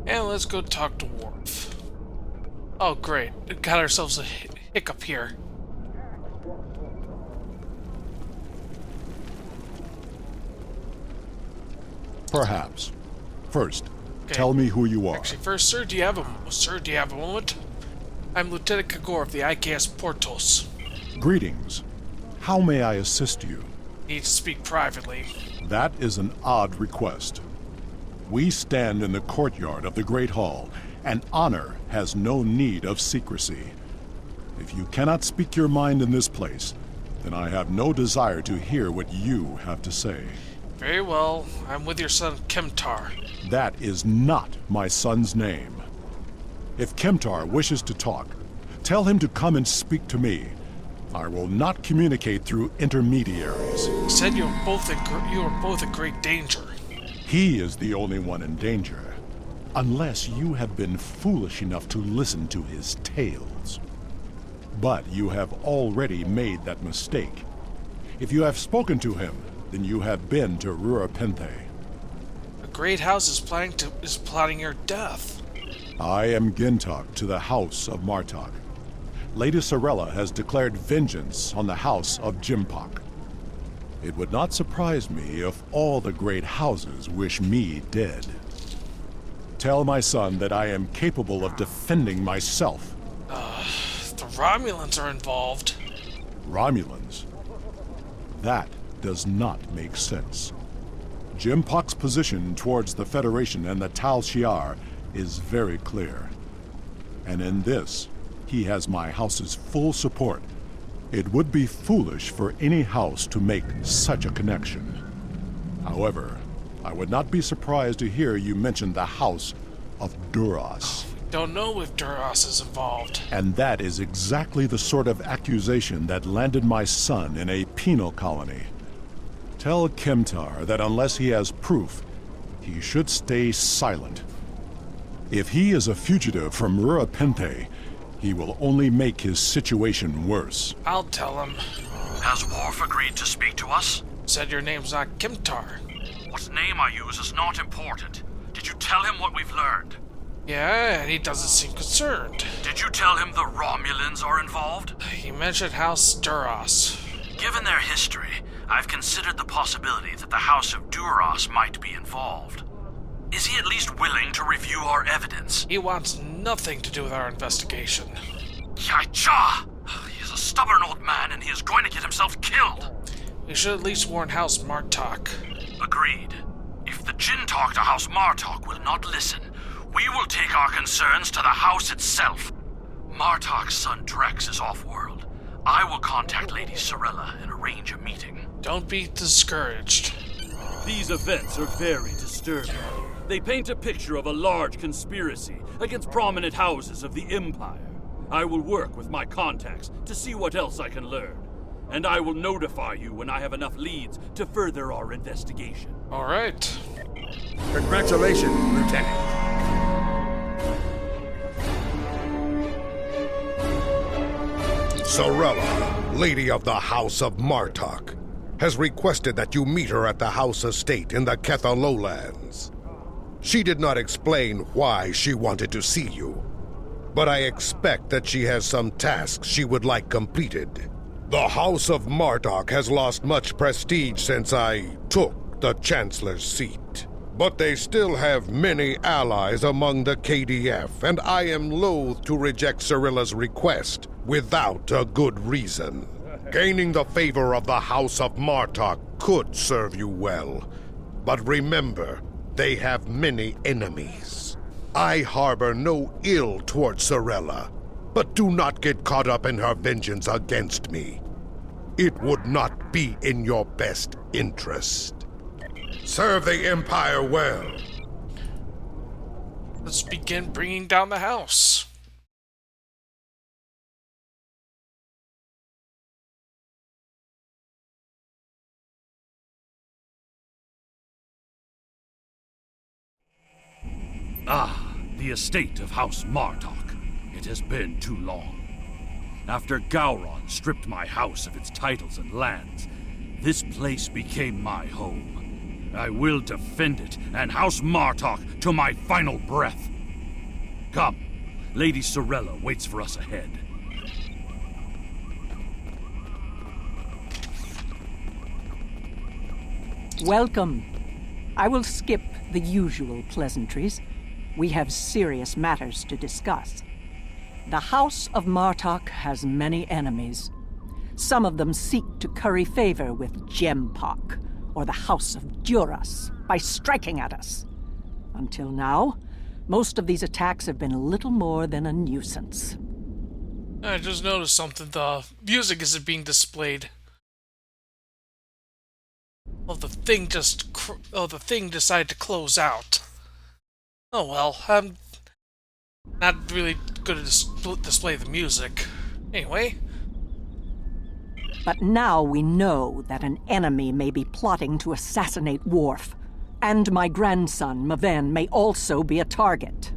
Speaker 1: And let's go talk to Worf. Oh great, we got ourselves a hiccup here.
Speaker 15: Perhaps. First, tell me who you are.
Speaker 1: Actually, first, sir, do you have a moment? I'm Lieutenant Kagor of the IKS Portos.
Speaker 15: Greetings. How may I assist you?
Speaker 1: Need to speak privately.
Speaker 15: That is an odd request. We stand in the courtyard of the Great Hall, and honor has no need of secrecy. If you cannot speak your mind in this place, then I have no desire to hear what you have to say.
Speaker 1: Very well. I'm with your son, Kemtar.
Speaker 15: That is not my son's name. If Kemtar wishes to talk, tell him to come and speak to me. I will not communicate through intermediaries.
Speaker 1: You said you were both in great danger.
Speaker 15: He is the only one in danger, unless you have been foolish enough to listen to his tales. But you have already made that mistake. If you have spoken to him, then you have been to Rurapenthe.
Speaker 1: The Great House is plotting your death.
Speaker 15: I am Gintok to the House of Martok. Lady Sorella has declared vengeance on the House of Jimpok. It would not surprise me if all the great houses wish me dead. Tell my son that I am capable of defending myself.
Speaker 1: The Romulans are involved.
Speaker 15: Romulans? That does not make sense. Jimpok's position towards the Federation and the Tal Shiar is very clear. And in this, he has my house's full support. It would be foolish for any house to make such a connection. However, I would not be surprised to hear you mention the House of Duras.
Speaker 1: Don't know if Duras is involved.
Speaker 15: And that is exactly the sort of accusation that landed my son in a penal colony. Tell Kemtar that unless he has proof, he should stay silent. If he is a fugitive from Rurapenthe, he will only make his situation worse.
Speaker 1: I'll tell him.
Speaker 9: Has Worf agreed to speak to us?
Speaker 1: Said your name's not Kemtar.
Speaker 9: What name I use is not important. Did you tell him what we've learned?
Speaker 1: Yeah, and he doesn't seem concerned.
Speaker 9: Did you tell him the Romulans are involved?
Speaker 1: He mentioned House Duras.
Speaker 9: Given their history, I've considered the possibility that the House of Duras might be involved. Is he at least willing to review our evidence?
Speaker 1: He wants nothing to do with our investigation.
Speaker 9: Yai-cha! He is a stubborn old man and he is going to get himself killed.
Speaker 1: We should at least warn House Martok.
Speaker 9: Agreed. If the Jinn talk to House Martok will not listen, we will take our concerns to the house itself. Martok's son Drex is off-world. I will contact Lady Sorella and arrange a meeting.
Speaker 1: Don't be discouraged.
Speaker 16: These events are very disturbing. They paint a picture of a large conspiracy against prominent houses of the Empire. I will work with my contacts to see what else I can learn. And I will notify you when I have enough leads to further our investigation.
Speaker 1: All right.
Speaker 10: Congratulations, Lieutenant.
Speaker 17: Sorella, Lady of the House of Martok, has requested that you meet her at the House Estate in the Ketha Lowlands. She did not explain why she wanted to see you, but I expect that she has some tasks she would like completed. The House of Martok has lost much prestige since I took the Chancellor's seat, but they still have many allies among the KDF, and I am loath to reject Sorella's request without a good reason. Gaining the favor of the House of Martok could serve you well, but remember, they have many enemies. I harbor no ill towards Sorella, but do not get caught up in her vengeance against me. It would not be in your best interest. Serve the Empire well.
Speaker 1: Let's begin bringing down the house.
Speaker 9: Ah, the estate of House Martok. It has been too long. After Gowron stripped my house of its titles and lands, this place became my home. I will defend it and House Martok to my final breath. Come, Lady Sorella waits for us ahead.
Speaker 18: Welcome. I will skip the usual pleasantries. We have serious matters to discuss. The House of Martok has many enemies. some of them seek to curry favor with Gempok, or the House of Duras, by striking at us. Until now, most of these attacks have been little more than a nuisance.
Speaker 1: I just noticed something. The music isn't being displayed. Oh, the thing decided to close out. Oh well, I'm not really good to display the music. Anyway.
Speaker 18: But now we know that an enemy may be plotting to assassinate Worf, and my grandson, Maven, may also be a target.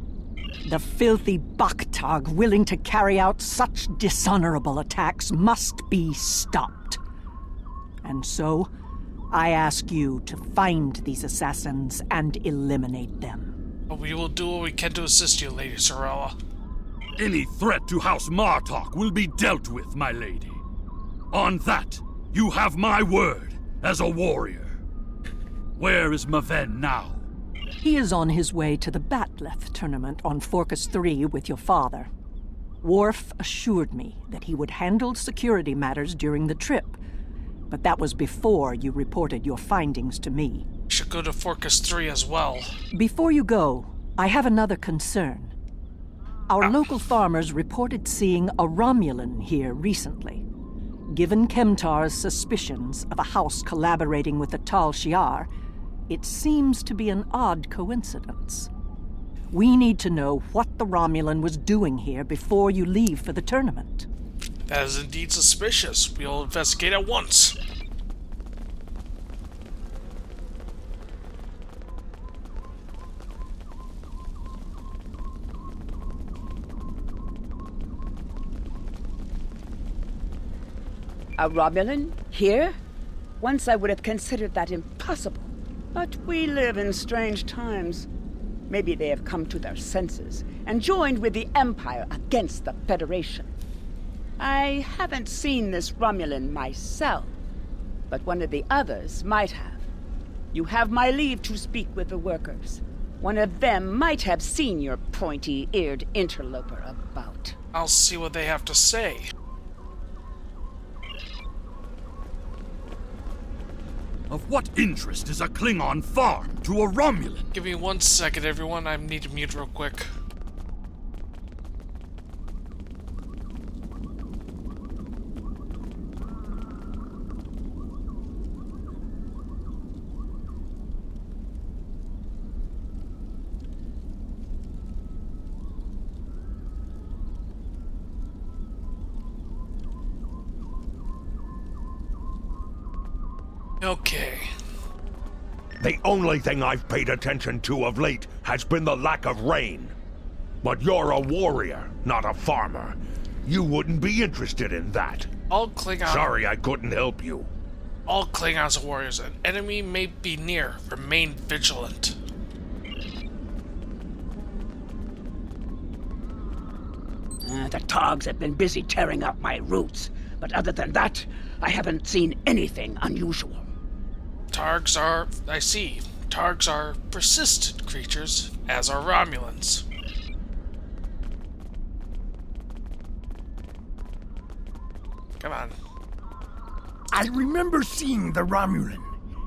Speaker 18: The filthy Baktag willing to carry out such dishonorable attacks must be stopped. And so, I ask you to find these assassins and eliminate them.
Speaker 1: We will do what we can to assist you, Lady Sorella.
Speaker 9: Any threat to House Martok will be dealt with, my lady. On that, you have my word as a warrior. Where is Maven now?
Speaker 18: He is on his way to the Battletech tournament on Forcus 3 with your father. Worf assured me that he would handle security matters during the trip, but that was before you reported your findings to me.
Speaker 1: You should go to Forcus 3 as well.
Speaker 18: Before you go, I have another concern. Our local farmers reported seeing a Romulan here recently. Given Kemtar's suspicions of a house collaborating with the Tal Shiar, it seems to be an odd coincidence. We need to know what the Romulan was doing here before you leave for the tournament.
Speaker 1: That is indeed suspicious. We'll investigate at once.
Speaker 19: A Romulan? Here? Once I would have considered that impossible. But we live in strange times. Maybe they have come to their senses and joined with the Empire against the Federation. I haven't seen this Romulan myself, but one of the others might have. You have my leave to speak with the workers. One of them might have seen your pointy-eared interloper about.
Speaker 1: I'll see what they have to say.
Speaker 9: Of what interest is a Klingon farm to a Romulan?
Speaker 1: Give me 1 second, everyone. I need to mute real quick. Okay.
Speaker 10: The only thing I've paid attention to of late has been the lack of rain. But you're a warrior, not a farmer. You wouldn't be interested in that.
Speaker 1: All Klingons.
Speaker 10: Sorry I couldn't help you.
Speaker 1: All Klingons are warriors. An enemy may be near. Remain vigilant.
Speaker 19: The Togs have been busy tearing up my roots, but other than that, I haven't seen anything unusual.
Speaker 1: Targs are... I see. Targs are persistent creatures, as are Romulans. Come on.
Speaker 20: I remember seeing the Romulan.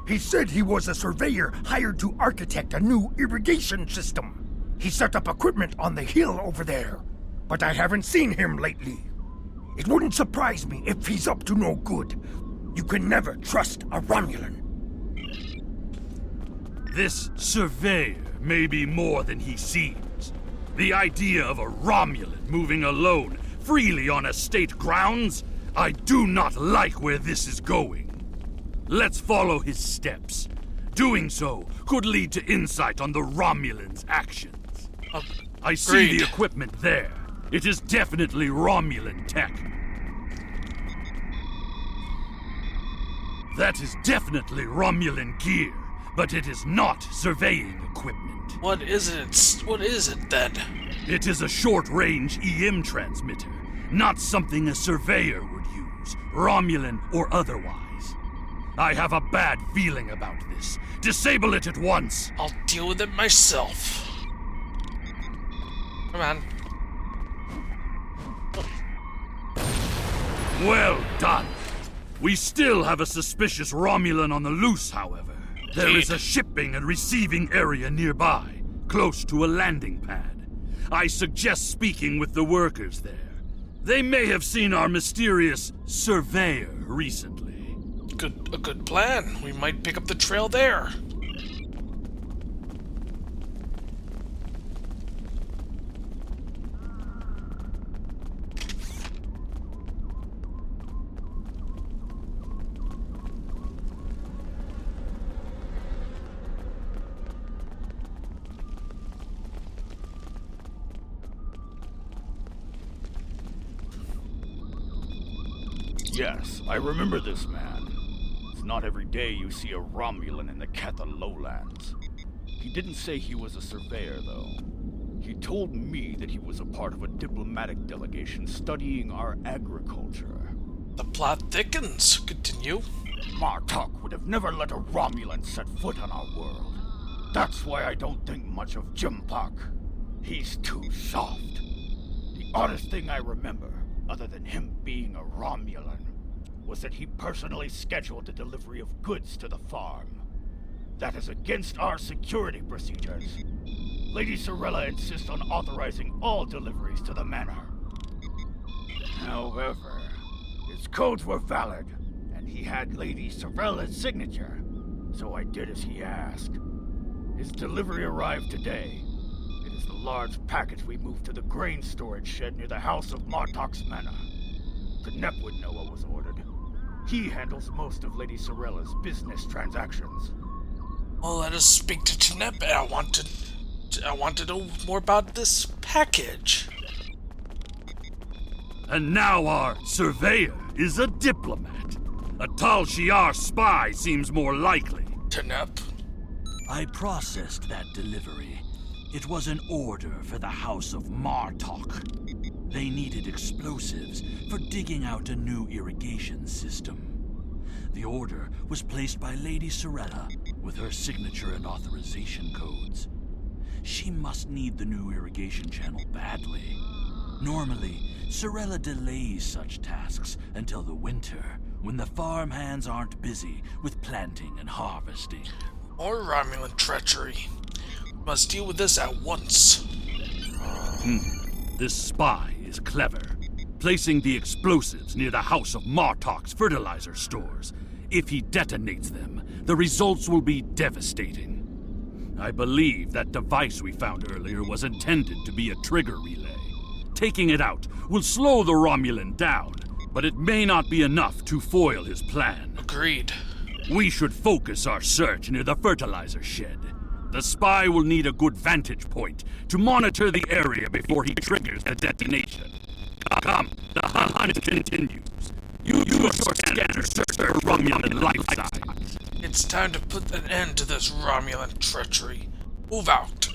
Speaker 20: He said he was a surveyor hired to architect a new irrigation system. He set up equipment on the hill over there, but I haven't seen him lately. It wouldn't surprise me if he's up to no good. You can never trust a Romulan.
Speaker 9: This surveyor may be more than he seems. The idea of a Romulan moving alone, freely on estate grounds? I do not like where this is going. Let's follow his steps. Doing so could lead to insight on the Romulan's actions. I see the equipment there. It is definitely Romulan tech. That is definitely Romulan gear, but it is not surveying equipment.
Speaker 1: What is it? What is it then?
Speaker 9: It is a short-range EM transmitter, not something a surveyor would use, Romulan or otherwise. I have a bad feeling about this. Disable it at once.
Speaker 1: I'll deal with it myself. Come on.
Speaker 9: Well done. We still have a suspicious Romulan on the loose, however. There is a shipping and receiving area nearby, close to a landing pad. I suggest speaking with the workers there. They may have seen our mysterious surveyor recently.
Speaker 1: A good plan. We might pick up the trail there.
Speaker 21: Yes, I remember this man. It's not every day you see a Romulan in the Ketha lowlands. He didn't say he was a surveyor, though. He told me that he was a part of a diplomatic delegation studying our agriculture.
Speaker 1: The plot thickens. Continue.
Speaker 21: Martok would have never let a Romulan set foot on our world. That's why I don't think much of Jimpak. He's too soft. The oddest thing I remember, other than him being a Romulan, was that he personally scheduled the delivery of goods to the farm. That is against our security procedures. Lady Sorella insists on authorizing all deliveries to the manor. However, his codes were valid, and he had Lady Sorella's signature, so I did as he asked. His delivery arrived today. It is the large package we moved to the grain storage shed near the house of Martok's manor. Tnep would know what was ordered. He handles most of Lady Sorella's business transactions.
Speaker 1: Well, let us speak to Tnep. I want to know more about this package.
Speaker 9: And now our surveyor is a diplomat. A Tal Shiar spy seems more likely.
Speaker 1: Tnep?
Speaker 9: I processed that delivery. It was an order for the House of Martok. They needed explosives for digging out a new irrigation system. The order was placed by Lady Sorella with her signature and authorization codes. She must need the new irrigation channel badly. Normally, Sorella delays such tasks until the winter, when the farm hands aren't busy with planting and harvesting.
Speaker 1: More Romulan treachery. We must deal with this at once.
Speaker 9: This spy is clever, placing the explosives near the House of Martok's fertilizer stores. If he detonates them, the results will be devastating. I believe that device we found earlier was intended to be a trigger relay. Taking it out will slow the Romulan down, but it may not be enough to foil his plan.
Speaker 1: Agreed.
Speaker 9: We should focus our search near the fertilizer shed. The spy will need a good vantage point to monitor the area before he triggers the detonation. Come, the hunt continues. Use your scanner to search for Romulan life signs.
Speaker 1: It's time to put an end to this Romulan treachery. Move out.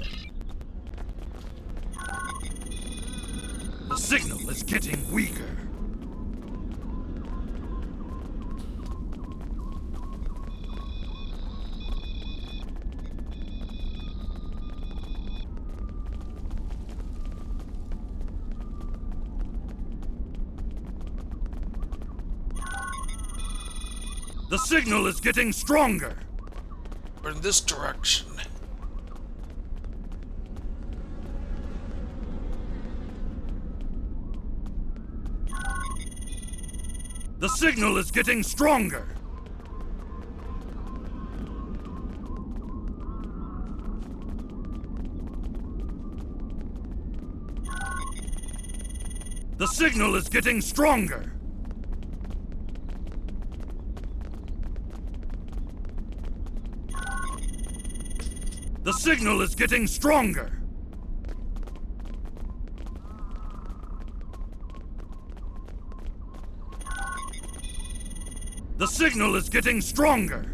Speaker 9: The signal is getting weaker. The signal is getting stronger!
Speaker 1: We're in this direction.
Speaker 9: The signal is getting stronger! The signal is getting stronger! The signal is getting stronger! The signal is getting stronger!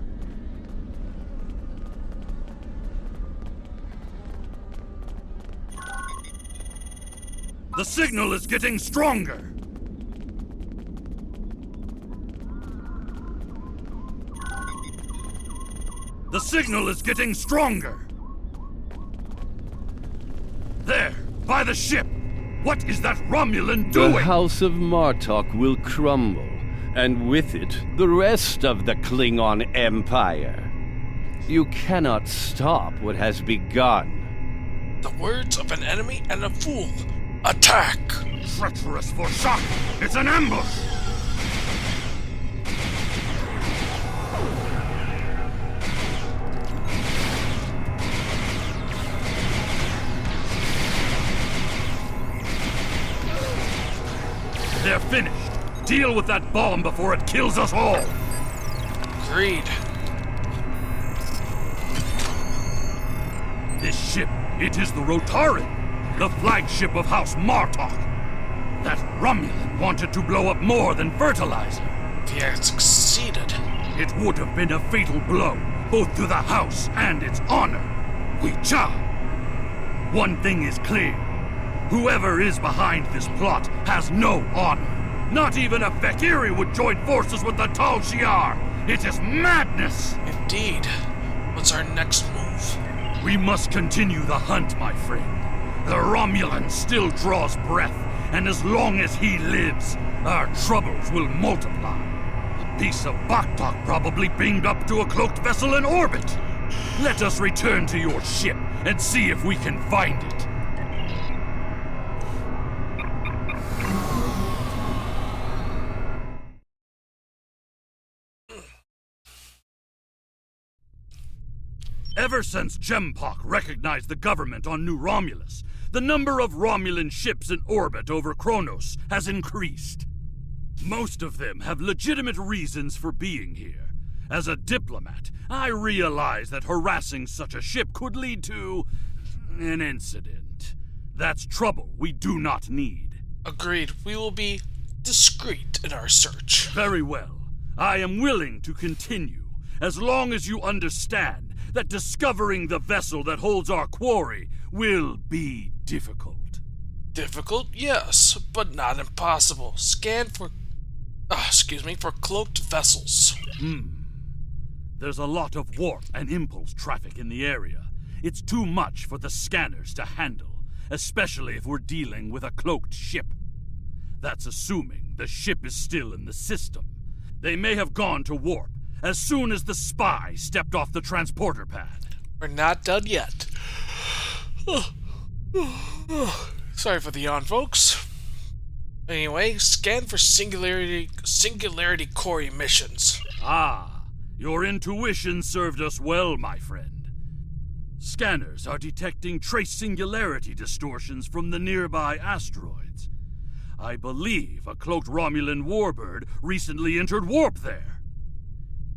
Speaker 9: The signal is getting stronger! The signal is getting stronger! There, by the ship!
Speaker 16: What is that Romulan doing?
Speaker 6: The House of Martok will crumble, and with it, the rest of the Klingon Empire. You cannot stop what has begun.
Speaker 1: The words of an enemy and a fool. Attack!
Speaker 16: Treacherous for shock! It's an ambush! They're finished. Deal with that bomb before it kills us all.
Speaker 1: Agreed.
Speaker 16: This ship, it is the Rotaran, the flagship of House Martok. That Romulan wanted to blow up more than fertilizer.
Speaker 1: He had succeeded.
Speaker 16: It would have been a fatal blow, both to the House and its honor. Weecha! One thing is clear. Whoever is behind this plot has no honor. Not even a Fekiri would join forces with the Tal Shiar. It is madness!
Speaker 1: Indeed. What's our next move?
Speaker 16: We must continue the hunt, my friend. The Romulan still draws breath, and as long as he lives, our troubles will multiply. A piece of Baktok probably beamed up to a cloaked vessel in orbit. Let us return to your ship and see if we can find it. Ever since Jempok recognized the government on New Romulus, the number of Romulan ships in orbit over Kronos has increased. Most of them have legitimate reasons for being here. As a diplomat, I realize that harassing such a ship could lead to an incident. That's trouble we do not need.
Speaker 1: Agreed. We will be discreet in our search.
Speaker 16: Very well. I am willing to continue, as long as you understand that discovering the vessel that holds our quarry will be difficult.
Speaker 1: Difficult? Yes, but not impossible. Scan for... for cloaked vessels.
Speaker 16: There's a lot of warp and impulse traffic in the area. It's too much for the scanners to handle, especially if we're dealing with a cloaked ship. That's assuming the ship is still in the system. They may have gone to warp as soon as the spy stepped off the transporter pad.
Speaker 1: We're not done yet. Sorry for the yawn, folks. Anyway, scan for singularity core emissions.
Speaker 16: Ah, your intuition served us well, my friend. Scanners are detecting trace singularity distortions from the nearby asteroids. I believe a cloaked Romulan warbird recently entered warp there.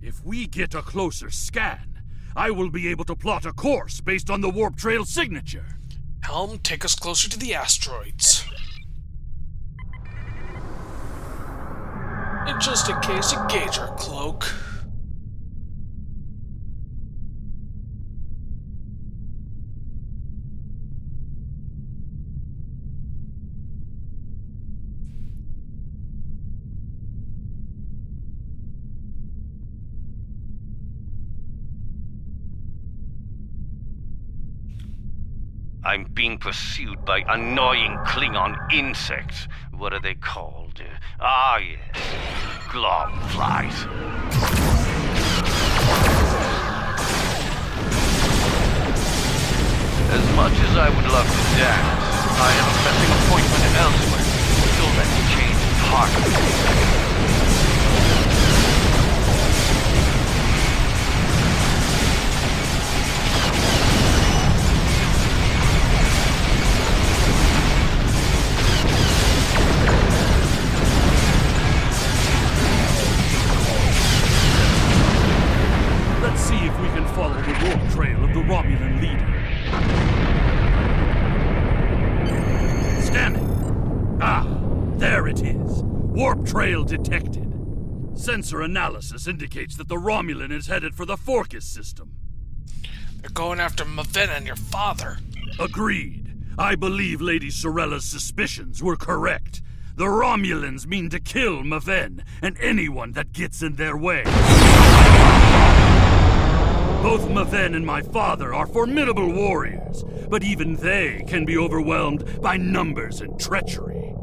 Speaker 16: If we get a closer scan, I will be able to plot a course based on the warp trail signature.
Speaker 1: Helm, take us closer to the asteroids. And just in case, engage our cloak.
Speaker 6: I'm being pursued by annoying Klingon insects. What are they called? Yes. Globflies. As much as I would love to dance, I have a pressing appointment elsewhere. You'll let me change target.
Speaker 16: Let's see if we can follow the warp trail of the Romulan leader. Scanning. Ah, there it is. Warp trail detected. Sensor analysis indicates that the Romulan is headed for the Forcus system.
Speaker 1: They're going after Maven and your father.
Speaker 16: Agreed. I believe Lady Sorella's suspicions were correct. The Romulans mean to kill Maven and anyone that gets in their way. Both Maven and my father are formidable warriors, but even they can be overwhelmed by numbers and treachery.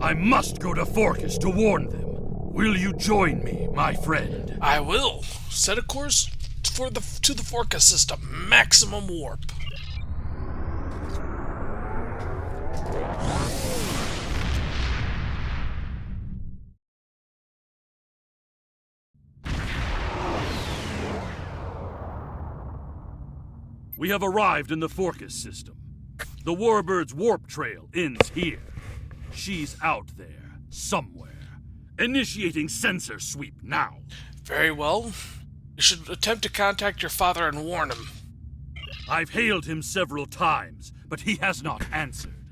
Speaker 16: I must go to Forcas to warn them. Will you join me, my friend?
Speaker 1: I will. Set a course to the Forcas system. Maximum warp.
Speaker 16: We have arrived in the Forcas system. The Warbird's warp trail ends here. She's out there, somewhere. Initiating sensor sweep now.
Speaker 1: Very well. You should attempt to contact your father and warn him.
Speaker 16: I've hailed him several times, but he has not answered.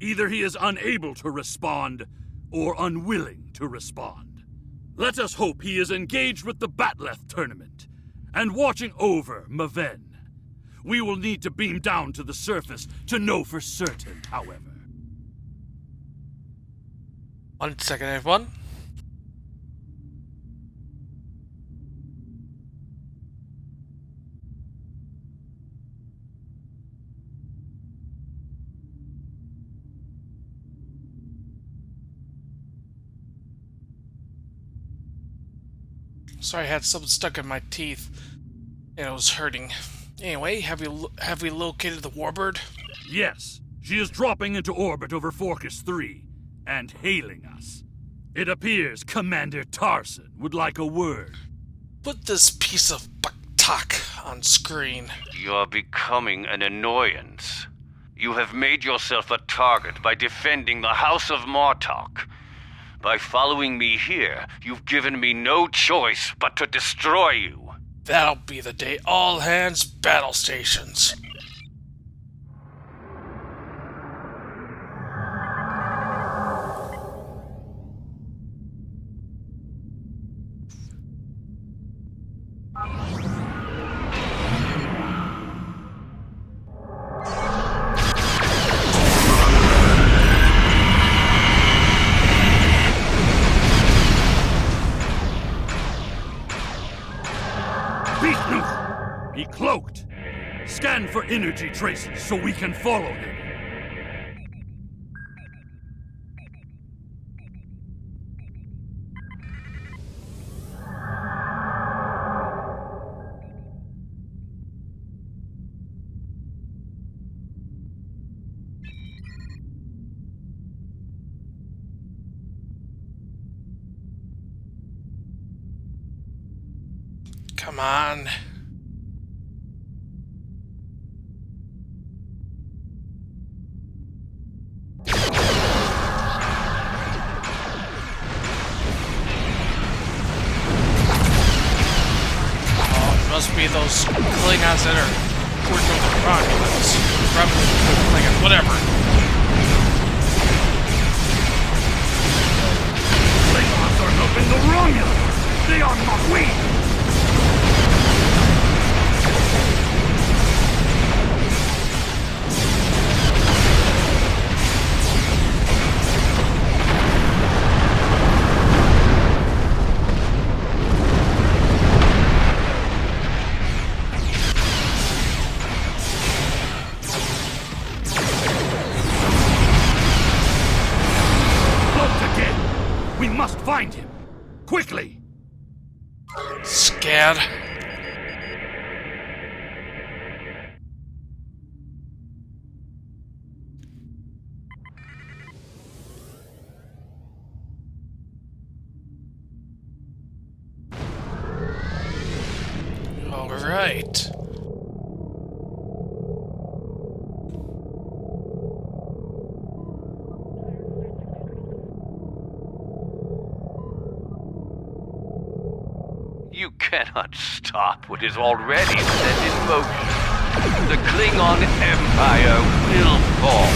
Speaker 16: Either he is unable to respond, or unwilling to respond. Let us hope he is engaged with the Battletech tournament, and watching over Maven. We will need to beam down to the surface to know for certain, however.
Speaker 1: 1 second, everyone. Sorry, I had something stuck in my teeth, and it was hurting. Anyway, have we located the Warbird?
Speaker 16: Yes, she is dropping into orbit over Forcas 3, and hailing us. It appears Commander Tarson would like a word.
Speaker 1: Put this piece of talk on screen.
Speaker 6: You're becoming an annoyance. You have made yourself a target by defending the House of Martok. By following me here, you've given me no choice but to destroy you.
Speaker 1: That'll be the day all hands battle stations.
Speaker 16: Be cloaked! Scan for energy traces so we can follow him.
Speaker 1: Come on. Must be those Klingons that are working with the Romulans. Klingons, whatever.
Speaker 16: Klingons are helping the Romulans! They are not we! Find him! Quickly!
Speaker 1: Scared. All right.
Speaker 6: You cannot stop what is already set in motion. The Klingon Empire will fall.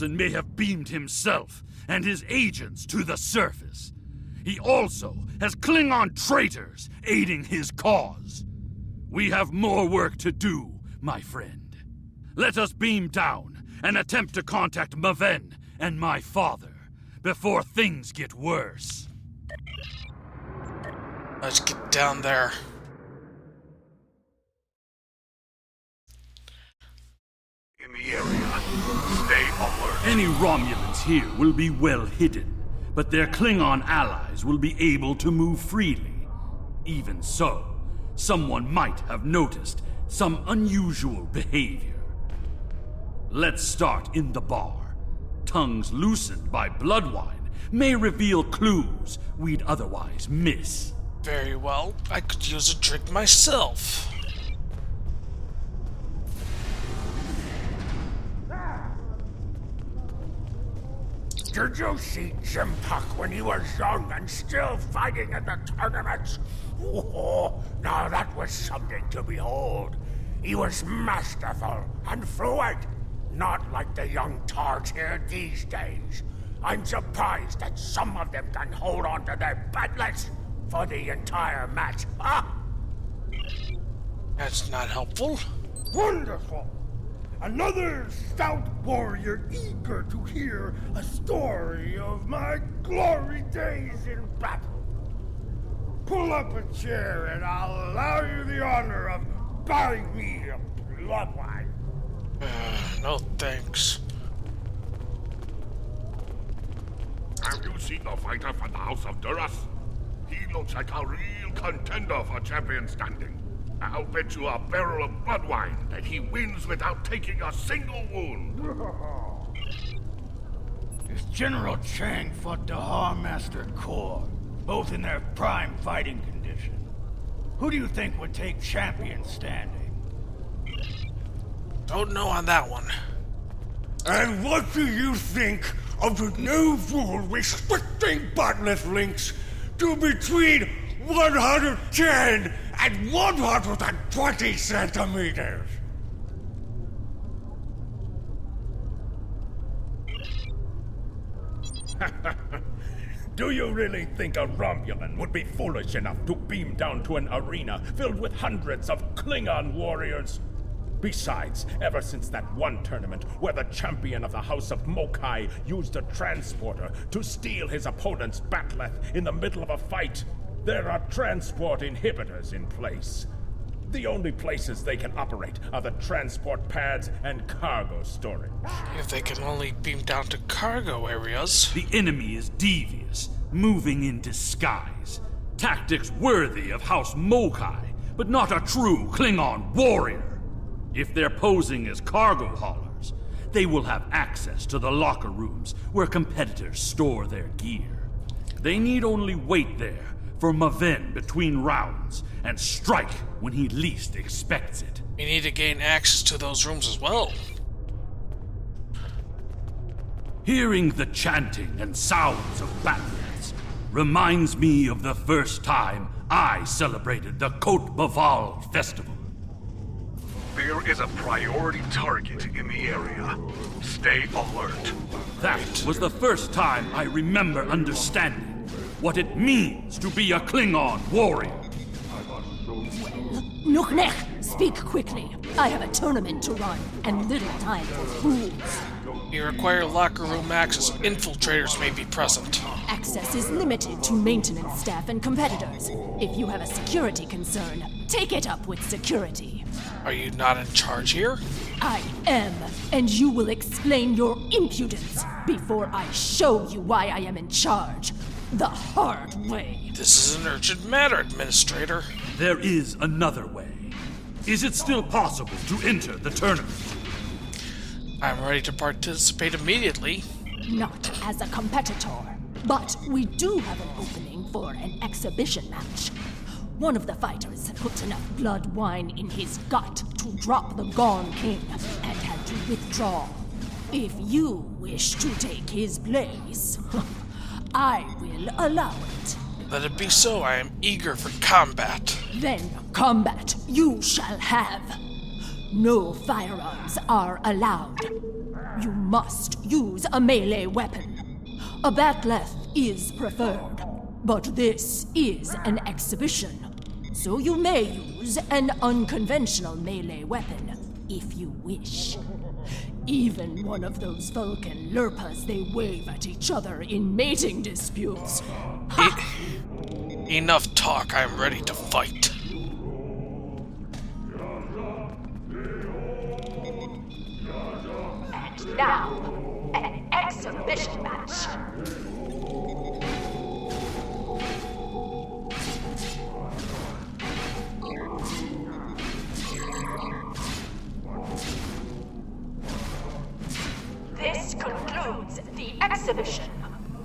Speaker 9: Olsen may have beamed himself and his agents to the surface. He also has Klingon traitors aiding his cause. We have more work to do, my friend. Let us beam down and attempt to contact Maven and my father before things get worse.
Speaker 1: Let's get down there.
Speaker 9: In the area, stay alert. Any Romulans here will be well hidden, but their Klingon allies will be able to move freely. Even so, someone might have noticed some unusual behavior. Let's start in the bar. Tongues loosened by blood wine may reveal clues we'd otherwise miss.
Speaker 1: Very well. I could use a drink myself.
Speaker 10: Did you see Jim Puck when he was young and still fighting in the tournaments? Oh, now that was something to behold. He was masterful and fluid, not like the young tards here these days. I'm surprised that some of them can hold on to their batlets for the entire match. Ah!
Speaker 1: That's not helpful.
Speaker 20: Wonderful! Another stout warrior eager to hear a story of my glory days in battle. Pull up a chair and I'll allow you the honor of buying me a blood wine.
Speaker 1: No thanks.
Speaker 8: Have you seen the fighter from the House of Duras? He looks like a real contender for champion standing. I'll bet you a barrel of blood wine that he wins without taking a single wound.
Speaker 21: This General Chang fought Dahar Master Kor, both in their prime fighting condition. Who do you think would take champion standing?
Speaker 1: Don't know on that one.
Speaker 10: And what do you think of the new rule restricting botnet links to between 110 and 120 centimeters?
Speaker 22: Do you really think a Romulan would be foolish enough to beam down to an arena filled with hundreds of Klingon warriors? Besides, ever since that one tournament where the champion of the House of Mokai used a transporter to steal his opponent's batleth in the middle of a fight, there are transport inhibitors in place. The only places they can operate are the transport pads and cargo storage.
Speaker 1: If they can only beam down to cargo areas.
Speaker 9: The enemy is devious, moving in disguise. Tactics worthy of House Mokai, but not a true Klingon warrior. If they're posing as cargo haulers, they will have access to the locker rooms where competitors store their gear. They need only wait there for Maven between rounds and strike when he least expects it.
Speaker 1: We need to gain access to those rooms as well.
Speaker 9: Hearing the chanting and sounds of batlets reminds me of the first time I celebrated the Côte Baval festival.
Speaker 8: There is a priority target in the area. Stay alert.
Speaker 9: That was the first time I remember understanding what it means to be a Klingon warrior.
Speaker 23: Nuknech, speak quickly. I have a tournament to run, and little time for fools.
Speaker 1: You require locker room access. Infiltrators may be present.
Speaker 23: Access is limited to maintenance staff and competitors. If you have a security concern, take it up with security.
Speaker 1: Are you not in charge here?
Speaker 23: I am, and you will explain your impudence before I show you why I am in charge. The hard way.
Speaker 1: This is an urgent matter, Administrator.
Speaker 9: There is another way. Is it still possible to enter the tournament?
Speaker 1: I'm ready to participate immediately.
Speaker 23: Not as a competitor, but we do have an opening for an exhibition match. One of the fighters put enough blood wine in his gut to drop the Gone King and had to withdraw. If you wish to take his place, I will allow it.
Speaker 1: Let it be so. I am eager for combat.
Speaker 23: Then combat you shall have. No firearms are allowed. you must use a melee weapon. A Battletech is preferred, but this is an exhibition, so you may use an unconventional melee weapon if you wish. Even one of those Vulcan lurpas they wave at each other in mating disputes.
Speaker 1: Enough talk, I'm ready to fight.
Speaker 23: And now, an exhibition match. This concludes the exhibition.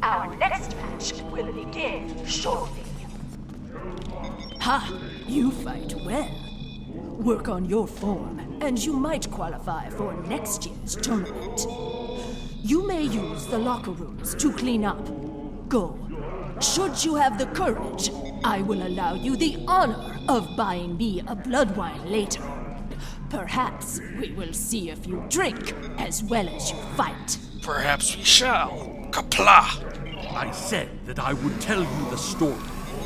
Speaker 23: Our next match will begin shortly. Ha! You fight well. Work on your form, and you might qualify for next year's tournament. You may use the locker rooms to clean up. Go. Should you have the courage, I will allow you the honor of buying me a blood wine later. Perhaps we will see if you drink as well as you fight.
Speaker 1: Perhaps we shall. Kapla!
Speaker 16: I said that I would tell you the story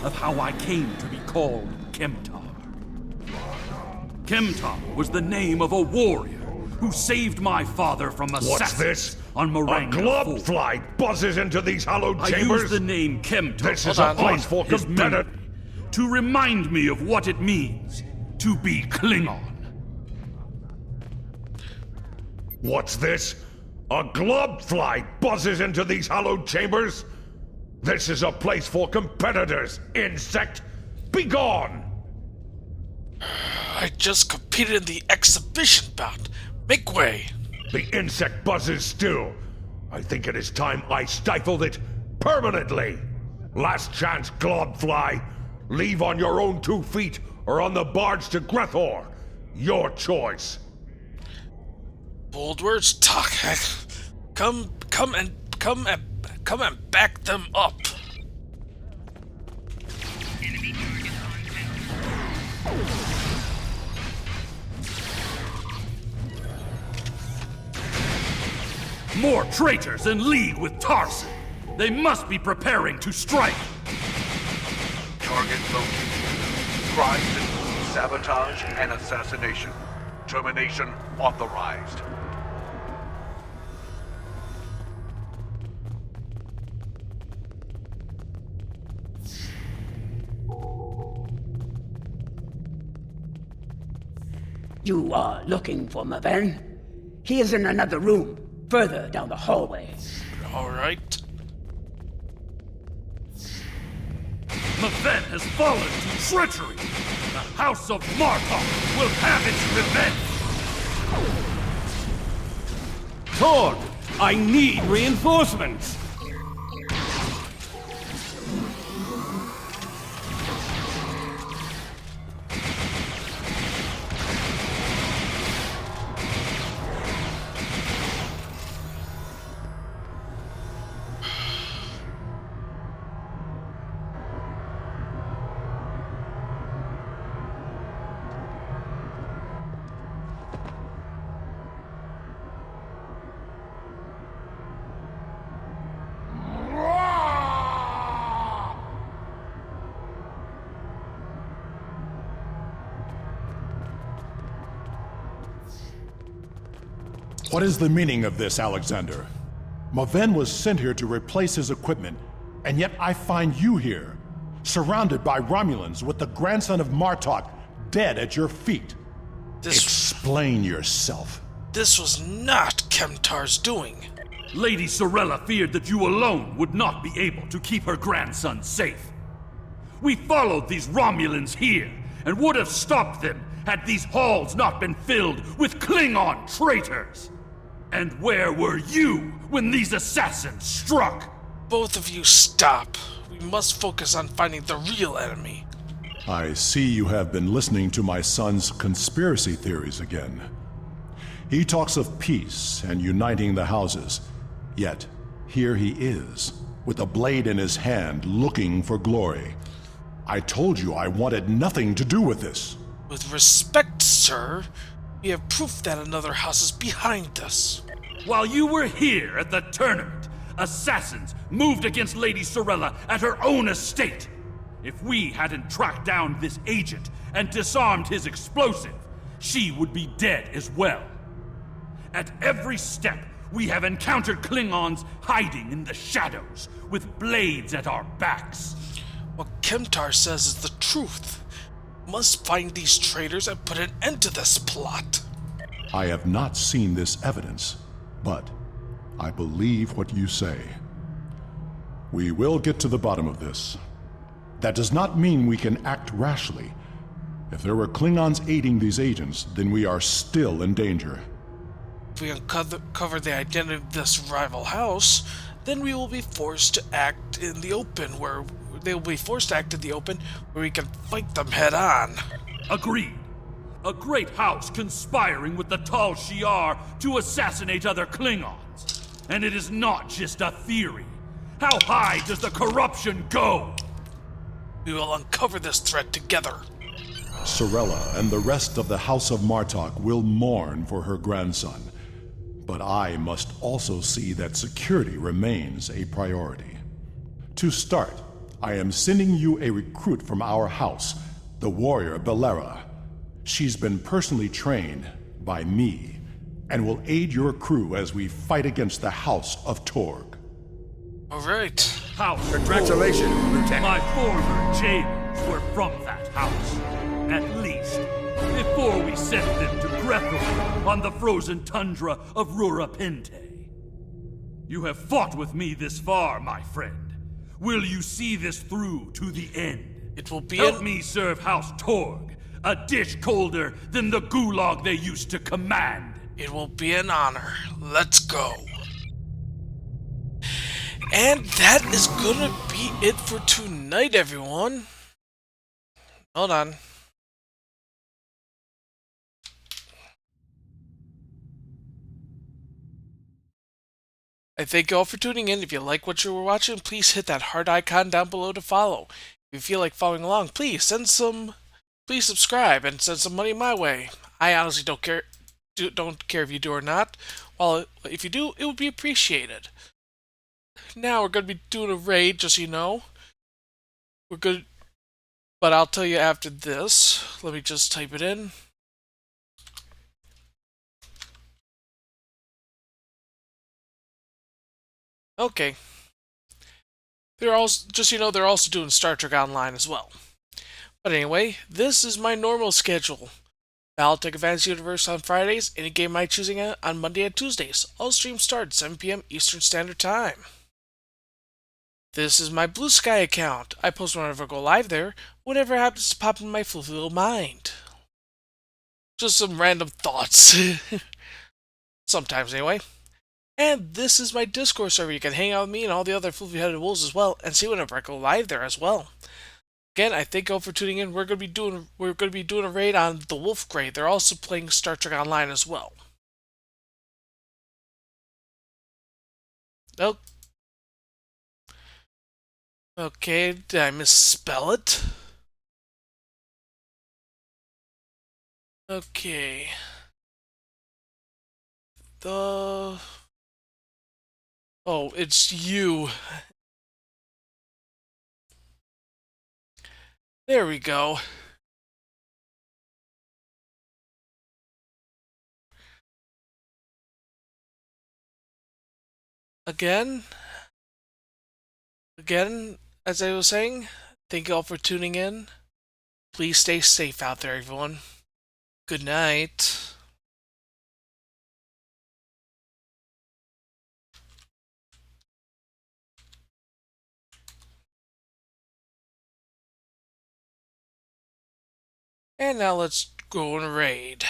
Speaker 16: of how I came to be called Kemtar. Kemtar was the name of a warrior who saved my father from assassins.
Speaker 8: What's this?
Speaker 16: On Maranga.
Speaker 8: A glob fly buzzes into these hallowed
Speaker 16: I
Speaker 8: chambers?
Speaker 16: used the name Kemtar.
Speaker 8: This is a place for competitive...
Speaker 16: To remind me of what it means to be Klingon.
Speaker 8: What's this? A glob fly buzzes into these hallowed chambers? This is a place for competitors, insect! Be gone!
Speaker 1: I just competed in the exhibition bout. Make way!
Speaker 8: The insect buzzes still. I think it is time I stifled it permanently. Last chance, globfly. Leave on your own 2 feet or on the barge to Grethor. Your choice.
Speaker 1: Bold words, talk. Come and back them up.
Speaker 16: More traitors in league with Tarson. They must be preparing to strike.
Speaker 4: Target located. Crimes include sabotage and assassination. Termination authorized.
Speaker 19: You are looking for Maven? He is in another room, further down the hallway.
Speaker 1: All right.
Speaker 16: Maven has fallen to treachery. The House of Martok will have its revenge.
Speaker 5: Torg, I need reinforcements.
Speaker 15: What is the meaning of this, Alexander? Maven was sent here to replace his equipment, and yet I find you here, surrounded by Romulans with the grandson of Martok dead at your feet. Explain yourself.
Speaker 1: This was not Kemtar's doing.
Speaker 16: Lady Sorella feared that you alone would not be able to keep her grandson safe. We followed these Romulans here, and would have stopped them had these halls not been filled with Klingon traitors. And where were you when these assassins struck?
Speaker 1: Both of you stop. We must focus on finding the real enemy.
Speaker 15: I see you have been listening to my son's conspiracy theories again. He talks of peace and uniting the houses, yet here he is, with a blade in his hand, looking for glory. I told you I wanted nothing to do with this.
Speaker 1: With respect, sir, we have proof that another house is behind us.
Speaker 16: While you were here at the tournament, assassins moved against Lady Sorella at her own estate. If we hadn't tracked down this agent and disarmed his explosive, she would be dead as well. At every step, we have encountered Klingons hiding in the shadows, with blades at our backs.
Speaker 1: What Kemtar says is the truth. Must find these traitors and put an end to this plot.
Speaker 15: I have not seen this evidence, but I believe what you say. We will get to the bottom of this. That does not mean we can act rashly. If there were Klingons aiding these agents, then we are still in danger.
Speaker 1: If we uncover the identity of this rival house, then we will be forced to act in the open, where we can fight them head on.
Speaker 16: Agreed. A great house conspiring with the Tal Shiar to assassinate other Klingons. And it is not just a theory. How high does the corruption go?
Speaker 1: We will uncover this threat together.
Speaker 15: Sorella and the rest of the House of Martok will mourn for her grandson. But I must also see that security remains a priority. To start, I am sending you a recruit from our house, the warrior Belera. She's been personally trained by me, and will aid your crew as we fight against the House of Torg.
Speaker 1: Alright.
Speaker 16: House
Speaker 10: Congratulations,
Speaker 16: Torg.
Speaker 10: Lieutenant.
Speaker 16: My former jailers were from that house. At least, before we sent them to Brethel on the frozen tundra of Rurapente. You have fought with me this far, my friend. Will you see this through to the end?
Speaker 1: It will be
Speaker 16: Help me serve House Torg, a dish colder than the gulag they used to command.
Speaker 1: It will be an honor. Let's go. And that is gonna be it for tonight, everyone. Hold on. I thank you all for tuning in. If you like what you were watching, please hit that heart icon down below to follow. If you feel like following along, please subscribe and send some money my way. I honestly don't care if you do or not. Well, if you do, it would be appreciated. Now we're going to be doing a raid, just so you know. We're good, but I'll tell you after this. Let me just type it in. Okay. They're also, just so you know, they're also doing Star Trek Online as well. But anyway, this is my normal schedule. Battletech Universe on Fridays, any game I'm choosing on Monday and Tuesdays. All streams start at 7 p.m. Eastern Standard Time. This is my Blue Sky account. I post whenever I go live there, whatever happens to pop in my fluffy little mind. Just some random thoughts. Sometimes, anyway. And this is my Discord server. You can hang out with me and all the other floofy-headed wolves as well, and see whenever I go live there as well. Again, I thank you all for tuning in. We're going to be doing a raid on the Wolf Grade. They're also playing Star Trek Online as well. Nope. Okay, did I misspell it? Okay. Oh, it's you. There we go. Again, as I was saying, thank you all for tuning in. Please stay safe out there, everyone. Good night. And now let's go and raid.